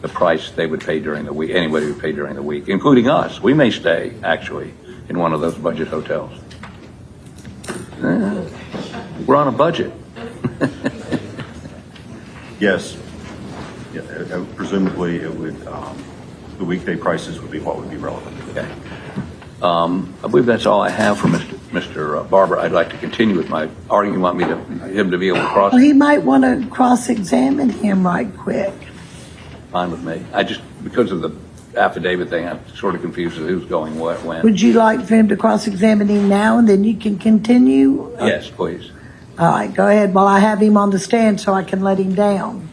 the price they would pay during the week, anybody would pay during the week, including us. We may stay, actually, in one of those budget hotels. We're on a budget. Yes. Yeah, presumably it would, the weekday prices would be what would be relevant. Okay. I believe that's all I have for Mr. Mr. Barber, I'd like to continue with my argument. You want him to be able to cross? Well, he might want to cross-examine him right quick. Fine with me. Because of the affidavit thing, I'm sort of confused as who's going what, when. Would you like for him to cross-examine him now, and then you can continue? Yes, please. All right, go ahead, while I have him on the stand so I can let him down.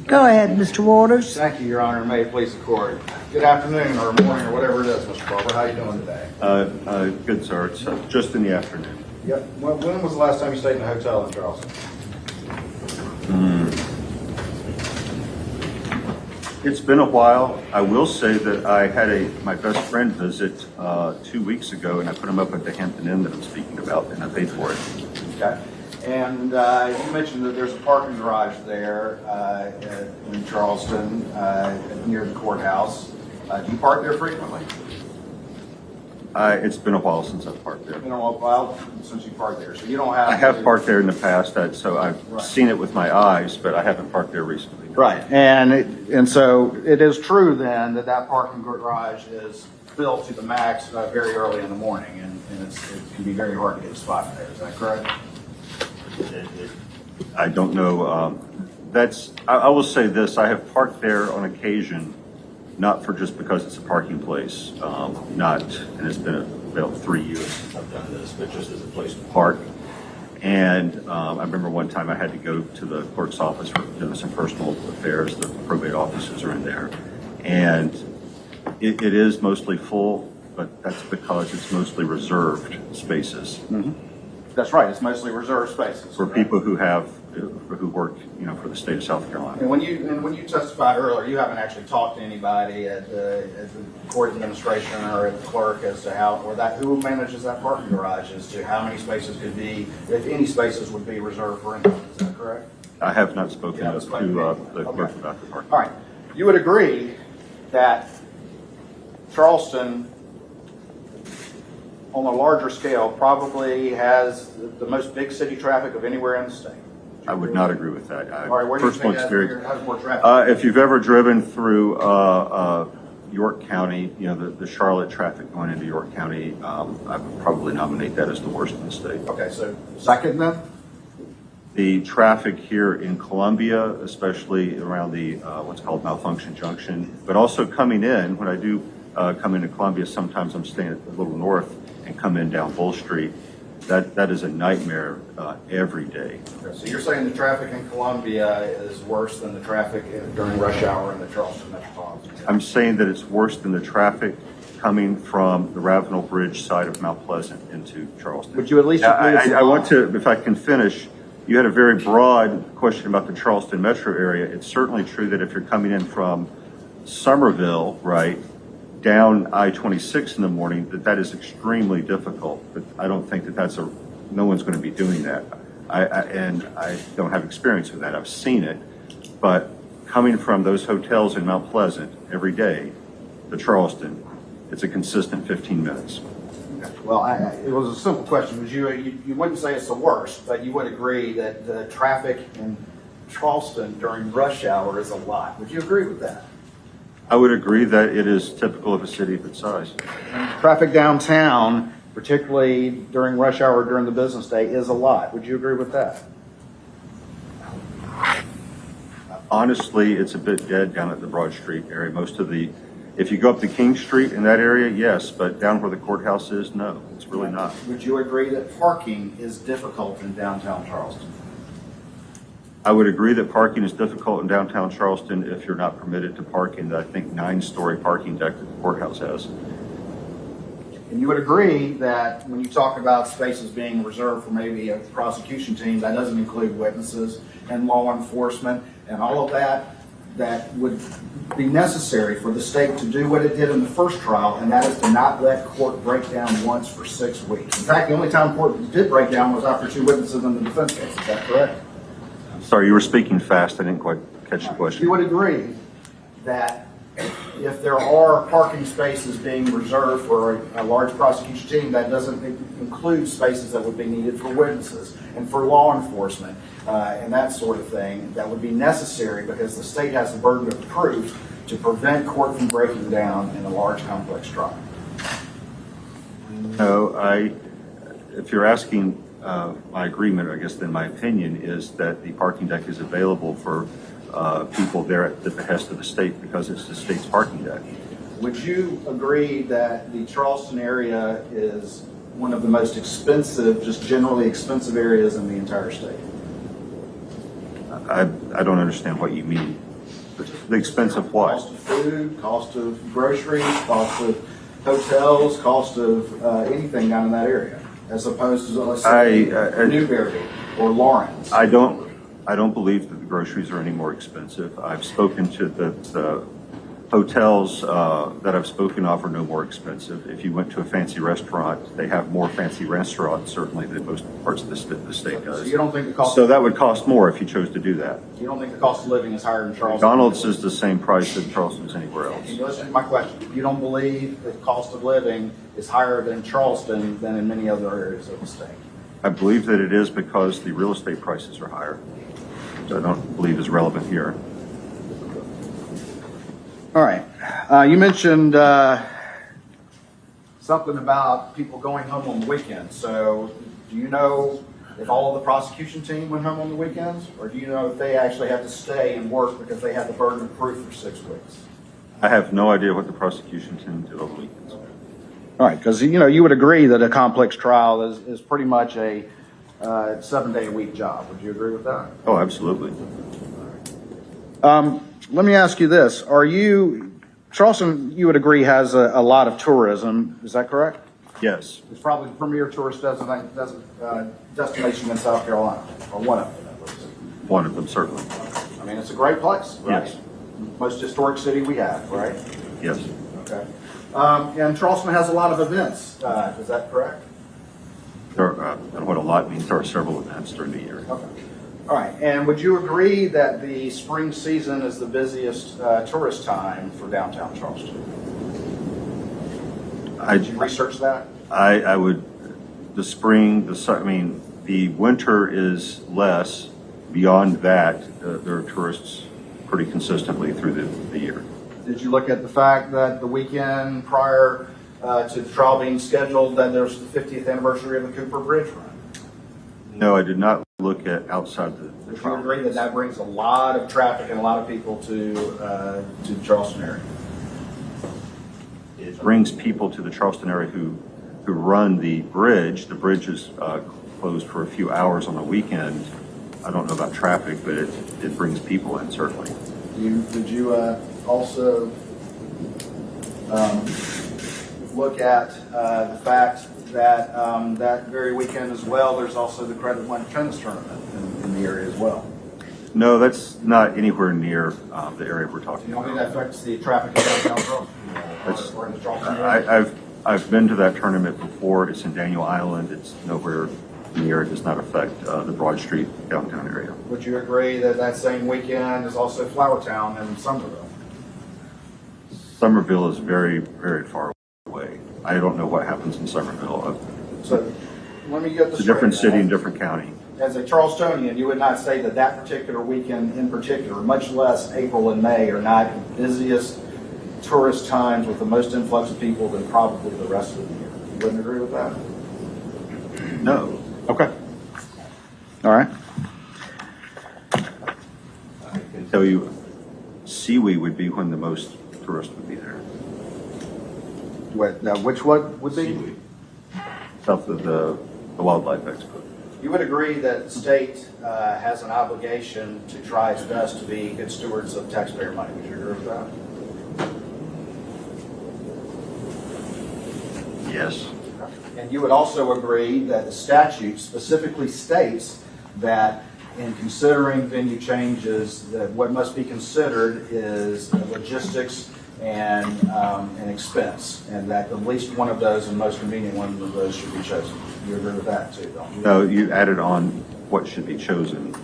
Go ahead, Mr. Waters. Thank you, Your Honor, and may it please the court. Good afternoon, or morning, or whatever it is, Mr. Barber. How you doing today? Good, sir. It's just in the afternoon. Yep. When was the last time you stayed in a hotel in Charleston? It's been a while. I will say that I had my best friend visit 2 weeks ago, and I put him up at the Hampton Inn that I'm speaking about, and I paid for it. Okay. And you mentioned that there's a parking garage there in Charleston near the courthouse. Do you park there frequently? It's been a while since I've parked there. It's been a while since you parked there, so you don't have. I have parked there in the past, so I've seen it with my eyes, but I haven't parked there recently. Right, and so it is true then that parking garage is filled to the max very early in the morning, and it can be very hard to get a spot there. Is that correct? I don't know. I will say this: I have parked there on occasion, not for just because it's a parking place, and it's been about 3 years since I've done this, but just as a place to park. And I remember one time I had to go to the clerk's office for some personal affairs. The probate officers are in there, and it is mostly full, but that's because it's mostly reserved spaces. Mm-hmm. That's right. It's mostly reserved spaces For people who work, for the state of South Carolina. And when you testified earlier, you haven't actually talked to anybody at the court administration or at the clerk as to who manages that parking garage as to how many spaces could be, if any spaces would be reserved for anyone. Is that correct? I have not spoken to the clerk Okay. about the parking. All right. You would agree that Charleston, on a larger scale, probably has the most big city traffic of anywhere in the state? I would not agree with that. All right, where do you Personal think experience. has more traffic? If you've ever driven through York County, the Charlotte traffic going into York County, I would probably nominate that as the worst in the state. Okay, so second then? The traffic here in Columbia, especially around the what's called Malfunction Junction, but also coming in, when I do come into Columbia, sometimes I'm staying a little north and come in down Bull Street. That is a nightmare every day. Okay, so you're saying the traffic in Columbia is worse than the traffic during rush hour in the Charleston metropolitan area? I'm saying that it's worse than the traffic coming from the Ravenel Bridge side of Mount Pleasant into Charleston. Would you at least agree with I want to, if I can finish, you had a very broad question about the Charleston metro area. It's certainly true that if you're coming in from Somerville, right, down I-26 in the morning, that is extremely difficult. But I don't think no one's going to be doing that. And I don't have experience with that. I've seen it. But coming from those hotels in Mount Pleasant every day to Charleston, it's a consistent 15 minutes. Well, it was a simple question. You wouldn't say it's the worst, but you would agree that the traffic in Charleston during rush hour is a lot. Would you agree with that? I would agree that it is typical of a city of its size. Traffic downtown, particularly during rush hour during the business day, is a lot. Would you agree with that? Honestly, it's a bit dead down at the Broad Street area. If you go up to King Street in that area, yes, but down where the courthouse is, no, it's really not. Would you agree that parking is difficult in downtown Charleston? I would agree that parking is difficult in downtown Charleston if you're not permitted to park in the, I think, 9-story parking deck that the courthouse has. And you would agree that when you talk about spaces being reserved for maybe a prosecution team, that doesn't include witnesses and law enforcement and all of that would be necessary for the state to do what it did in the first trial, and that is to not let court break down once for 6 weeks. In fact, the only time court did break down was after 2 witnesses in the defense case. Is that correct? Sorry, you were speaking fast. I didn't quite catch the question. You would agree that if there are parking spaces being reserved for a large prosecution team, that doesn't include spaces that would be needed for witnesses and for law enforcement and that sort of thing, that would be necessary because the state has the burden of proof to prevent court from breaking down in a large complex trial. No, if you're asking my agreement, I guess then my opinion is that the parking deck is available for people there at the behest of the state because it's the state's parking deck. Would you agree that the Charleston area is one of the most expensive, just generally expensive areas in the entire state? I don't understand what you mean. The expense of what? Cost of food, cost of groceries, cost of hotels, cost of anything down in that area, as opposed to, let's say, Newberry or Lawrence. I don't believe that the groceries are any more expensive. I've spoken to the hotels that I've spoken of are no more expensive. If you went to a fancy restaurant, they have more fancy restaurants certainly than most parts of the state does. So you don't think the cost? So that would cost more if you chose to do that. You don't think the cost of living is higher in Charleston? McDonald's is the same price in Charleston as anywhere else. Can you listen to my question? You don't believe the cost of living is higher in Charleston than in many other areas of the state? I believe that it is because the real estate prices are higher, which I don't believe is relevant here. All right. You mentioned something about people going home on the weekends. So do you know if all of the prosecution team went home on the weekends? Or do you know if they actually have to stay and work because they had the burden of proof for 6 weeks? I have no idea what the prosecution team did over the weekends. All right, because you would agree that a complex trial is pretty much a 7-day-a-week job. Would you agree with that? Oh, absolutely. Let me ask you this. Charleston, you would agree, has a lot of tourism. Is that correct? Yes. It's probably the premier tourist destination in South Carolina, or one of them at least. One of them, certainly. I mean, it's a great place, right? Yes. Most historic city we have, right? Yes. Okay. And Charleston has a lot of events. Is that correct? And what a lot means, there are several events during the year. Okay. All right. And would you agree that the spring season is the busiest tourist time for downtown Charleston? Did you research that? I would, the spring, the winter is less. Beyond that, there are tourists pretty consistently through the year. Did you look at the fact that the weekend prior to the trial being scheduled, that there's the 50th anniversary of the Cooper Bridge run? No, I did not look at outside the Would you trial. agree that that brings a lot of traffic and a lot of people to the Charleston area? It brings people to the Charleston area who run the bridge. The bridge is closed for a few hours on the weekend. I don't know about traffic, but it brings people in, certainly. Did you also look at the fact that that very weekend as well, there's also the Credit One tennis tournament in the area as well? No, that's not anywhere near the area we're talking You don't think about. that affects the traffic in downtown Charleston? Or in the Charleston area? I've been to that tournament before. It's in Daniel Island. It's nowhere near. It does not affect the Broad Street downtown area. Would you agree that that same weekend is also Flourtown and Somerville? Somerville is very, very far away. I don't know what happens in Somerville. So let me get this It's a different straight city now. and different county. As a Charlestonian, you would not say that that particular weekend in particular, much less April and May, are not the busiest tourist times with the most influx of people than probably the rest of the year. You wouldn't agree with that? No. Okay. All right. I can tell you, Seawee would be when the most tourists would be there. Which one would be? Seawee, south of the Wildlife Expo. You would agree that the state has an obligation to try its best to be good stewards of taxpayer money. Would you agree with that? Yes. And you would also agree that the statute specifically states that in considering venue changes, that what must be considered is logistics and expense, and that at least one of those and most convenient one of those should be chosen. You agree with that too, don't you? No, you added on what should be chosen.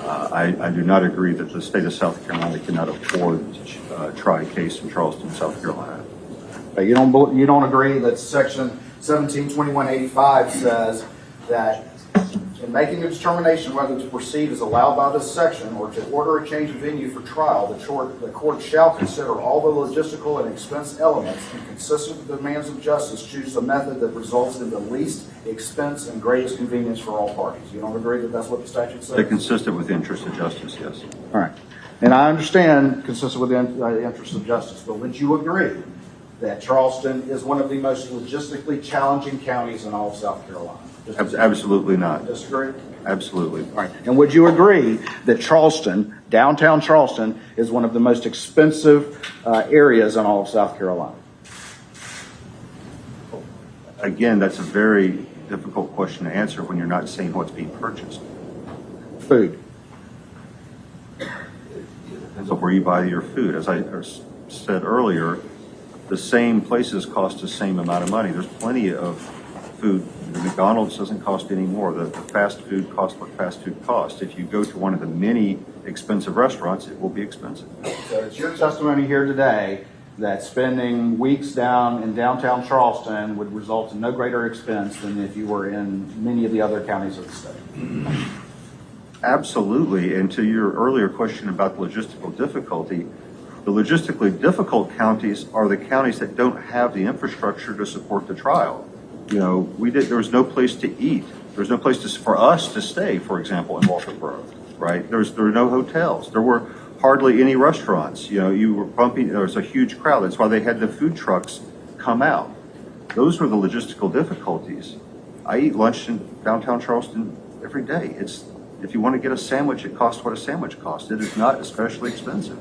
I do not agree that the state of South Carolina cannot afford to try a case in Charleston, South Carolina. You don't agree that Section 172185 says that In making a determination whether to proceed as allowed by this section or to order a change of venue for trial, the court shall consider all the logistical and expense elements and consistent with the demands of justice, choose a method that results in the least expense and greatest convenience for all parties. You don't agree that that's what the statute says? They're consistent with the interest of justice, yes. All right. And I understand consistent with the interest of justice, but would you agree that Charleston is one of the most logistically challenging counties in all of South Carolina? Absolutely not. Disagree? Absolutely. All right. And would you agree that Charleston, downtown Charleston, is one of the most expensive areas in all of South Carolina? Again, that's a very difficult question to answer when you're not saying what's being purchased. Food. Depends on where you buy your food. As I said earlier, the same places cost the same amount of money. There's plenty of food. The McDonald's doesn't cost any more. The fast food costs what fast food costs. If you go to one of the many expensive restaurants, it will be expensive. So it's your testimony here today that spending weeks down in downtown Charleston would result in no greater expense than if you were in many of the other counties of the state. Absolutely. And to your earlier question about the logistical difficulty, the logistically difficult counties are the counties that don't have the infrastructure to support the trial. You know, there was no place to eat. There was no place for us to stay, for example, in Walterboro, right? There were no hotels. There were hardly any restaurants. You know, there was a huge crowd. That's why they had the food trucks come out. Those were the logistical difficulties. I eat lunch in downtown Charleston every day. If you want to get a sandwich, it costs what a sandwich costs. It is not especially expensive.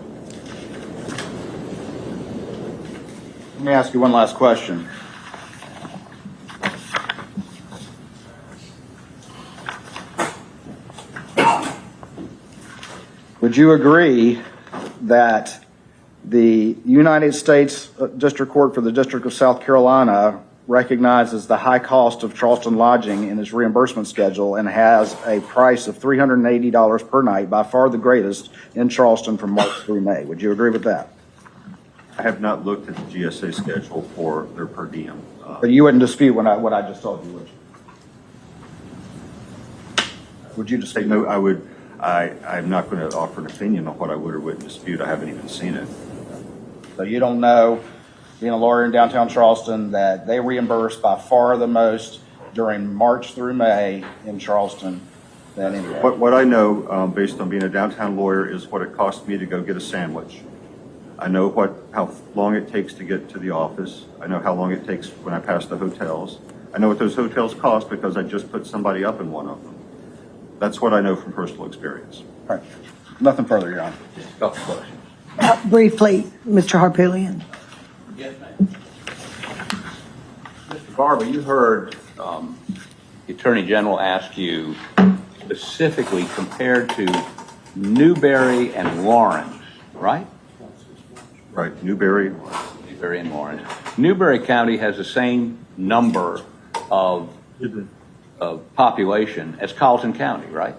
Let me ask you one last question. Would you agree that the United States District Court for the District of South Carolina recognizes the high cost of Charleston lodging in its reimbursement schedule and has a price of $380 per night, by far the greatest in Charleston from March through May? Would you agree with that? I have not looked at the GSA schedule for their per diem. But you wouldn't dispute what I just told you, would you? Would you dispute? No, I would. I'm not going to offer an opinion on what I would or wouldn't dispute. I haven't even seen it. So you don't know, being a lawyer in downtown Charleston, that they reimburse by far the most during March through May in Charleston than anywhere. What I know, based on being a downtown lawyer, is what it costs me to go get a sandwich. I know how long it takes to get to the office. I know how long it takes when I pass the hotels. I know what those hotels cost because I just put somebody up in one of them. That's what I know from personal experience. All right. Nothing further, Your Honor. Just a couple questions. Briefly, Mr. Harpootlian. Yes, ma'am. Mr. Barber, you heard the Attorney General ask you specifically compared to Newberry and Lawrence, right? Right, Newberry. Newberry and Lawrence. Newberry County has the same number of population as Colleton County, right?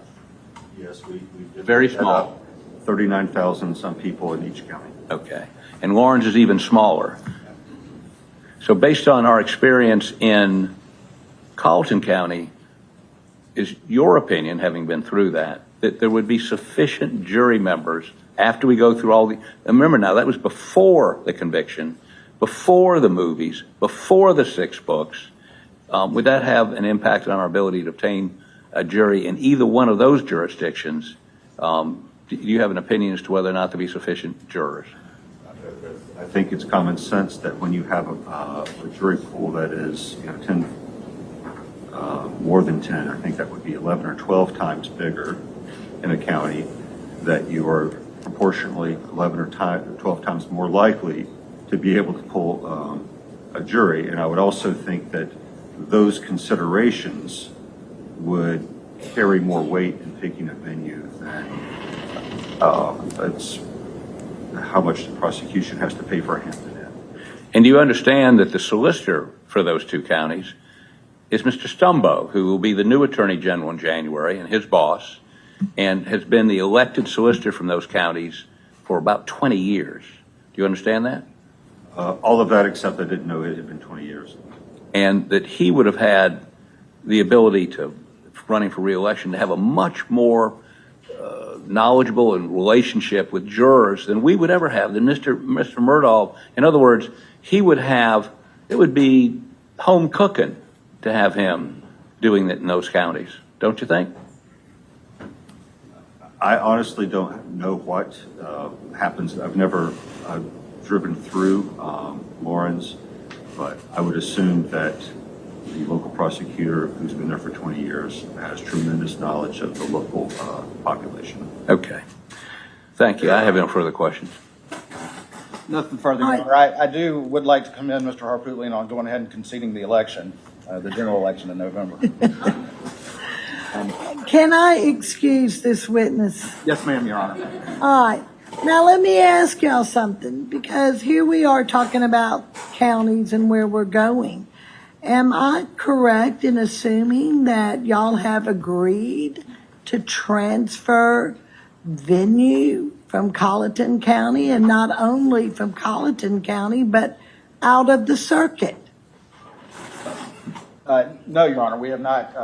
Yes, we Very small. 39,000 some people in each county. Okay. And Lawrence is even smaller. So based on our experience in Colleton County, is your opinion, having been through that there would be sufficient jury members after we go through all the, remember now, that was before the conviction, before the movies, before the 6 books. Would that have an impact on our ability to obtain a jury in either one of those jurisdictions? Do you have an opinion as to whether or not there be sufficient jurors? I think it's common sense that when you have a jury pool that is 10, more than 10, I think that would be 11 or 12 times bigger in a county, that you are proportionally 11 or 12 times more likely to be able to pull a jury. And I would also think that those considerations would carry more weight in picking a venue than it's how much the prosecution has to pay for a Hampton Inn. And do you understand that the solicitor for those 2 counties is Mr. Stumbo, who will be the new Attorney General in January, and his boss, and has been the elected solicitor from those counties for about 20 years. Do you understand that? All of that, except I didn't know it had been 20 years. And that he would have had the ability to, running for reelection to have a much more knowledgeable and relationship with jurors than we would ever have, than Mr. Murdaugh. In other words, it would be home cooking to have him doing it in those counties, don't you think? I honestly don't know what happens. I've never driven through Lawrence, but I would assume that the local prosecutor, who's been there for 20 years, has tremendous knowledge of the local population. Okay. Thank you. I have no further questions. Nothing further, Your Honor. I would like to commend Mr. Harpootlian on going ahead and conceding the election, the general election in November. Can I excuse this witness? Yes, ma'am, Your Honor. All right. Now, let me ask y'all something, because here we are talking about counties and where we're going. Am I correct in assuming that y'all have agreed to transfer venue from Colleton County, and not only from Colleton County, but out of the circuit? No, Your Honor, we have not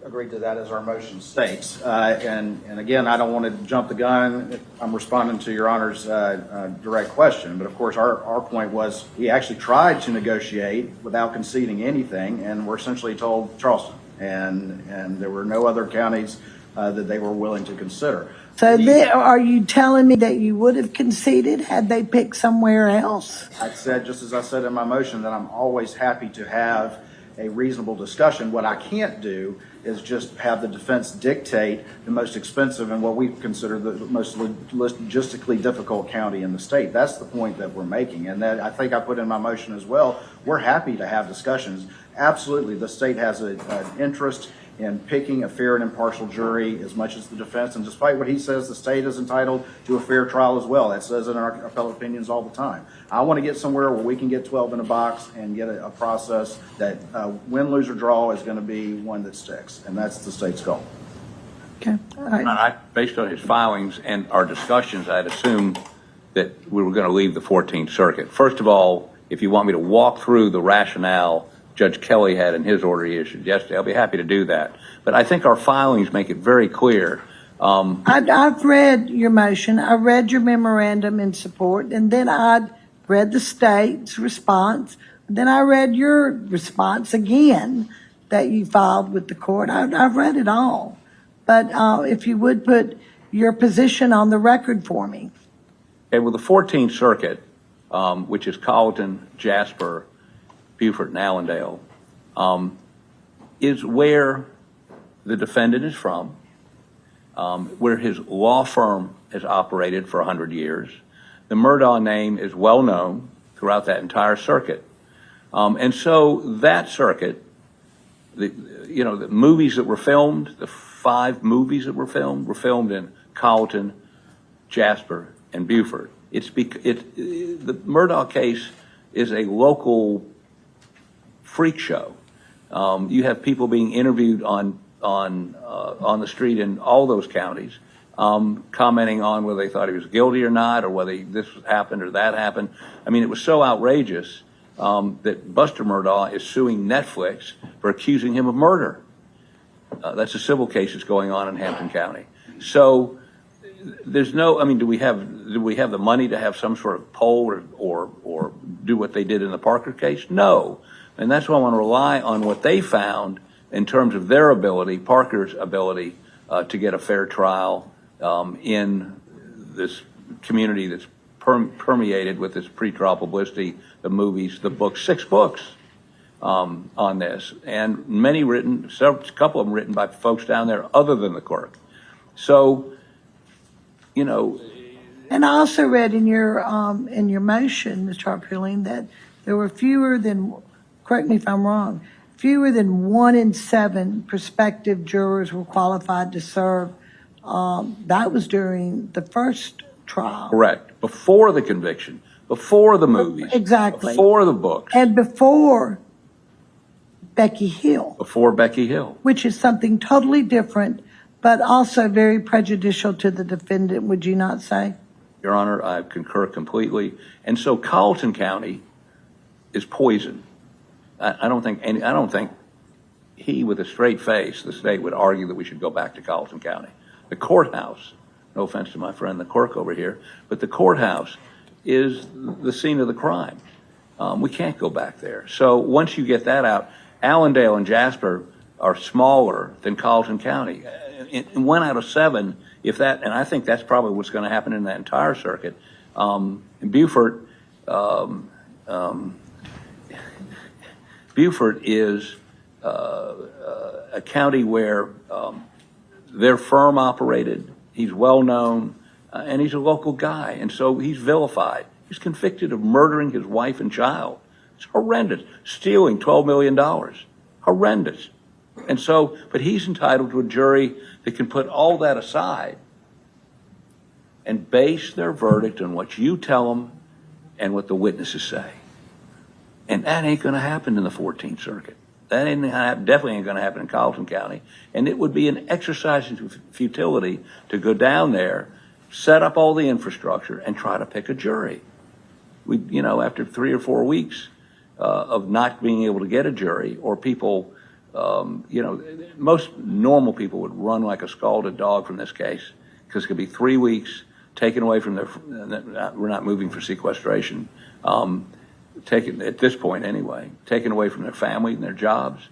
agreed to that, as our motion states. And again, I don't want to jump the gun. I'm responding to Your Honor's direct question, but of course, our point was we actually tried to negotiate without conceding anything, and we're essentially told Charleston, and there were no other counties that they were willing to consider. So are you telling me that you would have conceded had they picked somewhere else? I said, just as I said in my motion, that I'm always happy to have a reasonable discussion. What I can't do is just have the defense dictate the most expensive and what we consider the most logistically difficult county in the state. That's the point that we're making, and that I think I put in my motion as well. We're happy to have discussions. Absolutely, the state has an interest in picking a fair and impartial jury as much as the defense, and despite what he says, the state is entitled to a fair trial as well. That says in our appellate opinions all the time. I want to get somewhere where we can get 12 in a box and get a process that win, lose, or draw is going to be one that sticks, and that's the state's goal. Okay. All right. Based on his filings and our discussions, I'd assume that we were going to leave the 14th Circuit. First of all, if you want me to walk through the rationale Judge Kelly had in his order he issued yesterday, I'll be happy to do that. But I think our filings make it very clear. I've read your motion. I read your memorandum in support, and then I read the state's response. Then I read your response again that you filed with the court. I've read it all. But if you would put your position on the record for me. Okay, well, the 14th Circuit, which is Colleton, Jasper, Beaufort, and Allendale, is where the defendant is from, where his law firm has operated for 100 years. The Murdaugh name is well known throughout that entire circuit. And so that circuit, the movies that were filmed, the 5 movies that were filmed in Colleton, Jasper, and Beaufort. The Murdaugh case is a local freak show. You have people being interviewed on the street in all those counties, commenting on whether they thought he was guilty or not, or whether this happened or that happened. I mean, it was so outrageous that Buster Murdaugh is suing Netflix for accusing him of murder. That's a civil case that's going on in Hampton County. So there's no, I mean, do we have the money to have some sort of poll or do what they did in the Parker case? No. And that's why I want to rely on what they found in terms of their ability, Parker's ability, to get a fair trial in this community that's permeated with this pretrial publicity, the movies, the books, 6 books on this, and many written, a couple of them written by folks down there other than the clerk. So, And I also read in your motion, Mr. Harpootlian, that there were fewer than, correct me if I'm wrong, fewer than 1 in 7 prospective jurors were qualified to serve. That was during the first trial. correct. Before the conviction, before the movies. Exactly. Before the books. And before Becky Hill. Before Becky Hill. Which is something totally different, but also very prejudicial to the defendant, would you not say? Your Honor, I concur completely. And so Colleton County is poison. I don't think he, with a straight face, the state would argue that we should go back to Colleton County. The courthouse, no offense to my friend the clerk over here, but the courthouse is the scene of the crime. We can't go back there. So once you get that out, Allendale and Jasper are smaller than Colleton County. In 1 out of 7, if that, and I think that's probably what's going to happen in that entire circuit. Beaufort is a county where their firm operated. He's well known, and he's a local guy, and so he's vilified. He's convicted of murdering his wife and child. It's horrendous. Stealing $12 million. Horrendous. And so, but he's entitled to a jury that can put all that aside and base their verdict on what you tell them and what the witnesses say. And that ain't going to happen in the 14th Circuit. That definitely ain't going to happen in Colleton County. And it would be an exercise in futility to go down there, set up all the infrastructure, and try to pick a jury. We, after 3 or 4 weeks of not being able to get a jury, or people, most normal people would run like a scalded dog from this case, because it could be 3 weeks taken away from their, we're not moving for sequestration, taken, at this point anyway, taken away from their family and their jobs.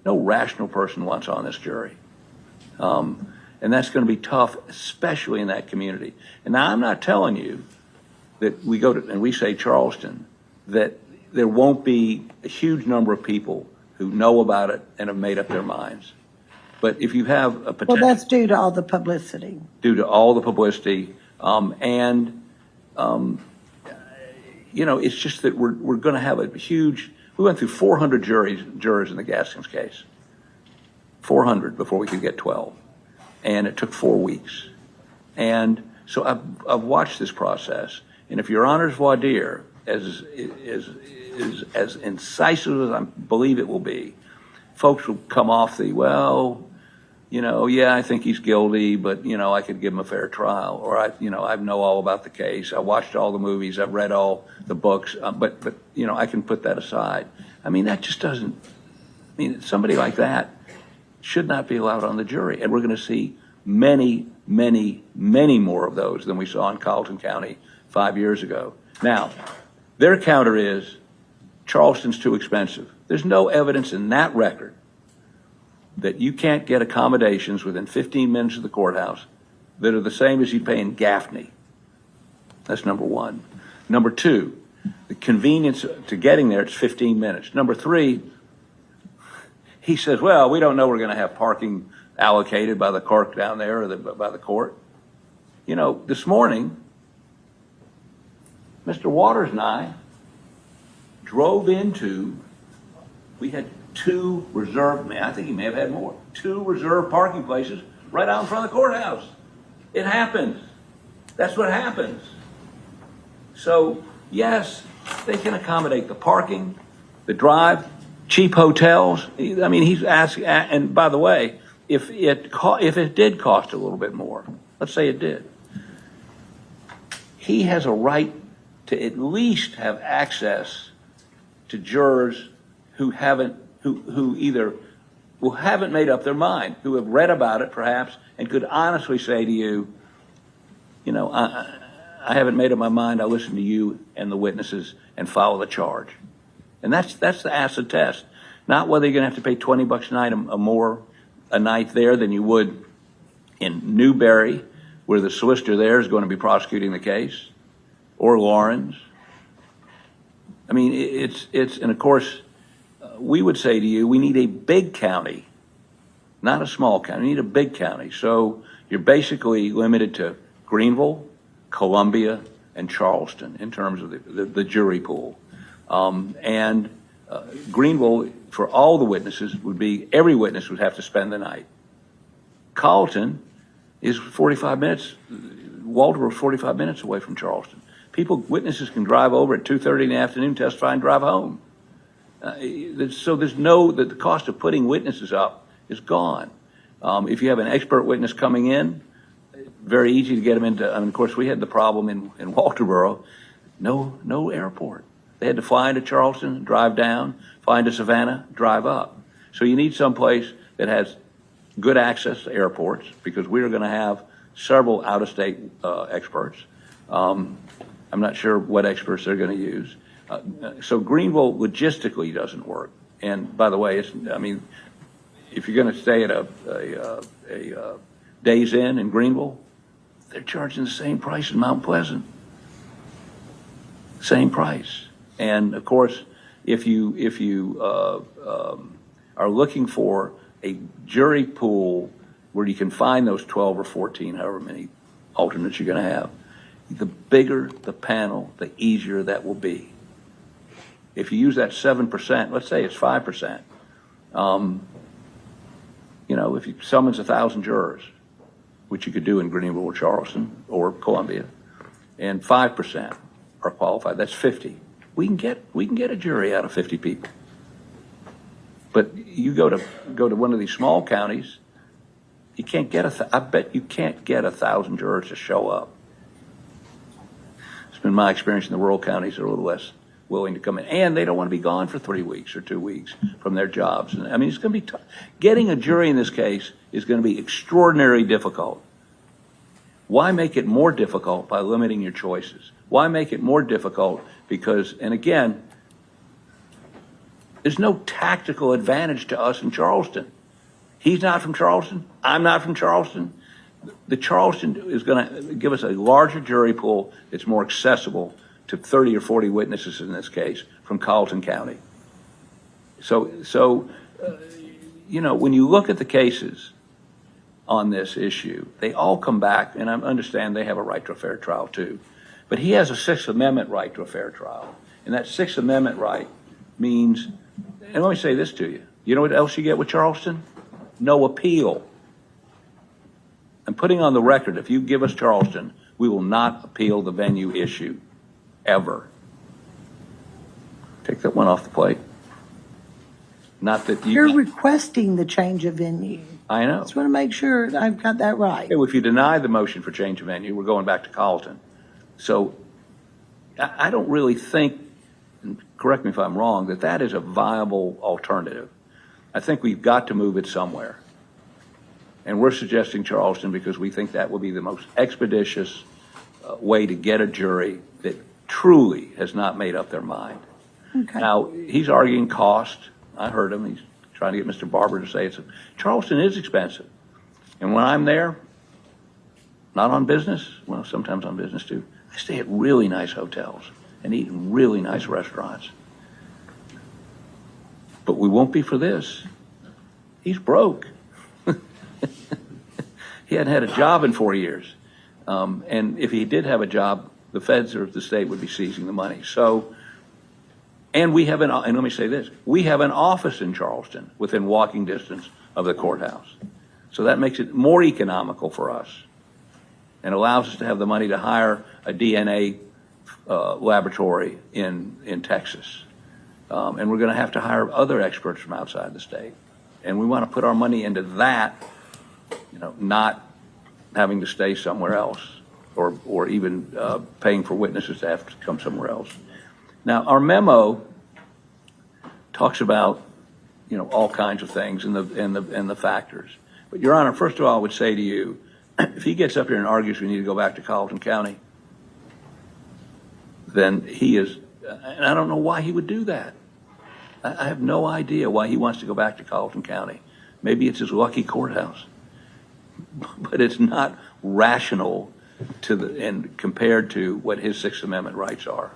No rational person wants on this jury. And that's going to be tough, especially in that community. And now I'm not telling you that we go to, and we say Charleston, that there won't be a huge number of people who know about it and have made up their minds. But if you have a potential... Well, that's due to all the publicity. Due to all the publicity. It's just that we're going to have a huge... We went through 400 jurors in the Gaskins case. 400 before we could get 12. And it took 4 weeks. And so I've watched this process. And if Your Honor's voir dire is as incisive as I believe it will be, folks will come off the, I think he's guilty, but, I could give him a fair trial. Or, I know all about the case. I watched all the movies. I've read all the books. But I can put that aside. I mean, that just doesn't, somebody like that should not be allowed on the jury. And we're going to see many, many, many more of those than we saw in Colleton County 5 years ago. Now, their counter is Charleston's too expensive. There's no evidence in that record that you can't get accommodations within 15 minutes of the courthouse that are the same as you pay in Gaffney. That's number one. Number two, the convenience to getting there, it's 15 minutes. Number three, he says, well, we don't know we're going to have parking allocated by the clerk down there or by the court. This morning, Mr. Waters and I drove into, we had 2 reserved, I think he may have had more, 2 reserved parking places right out in front of the courthouse. It happens. That's what happens. So, yes, they can accommodate the parking, the drive, cheap hotels. He's asking, and by the way, if it did cost a little bit more, let's say it did, he has a right to at least have access to jurors who haven't made up their mind, who have read about it perhaps, and could honestly say to you, I haven't made up my mind, I'll listen to you and the witnesses and follow the charge. And that's the acid test. Not whether you're going to have to pay $20 a night more a night there than you would in Newberry, where the solicitor there is going to be prosecuting the case, or Lawrence. And of course, we would say to you, we need a big county, not a small county. We need a big county. So you're basically limited to Greenville, Columbia, and Charleston in terms of the jury pool. Greenville, for all the witnesses, every witness would have to spend the night. Colleton is 45 minutes, Walterboro is 45 minutes away from Charleston. Witnesses can drive over at 2:30 in the afternoon, testify, and drive home. So the cost of putting witnesses up is gone. If you have an expert witness coming in, very easy to get them into. Of course, we had the problem in Walterboro, no airport. They had to fly into Charleston, drive down, fly into Savannah, drive up. So you need someplace that has good access to airports, because we are going to have several out-of-state experts. I'm not sure what experts they're going to use. So Greenville logistically doesn't work. And by the way, if you're going to stay at a Days Inn in Greenville, they're charging the same price in Mount Pleasant. Same price. And of course, if you are looking for a jury pool where you can find those 12 or 14, however many alternates you're going to have, the bigger the panel, the easier that will be. If you use that 7%, let's say it's 5%, if you summons 1,000 jurors, which you could do in Greenville or Charleston or Columbia, and 5% are qualified, that's 50. We can get a jury out of 50 people. But you go to one of these small counties, you can't get I bet you can't get 1,000 jurors to show up. It's been my experience in the rural counties, they're a little less willing to come in, and they don't want to be gone for 3 weeks or 2 weeks from their jobs. And I mean, it's going to be tough. Getting a jury in this case is going to be extraordinarily difficult. Why make it more difficult by limiting your choices? Why make it more difficult? Because, and again, there's no tactical advantage to us in Charleston. He's not from Charleston. I'm not from Charleston. The Charleston is going to give us a larger jury pool that's more accessible to 30 or 40 witnesses in this case from Colleton County. So when you look at the cases on this issue, they all come back, and I understand they have a right to a fair trial too, but he has a Sixth Amendment right to a fair trial. And that Sixth Amendment right means, and let me say this to you, you know what else you get with Charleston? No appeal. I'm putting on the record, if you give us Charleston, we will not appeal the venue issue, ever. Take that one off the plate. Not that You're requesting the change of venue. I know. Just want to make sure I've got that right. If you deny the motion for change of venue, we're going back to Colleton. So I don't really think, and correct me if I'm wrong, that is a viable alternative. I think we've got to move it somewhere. And we're suggesting Charleston because we think that will be the most expeditious way to get a jury that truly has not made up their mind. Okay. Now, he's arguing cost. I heard him. He's trying to get Mr. Barber to say Charleston is expensive. And when I'm there, not on business, well, sometimes on business too, I stay at really nice hotels and eat in really nice restaurants. But we won't be for this. He's broke. He hadn't had a job in 4 years. And if he did have a job, the feds or the state would be seizing the money. So, and let me say this, we have an office in Charleston within walking distance of the courthouse. So that makes it more economical for us and allows us to have the money to hire a DNA laboratory in Texas. And we're going to have to hire other experts from outside the state. And we want to put our money into that, not having to stay somewhere else or even paying for witnesses to have to come somewhere else. Now, our memo talks about, all kinds of things and the factors. But Your Honor, first of all, I would say to you, if he gets up here and argues we need to go back to Colleton County, then he is, and I don't know why he would do that. I have no idea why he wants to go back to Colleton County. Maybe it's his lucky courthouse, but it's not rational and compared to what his Sixth Amendment rights are.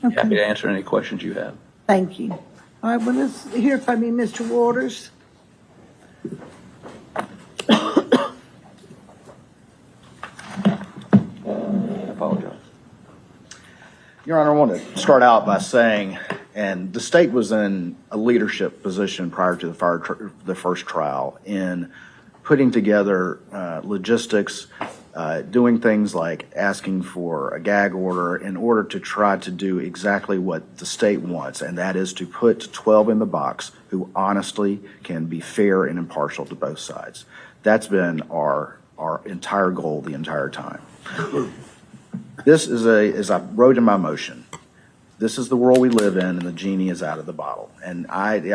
Okay. Happy to answer any questions you have. Thank you. All right, well, let's hear from you, Mr. Waters. I apologize. Your Honor, I want to start out by saying, and the state was in a leadership position prior to the first trial in putting together logistics, doing things like asking for a gag order in order to try to do exactly what the state wants, and that is to put 12 in the box who honestly can be fair and impartial to both sides. That's been our entire goal the entire time. This is as I wrote in my motion, this is the world we live in, and the genie is out of the bottle. And I'm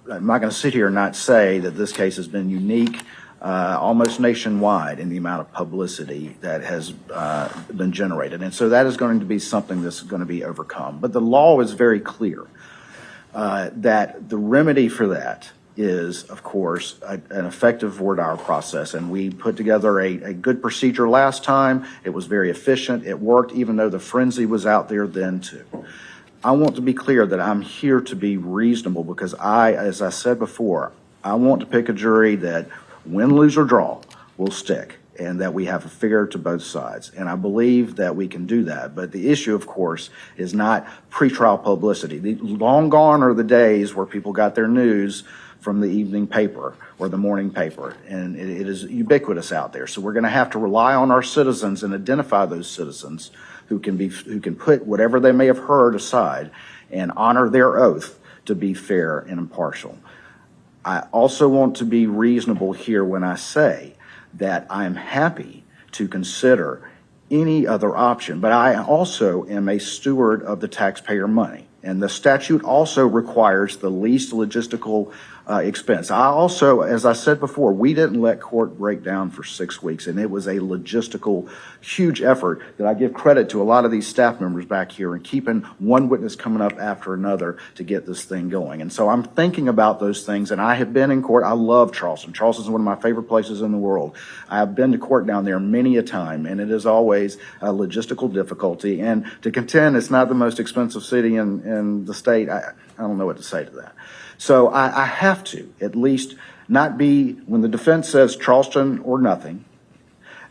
not going to sit here and not say that this case has been unique, almost nationwide, in the amount of publicity that has been generated. And so that is going to be something that's going to be overcome. But the law is very clear that the remedy for that is, of course, an effective voir dire process. And we put together a good procedure last time. It was very efficient. It worked, even though the frenzy was out there then too. I want to be clear that I'm here to be reasonable because as I said before, I want to pick a jury that win, lose, or draw will stick, and that we have a fair to both sides. And I believe that we can do that. But the issue, of course, is not pretrial publicity. Long gone are the days where people got their news from the evening paper or the morning paper, and it is ubiquitous out there. So we're going to have to rely on our citizens and identify those citizens who can put whatever they may have heard aside and honor their oath to be fair and impartial. I also want to be reasonable here when I say that I'm happy to consider any other option, but I also am a steward of the taxpayer money. And the statute also requires the least logistical expense. I also, as I said before, we didn't let court break down for 6 weeks, and it was a logistical, huge effort that I give credit to a lot of these staff members back here in keeping one witness coming up after another to get this thing going. And so I'm thinking about those things, and I have been in court. I love Charleston. Charleston is one of my favorite places in the world. I have been to court down there many a time, and it is always a logistical difficulty. And to contend it's not the most expensive city in the state, I don't know what to say to that. So I have to at least not be, when the defense says Charleston or nothing,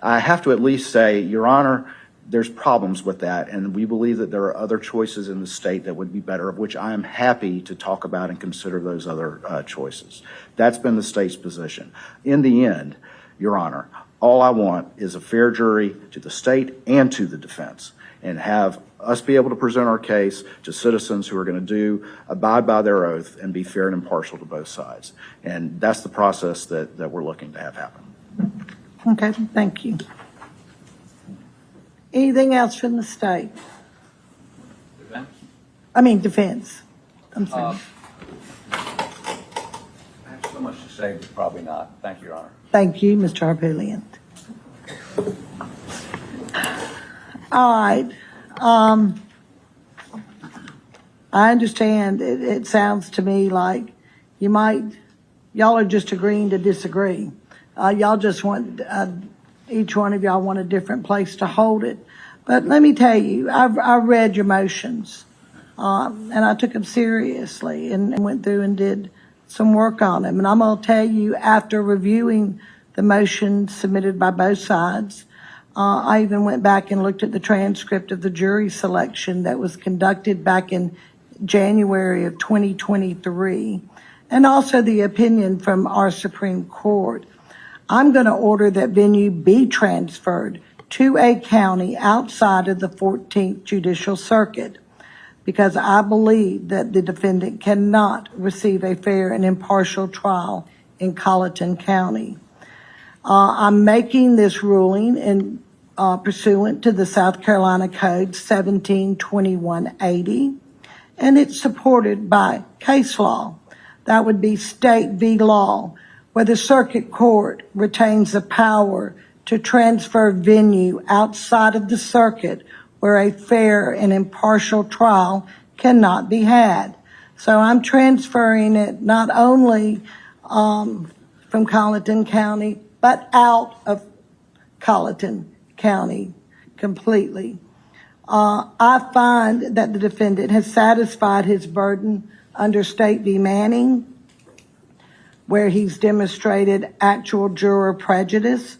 I have to at least say, Your Honor, there's problems with that, and we believe that there are other choices in the state that would be better, of which I am happy to talk about and consider those other choices. That's been the state's position. In the end, Your Honor, all I want is a fair jury to the state and to the defense, and have us be able to present our case to citizens who are going to abide by their oath and be fair and impartial to both sides. And that's the process that we're looking to have happen. Okay, thank you. Anything else from the state? Defense. I'm sorry. I have so much to say, but probably not. Thank you, Your Honor. Thank you, Mr. Harpootlian. All right. I understand. It sounds to me like y'all are just agreeing to disagree. Y'all just want, each one of y'all want a different place to hold it. But let me tell you, I read your motions, and I took them seriously and went through and did some work on them. And I'm going to tell you, after reviewing the motions submitted by both sides, I even went back and looked at the transcript of the jury selection that was conducted back in January of 2023, and also the opinion from our Supreme Court. I'm going to order that venue be transferred to a county outside of the 14th Judicial Circuit, because I believe that the defendant cannot receive a fair and impartial trial in Colleton County. I'm making this ruling in pursuant to the South Carolina Code 172180, and it's supported by case law. That would be State v. Law, where the circuit court retains the power to transfer venue outside of the circuit where a fair and impartial trial cannot be had. So I'm transferring it not only from Colleton County, but out of Colleton County completely. I find that the defendant has satisfied his burden under State v. Manning, where he's demonstrated actual juror prejudice.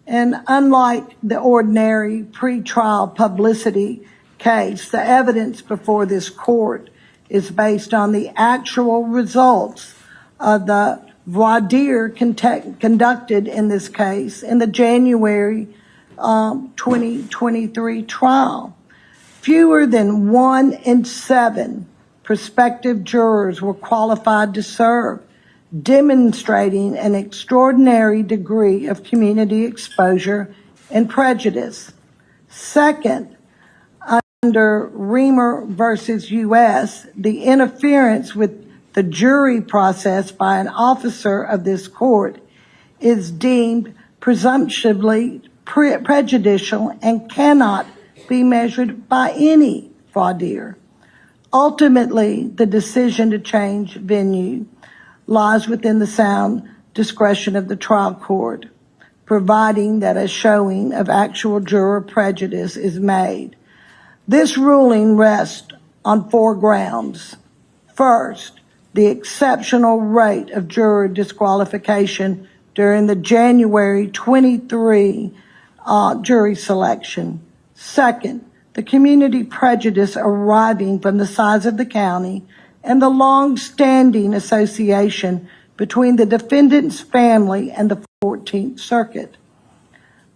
And unlike the ordinary pretrial publicity case, the evidence before this court is based on the actual results of the voir dire conducted in this case in the January 2023 trial. Fewer than 1 in 7 prospective jurors were qualified to serve, demonstrating an extraordinary degree of community exposure and prejudice. Second, under Reamer versus U.S., the interference with the jury process by an officer of this court is deemed presumptively prejudicial and cannot be measured by any voir dire. Ultimately, the decision to change venue lies within the sound discretion of the trial court, providing that a showing of actual juror prejudice is made. This ruling rests on 4 grounds. First, the exceptional rate of juror disqualification during the January 23 jury selection. Second, the community prejudice arising from the size of the county and the long-standing association between the defendant's family and the 14th Circuit.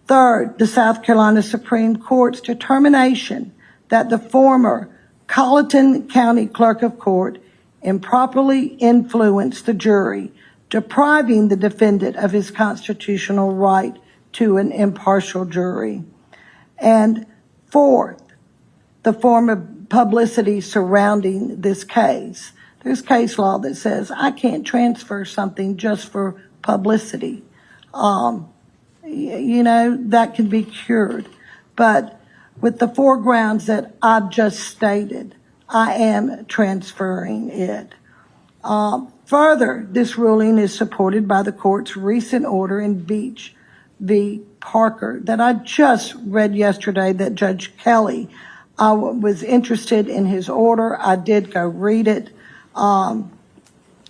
Third, the South Carolina Supreme Court's determination that the former Colleton County clerk-of-court improperly influenced the jury, depriving the defendant of his constitutional right to an impartial jury. And fourth, the form of publicity surrounding this case. There's case law that says I can't transfer something just for publicity. That can be cured. But with the 4 grounds that I've just stated, I am transferring it. Further, this ruling is supported by the court's recent order in Beach v. Parker that I just read yesterday that Judge Kelly was interested in his order. I did go read it.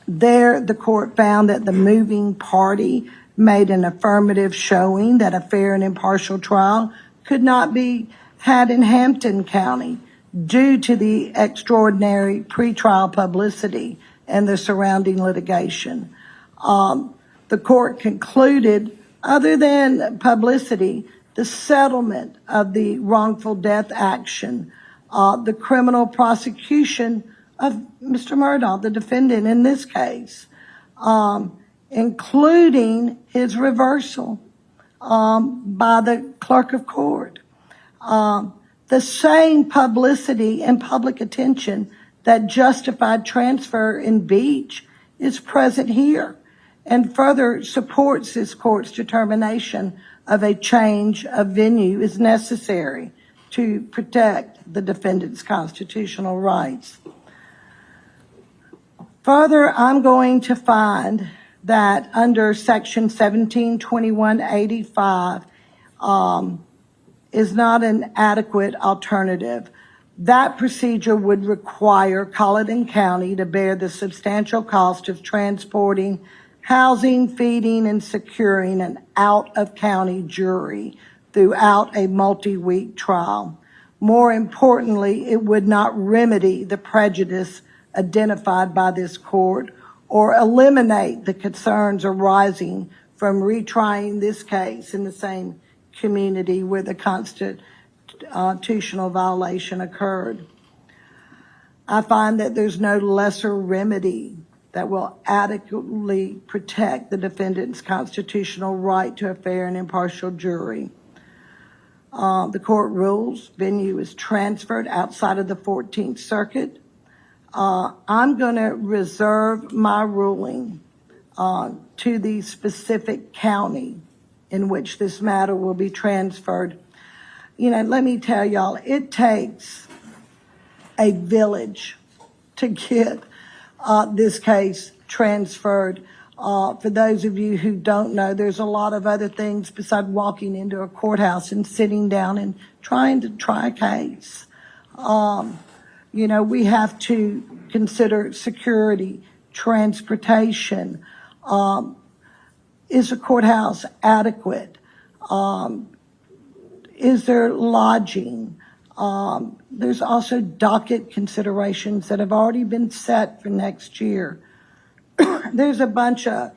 There, the court found that the moving party made an affirmative showing that a fair and impartial trial could not be had in Hampton County due to the extraordinary pretrial publicity and the surrounding litigation. The court concluded, other than publicity, the settlement of the wrongful death action, the criminal prosecution of Mr. Murdaugh, the defendant in this case, including his reversal by the clerk of court. The same publicity and public attention that justified transfer in Beach is present here and further supports this court's determination of a change of venue is necessary to protect the defendant's constitutional rights. Further, I'm going to find that under Section 172185 is not an adequate alternative. That procedure would require Colleton County to bear the substantial cost of transporting, housing, feeding, and securing an out-of-county jury throughout a multi-week trial. More importantly, it would not remedy the prejudice identified by this court or eliminate the concerns arising from retrying this case in the same community where the constitutional violation occurred. I find that there's no lesser remedy that will adequately protect the defendant's constitutional right to a fair and impartial jury. The court rules venue is transferred outside of the 14th Circuit. I'm going to reserve my ruling to the specific county in which this matter will be transferred. Let me tell y'all, it takes a village to get this case transferred. For those of you who don't know, there's a lot of other things besides walking into a courthouse and sitting down and trying to try a case. We have to consider security, transportation. Is a courthouse adequate? Is there lodging? There's also docket considerations that have already been set for next year. There's a bunch of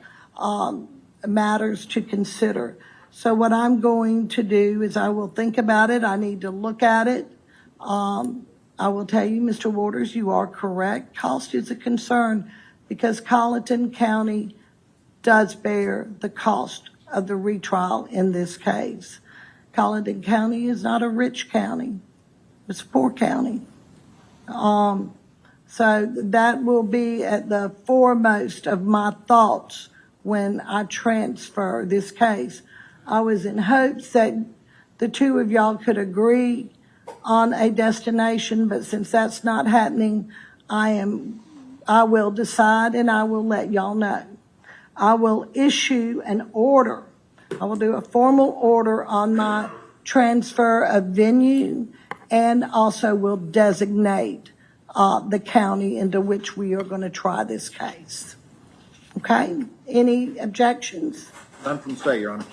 matters to consider. So what I'm going to do is I will think about it. I need to look at it. I will tell you, Mr. Waters, you are correct. Cost is a concern because Colleton County does bear the cost of the retrial in this case. Colleton County is not a rich county. It's Poor County. So that will be at the foremost of my thoughts when I transfer this case. I was in hopes that the two of y'all could agree on a destination, but since that's not happening, I will decide and I will let y'all know. I will issue an order. I will do a formal order on my transfer of venue and also will designate the county into which we are going to try this case. Okay? Any objections? None from the state, Your Honor.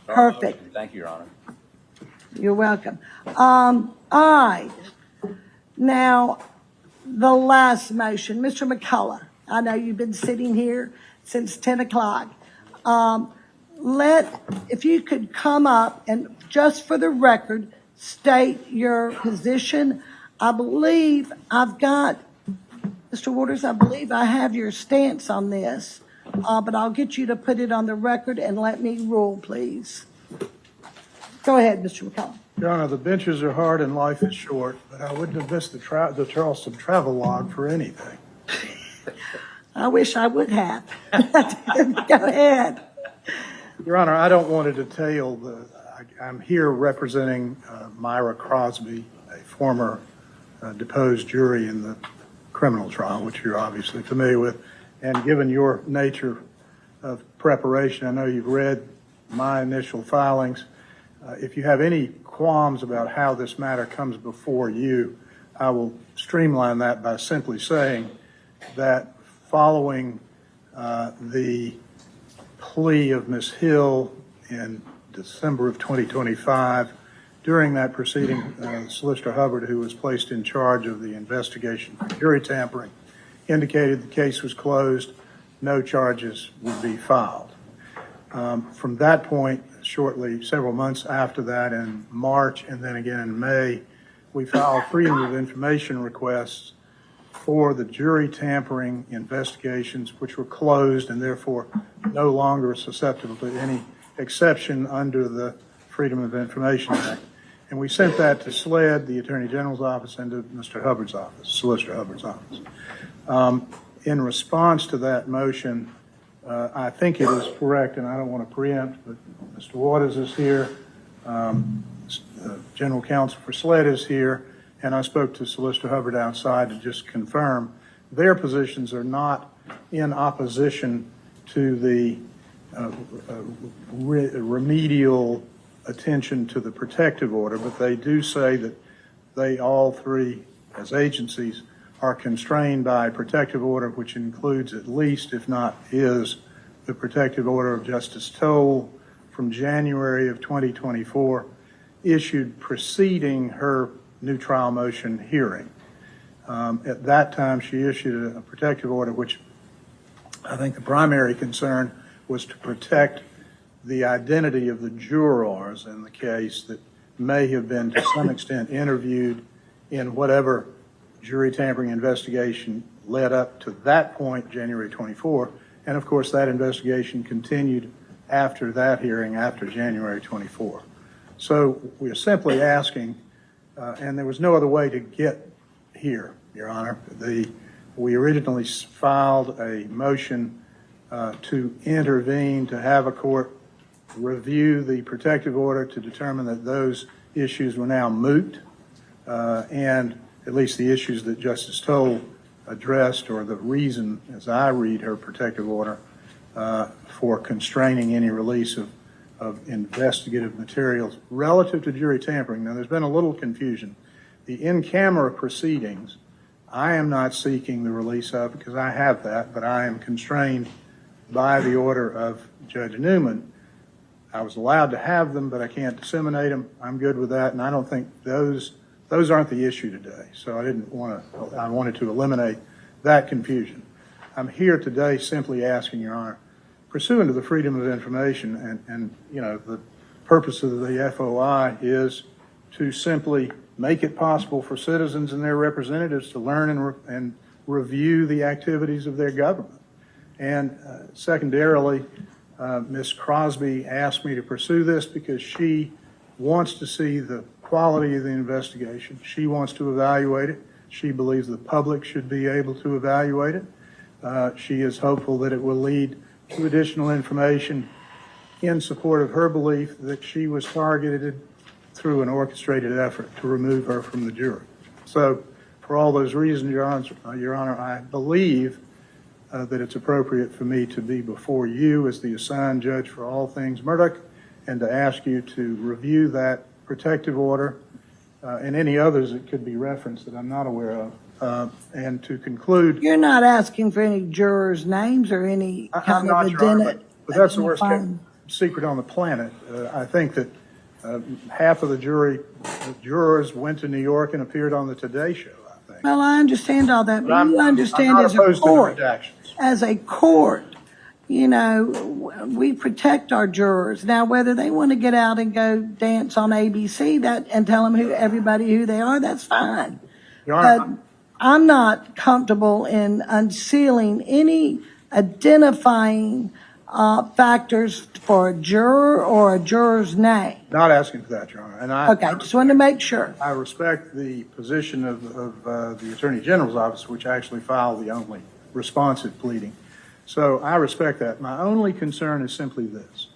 Perfect. Thank you, Your Honor. You're welcome. All right. Now, the last motion, Mr. McCullough, I know you've been sitting here since 10 o'clock. If you could come up and just for the record, state your position. I believe I've got, Mr. Waters, I believe I have your stance on this, but I'll get you to put it on the record and let me rule, please. Go ahead, Mr. McCullough. Your Honor, the benches are hard and life is short, but I wouldn't have missed the Charleston travel log for anything. I wish I would have. Go ahead. Your Honor, I don't want to detail I'm here representing Myra Crosby, a former deposed jury in the criminal trial, which you're obviously familiar with. And given your nature of preparation, I know you've read my initial filings. If you have any qualms about how this matter comes before you, I will streamline that by simply saying that following the plea of Ms. Hill in December of 2025, during that proceeding, Solicitor Hubbard, who was placed in charge of the investigation for jury tampering, indicated the case was closed, no charges would be filed. From that point, shortly, several months after that, in March and then again in May, we filed freedom of information requests for the jury tampering investigations, which were closed and therefore no longer susceptible to any exception under the Freedom of Information Act. And we sent that to SLED, the Attorney General's office, and to Mr. Hubbard's office, Solicitor Hubbard's office. In response to that motion, I think it is correct, and I don't want to preempt, but Mr. Waters is here, General Counsel for SLED is here, and I spoke to Solicitor Hubbard outside to just confirm their positions are not in opposition to the remedial attention to the protective order, but they do say that they all three, as agencies, are constrained by protective order, which includes at least, if not is, the protective order of Justice Toll from January of 2024, issued preceding her new trial motion hearing. At that time, she issued a protective order, which I think the primary concern was to protect the identity of the jurors in the case that may have been to some extent interviewed in whatever jury tampering investigation led up to that point, January 24. And of course, that investigation continued after that hearing, after January 24. So we're simply asking, and there was no other way to get here, Your Honor. We originally filed a motion to intervene, to have a court review the protective order to determine that those issues were now moot, and at least the issues that Justice Toll addressed, or the reason, as I read her protective order, for constraining any release of investigative materials relative to jury tampering. Now, there's been a little confusion. The in-camera proceedings, I am not seeking the release of, because I have that, but I am constrained by the order of Judge Newman. I was allowed to have them, but I can't disseminate them. I'm good with that, and I don't think those aren't the issue today. So I wanted to eliminate that confusion. I'm here today simply asking, Your Honor, pursuant to the Freedom of Information, and the purpose of the FOI is to simply make it possible for citizens and their representatives to learn and review the activities of their government. And secondarily, Ms. Crosby asked me to pursue this because she wants to see the quality of the investigation. She wants to evaluate it. She believes the public should be able to evaluate it. She is hopeful that it will lead to additional information in support of her belief that she was targeted through an orchestrated effort to remove her from the jury. So for all those reasons, Your Honor, I believe that it's appropriate for me to be before you as the assigned judge for all things Murdaugh and to ask you to review that protective order and any others that could be referenced that I'm not aware of, and to conclude. You're not asking for any jurors' names or any I'm kind not, of Your Honor, but that's the worst kept identifying. secret on the planet. I think that half of the jurors went to New York and appeared on the Today Show, I think. Well, I understand all that, but you I'm understand not as a opposed to the court, redactions. you know, we protect our jurors. Now, whether they want to get out and go dance on ABC and tell them everybody who they are, that's fine. Your Honor, But I'm not comfortable in unsealing any identifying factors for a juror or a juror's name. not asking for that, Your Honor. And I, Okay, just wanted to make sure. I respect the position of the Attorney General's office, which actually filed the only responsive pleading. So I respect that. My only concern is simply this.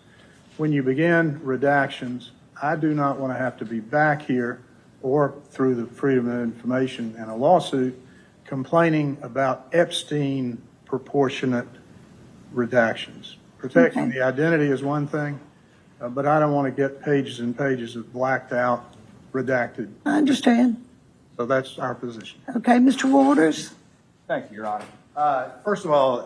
When you begin redactions, I do not want to have to be back here or through the Freedom of Information and a lawsuit complaining about Epstein proportionate redactions. Protecting Okay. the identity is one thing, but I don't want to get pages and pages of blacked out, redacted. I understand. So that's our position. Okay, Mr. Waters? Thank you, Your Honor. First of all,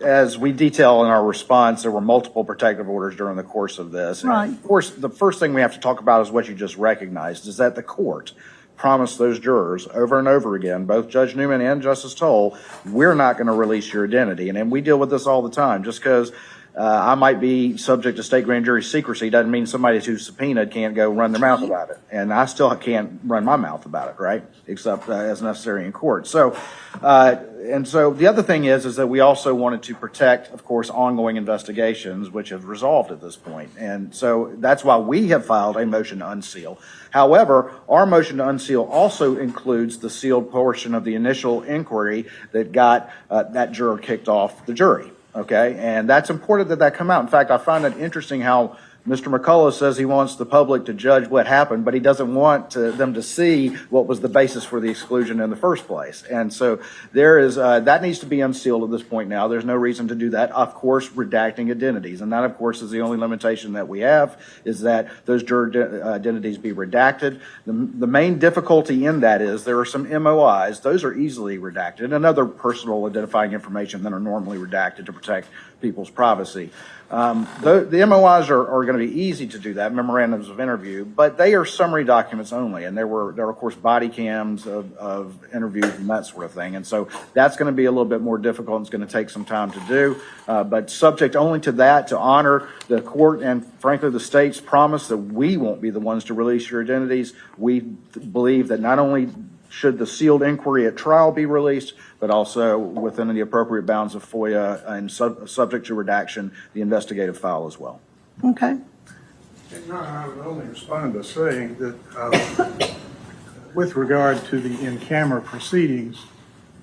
as we detail in our response, there were multiple protective orders during the course of this. And Right. of course, the first thing we have to talk about is what you just recognized, is that the court promised those jurors over and over again, both Judge Newman and Justice Toll, we're not going to release your identity. And we deal with this all the time. Just because I might be subject to state grand jury secrecy doesn't mean somebody who's subpoenaed can't go run their mouth about it. And I still can't run my mouth about it, right? Except as necessary in court. So, and so the other thing is that we also wanted to protect, of course, ongoing investigations, which have resolved at this point. And so that's why we have filed a motion to unseal. However, our motion to unseal also includes the sealed portion of the initial inquiry that got that juror kicked off the jury. Okay, and that's important that come out. In fact, I find it interesting how Mr. McCullough says he wants the public to judge what happened, but he doesn't want them to see what was the basis for the exclusion in the first place. And so there is that needs to be unsealed at this point now. There's no reason to do that. Of course, redacting identities, and that, of course, is the only limitation that we have, is that those juror identities be redacted. The main difficulty in that is there are some MOIs. Those are easily redacted, and other personal identifying information that are normally redacted to protect people's privacy. The MOIs are going to be easy to do that, memorandums of interview, but they are summary documents only, and there are of course body cams of interviews and that sort of thing, and so that's going to be a little bit more difficult and it's going to take some time to do, but subject only to that, to honor the court and frankly the state's promise that we won't be the ones to release your identities. We believe that not only should the sealed inquiry at trial be released, but also within the appropriate bounds of FOIA and subject to redaction, the investigative file as well. Okay. I would only respond by saying that with regard to the in-camera proceedings,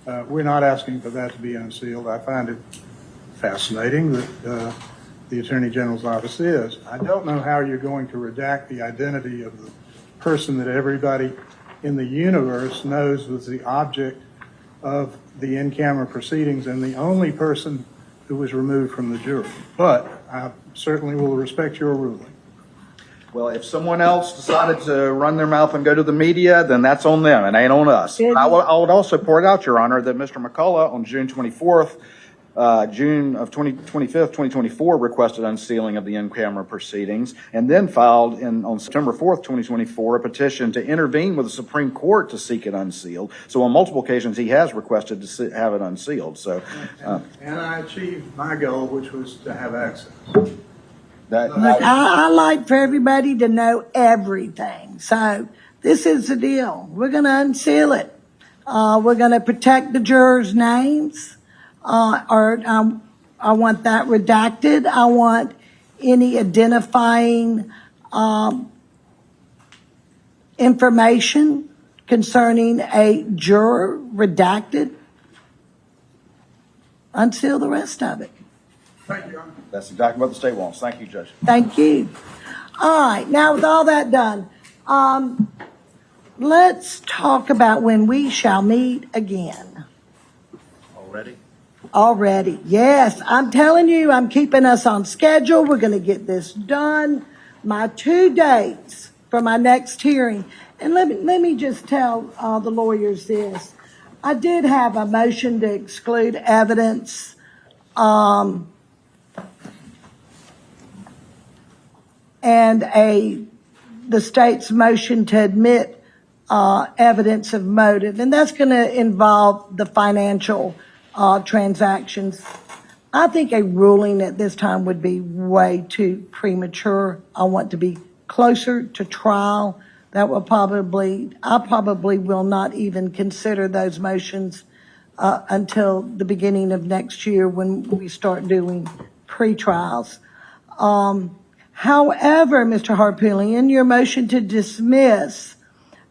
we're not asking for that to be unsealed. I find it fascinating that the Attorney General's office is. I don't know how you're going to redact the identity of the person that everybody in the universe knows was the object of the in-camera proceedings and the only person who was removed from the jury. But I certainly will respect your ruling. Well, if someone else decided to run their mouth and go to the media, then that's on them. It ain't on us. I would also point out, Your Honor, that Mr. McCullough on June 24th, June of 2024, requested unsealing of the in-camera proceedings and then filed on September 4th, 2024, a petition to intervene with the Supreme Court to seek it unsealed. So on multiple occasions, he has requested to have it unsealed. So, And I achieved my goal, which was to have access. Look, I like for everybody to know everything. So this is the deal. We're going to unseal it. We're going to protect the jurors' names. I want that redacted. I want any identifying information concerning a juror redacted. Unseal the rest of it. Thank you, Your Honor. That's exactly what the state wants. Thank you, Judge. Thank you. All right, now with all that done, let's talk about when we shall meet again. Already, yes. I'm telling you, I'm keeping us on schedule. We're going to get this done. My 2 dates for my next hearing. And let me just tell the lawyers this. I did have a motion to exclude evidence. And the state's motion to admit evidence of motive. And that's going to involve the financial transactions. I think a ruling at this time would be way too premature. I want to be closer to trial. I probably will not even consider those motions until the beginning of next year when we start doing pretrials. However, Mr. Harpootlian, your motion to dismiss,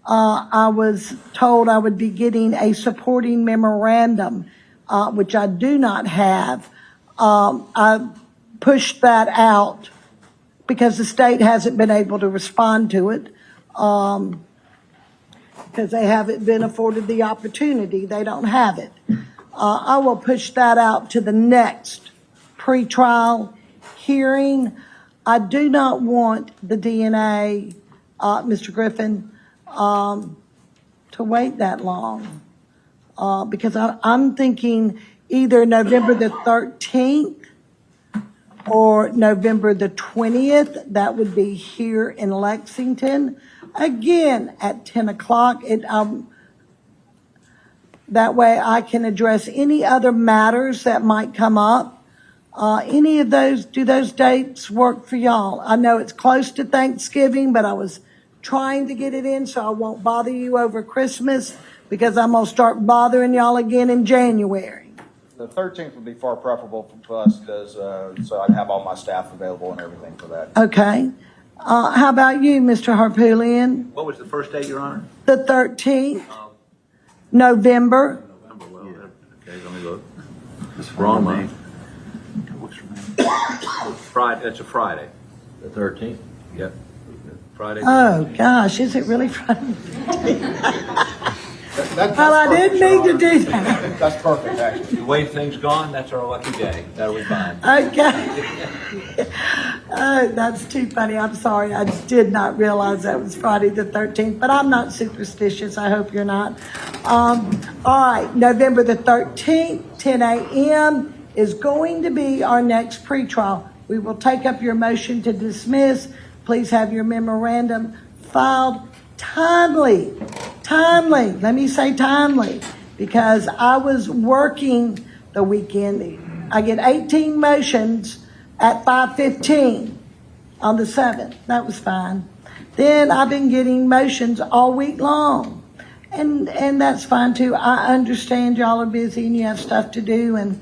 I was told I would be getting a supporting memorandum, which I do not have. I pushed that out because the state hasn't been able to respond to it, because they haven't been afforded the opportunity. They don't have it. I will push that out to the next pretrial hearing. I do not want the DNA, Mr. Griffin, to wait that long, because I'm thinking either November the 13th or November the 20th. That would be here in Lexington, again at 10 o'clock. That way I can address any other matters that might come up. Any of those, do those dates work for y'all? I know it's close to Thanksgiving, but I was trying to get it in so I won't bother you over Christmas, because I'm going to start bothering y'all again in January. The 13th would be far preferable to us, because so I'd have all my staff available and everything for that. Okay. How about you, Mr. Harpootlian? What was the first date, Your Honor? The 13th, November. Okay, let me look. It's wrong month. Friday, that's a Friday. The 13th? Yep. Friday. Oh, gosh, is it really Friday? Well, I didn't mean to do that. That's perfect, actually. The way things gone, that's our lucky day. That'll be fine. Okay. Oh, that's too funny. I'm sorry. I just did not realize that was Friday the 13th, but I'm not superstitious. I hope you're not. All right. November the 13th, 10 a.m. is going to be our next pretrial. We will take up your motion to dismiss. Please have your memorandum filed timely. Let me say timely, because I was working the weekend. I get 18 motions at 5:15 on the 7th. That was fine. Then I've been getting motions all week long, and that's fine too. I understand y'all are busy and you have stuff to do, and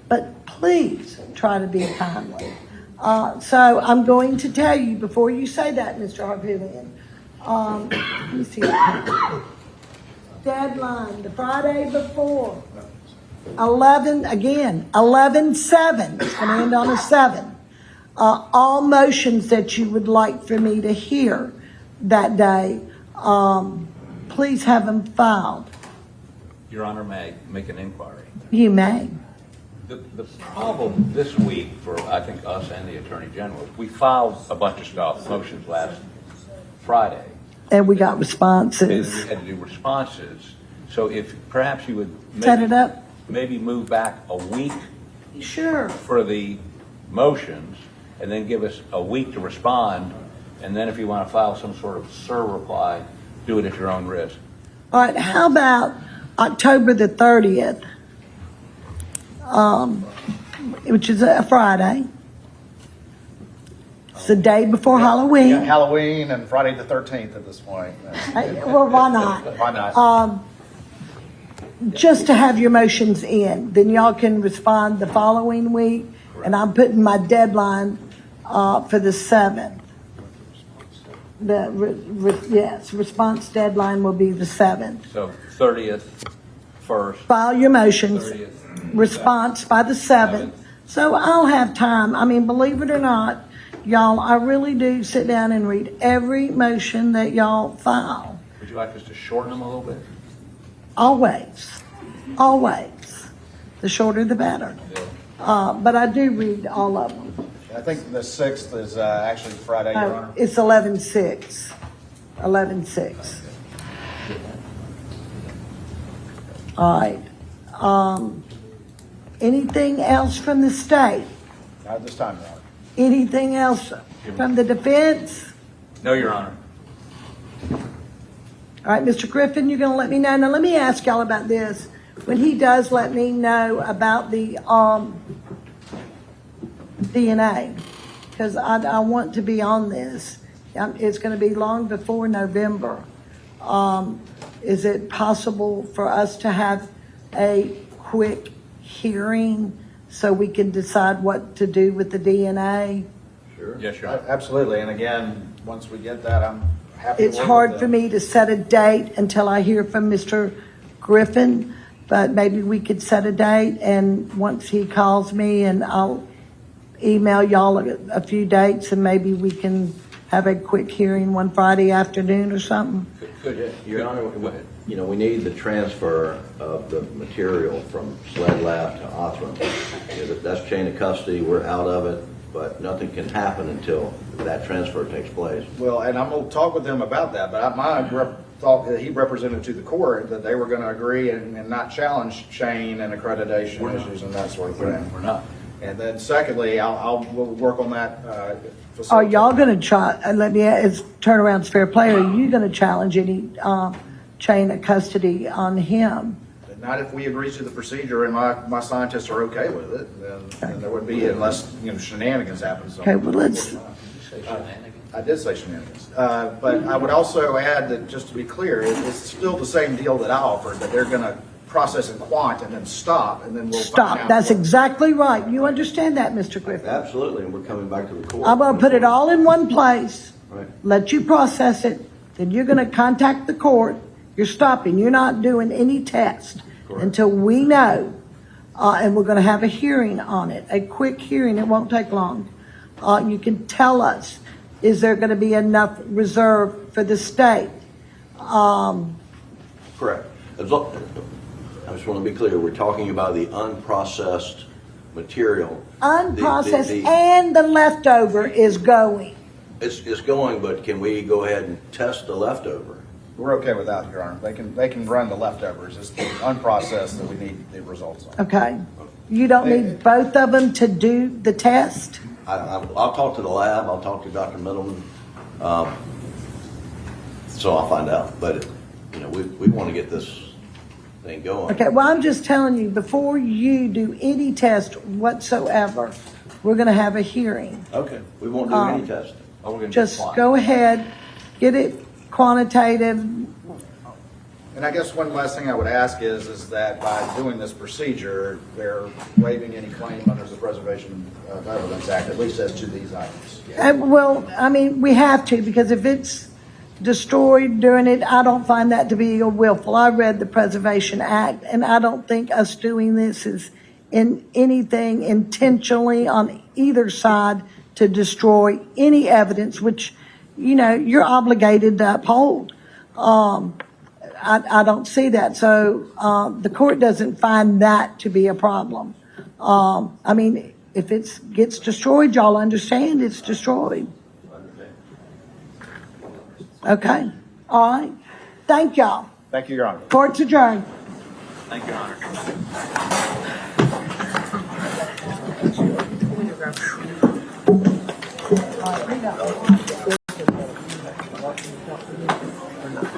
but please try to be timely. So I'm going to tell you before you say that, Mr. Harpootlian. Let me see. Deadline, the Friday before. 11/7. It's going to end on a 7. All motions that you would like for me to hear that day, please have them filed. Your Honor, may I make an inquiry? You may. The problem this week for, I think, us and the Attorney General, is we filed a bunch of stuff, motions last Friday. And we got And responses. we had to do responses. So if perhaps you would Set it up? maybe move back a week Sure. for the motions, and then give us a week to respond, and then if you want to file some sort of SIR reply, do it at your own risk. All right, how about October the 30th, which is a Friday. It's the day before Halloween. Yeah, Halloween and Friday the 13th at this point. Well, why not? Why not? Just to have your motions in, then y'all can respond the following week, and I'm putting my deadline for the 7th. yes, response deadline will be the 7th. So 30th, first, File your motions, 30th. response by the 7th. So I'll have time. I mean, believe it or not, y'all, I really do sit down and read every motion that y'all file. Would you like us to shorten them a little bit? Always, always. The shorter the better. But I do read all of them. I think the 6th is actually Friday, Your Honor. It's 11/6. 11/6. All right. Anything else from the state? Not at this time, Your Honor. Anything else from the defense? No, Your Honor. All right, Mr. Griffin, you're going to let me know. Now, let me ask y'all about this. When he does let me know about the DNA, because I want to be on this. It's going to be long before November. Is it possible for us to have a quick hearing so we can decide what to do with the DNA? Yes, Your Honor. Absolutely, and again, once we get that, I'm happy to It's work hard with for them. me to set a date until I hear from Mr. Griffin, but maybe we could set a date, and once he calls me, and I'll email y'all a few dates, and maybe we can have a quick hearing one Friday afternoon or something. Your Honor, Go ahead. you know, we need the transfer of the material from SLED lab to Othram. You know, that's chain of custody, we're out of it, but nothing can happen until that transfer takes place. Well, and I'm gonna talk with them about that, but thought that he represented to the court that they were gonna agree and not challenge chain and accreditation issues and that sort of thing. We're not. And then secondly, we'll work on that, Are y'all going to try, let me ask, turnaround's fair play, are you going to challenge any chain of custody on him? Not if we agree to the procedure and my scientists are okay with it, then there would be, unless, shenanigans happen. So Okay, well, let's, I did say shenanigans. But I would also add that, just to be clear, it's still the same deal that I offered, that they're going to process in quant and then stop, and then we'll find stop. out. That's exactly right. You understand that, Mr. Griffin? Absolutely, and we're coming back to the court. I'm going to put it all in one place, Right. let you process it, then you're going to contact the court. You're stopping. You're not doing any test Correct. until we know, and we're going to have a hearing on it, a quick hearing. It won't take long. You can tell us, is there going to be enough reserve for the state? Correct. I just want to be clear, we're talking about the unprocessed material. Unprocessed and the leftover is going. It's going, but can we go ahead and test the leftover? We're okay with that, Your Honor. They can run the leftovers. It's the unprocessed that we need the results on. Okay. You don't need both of them to do the test? I'll talk to the lab, I'll talk to Dr. Middleman, so I'll find out. But, we want to get this thing going. Okay, well, I'm just telling you, before you do any test whatsoever, we're going to have a hearing. Okay, we won't do any testing. Oh, we're gonna do Just quant. go ahead, get it quantitative. And I guess one last thing I would ask is that by doing this procedure, they're waiving any claim under the Preservation of Evidence Act, at least as to these items. Well, I mean, we have to, because if it's destroyed during it, I don't find that to be willful. I read the Preservation Act, and I don't think us doing this is in anything intentionally on either side to destroy any evidence, which, you're obligated to uphold. I don't see that. So the court doesn't find that to be a problem. I mean, if it gets destroyed, y'all understand it's destroyed. Okay. All right. Thank y'all. Thank you, Your Honor. Court's adjourned. Thank you, Your Honor.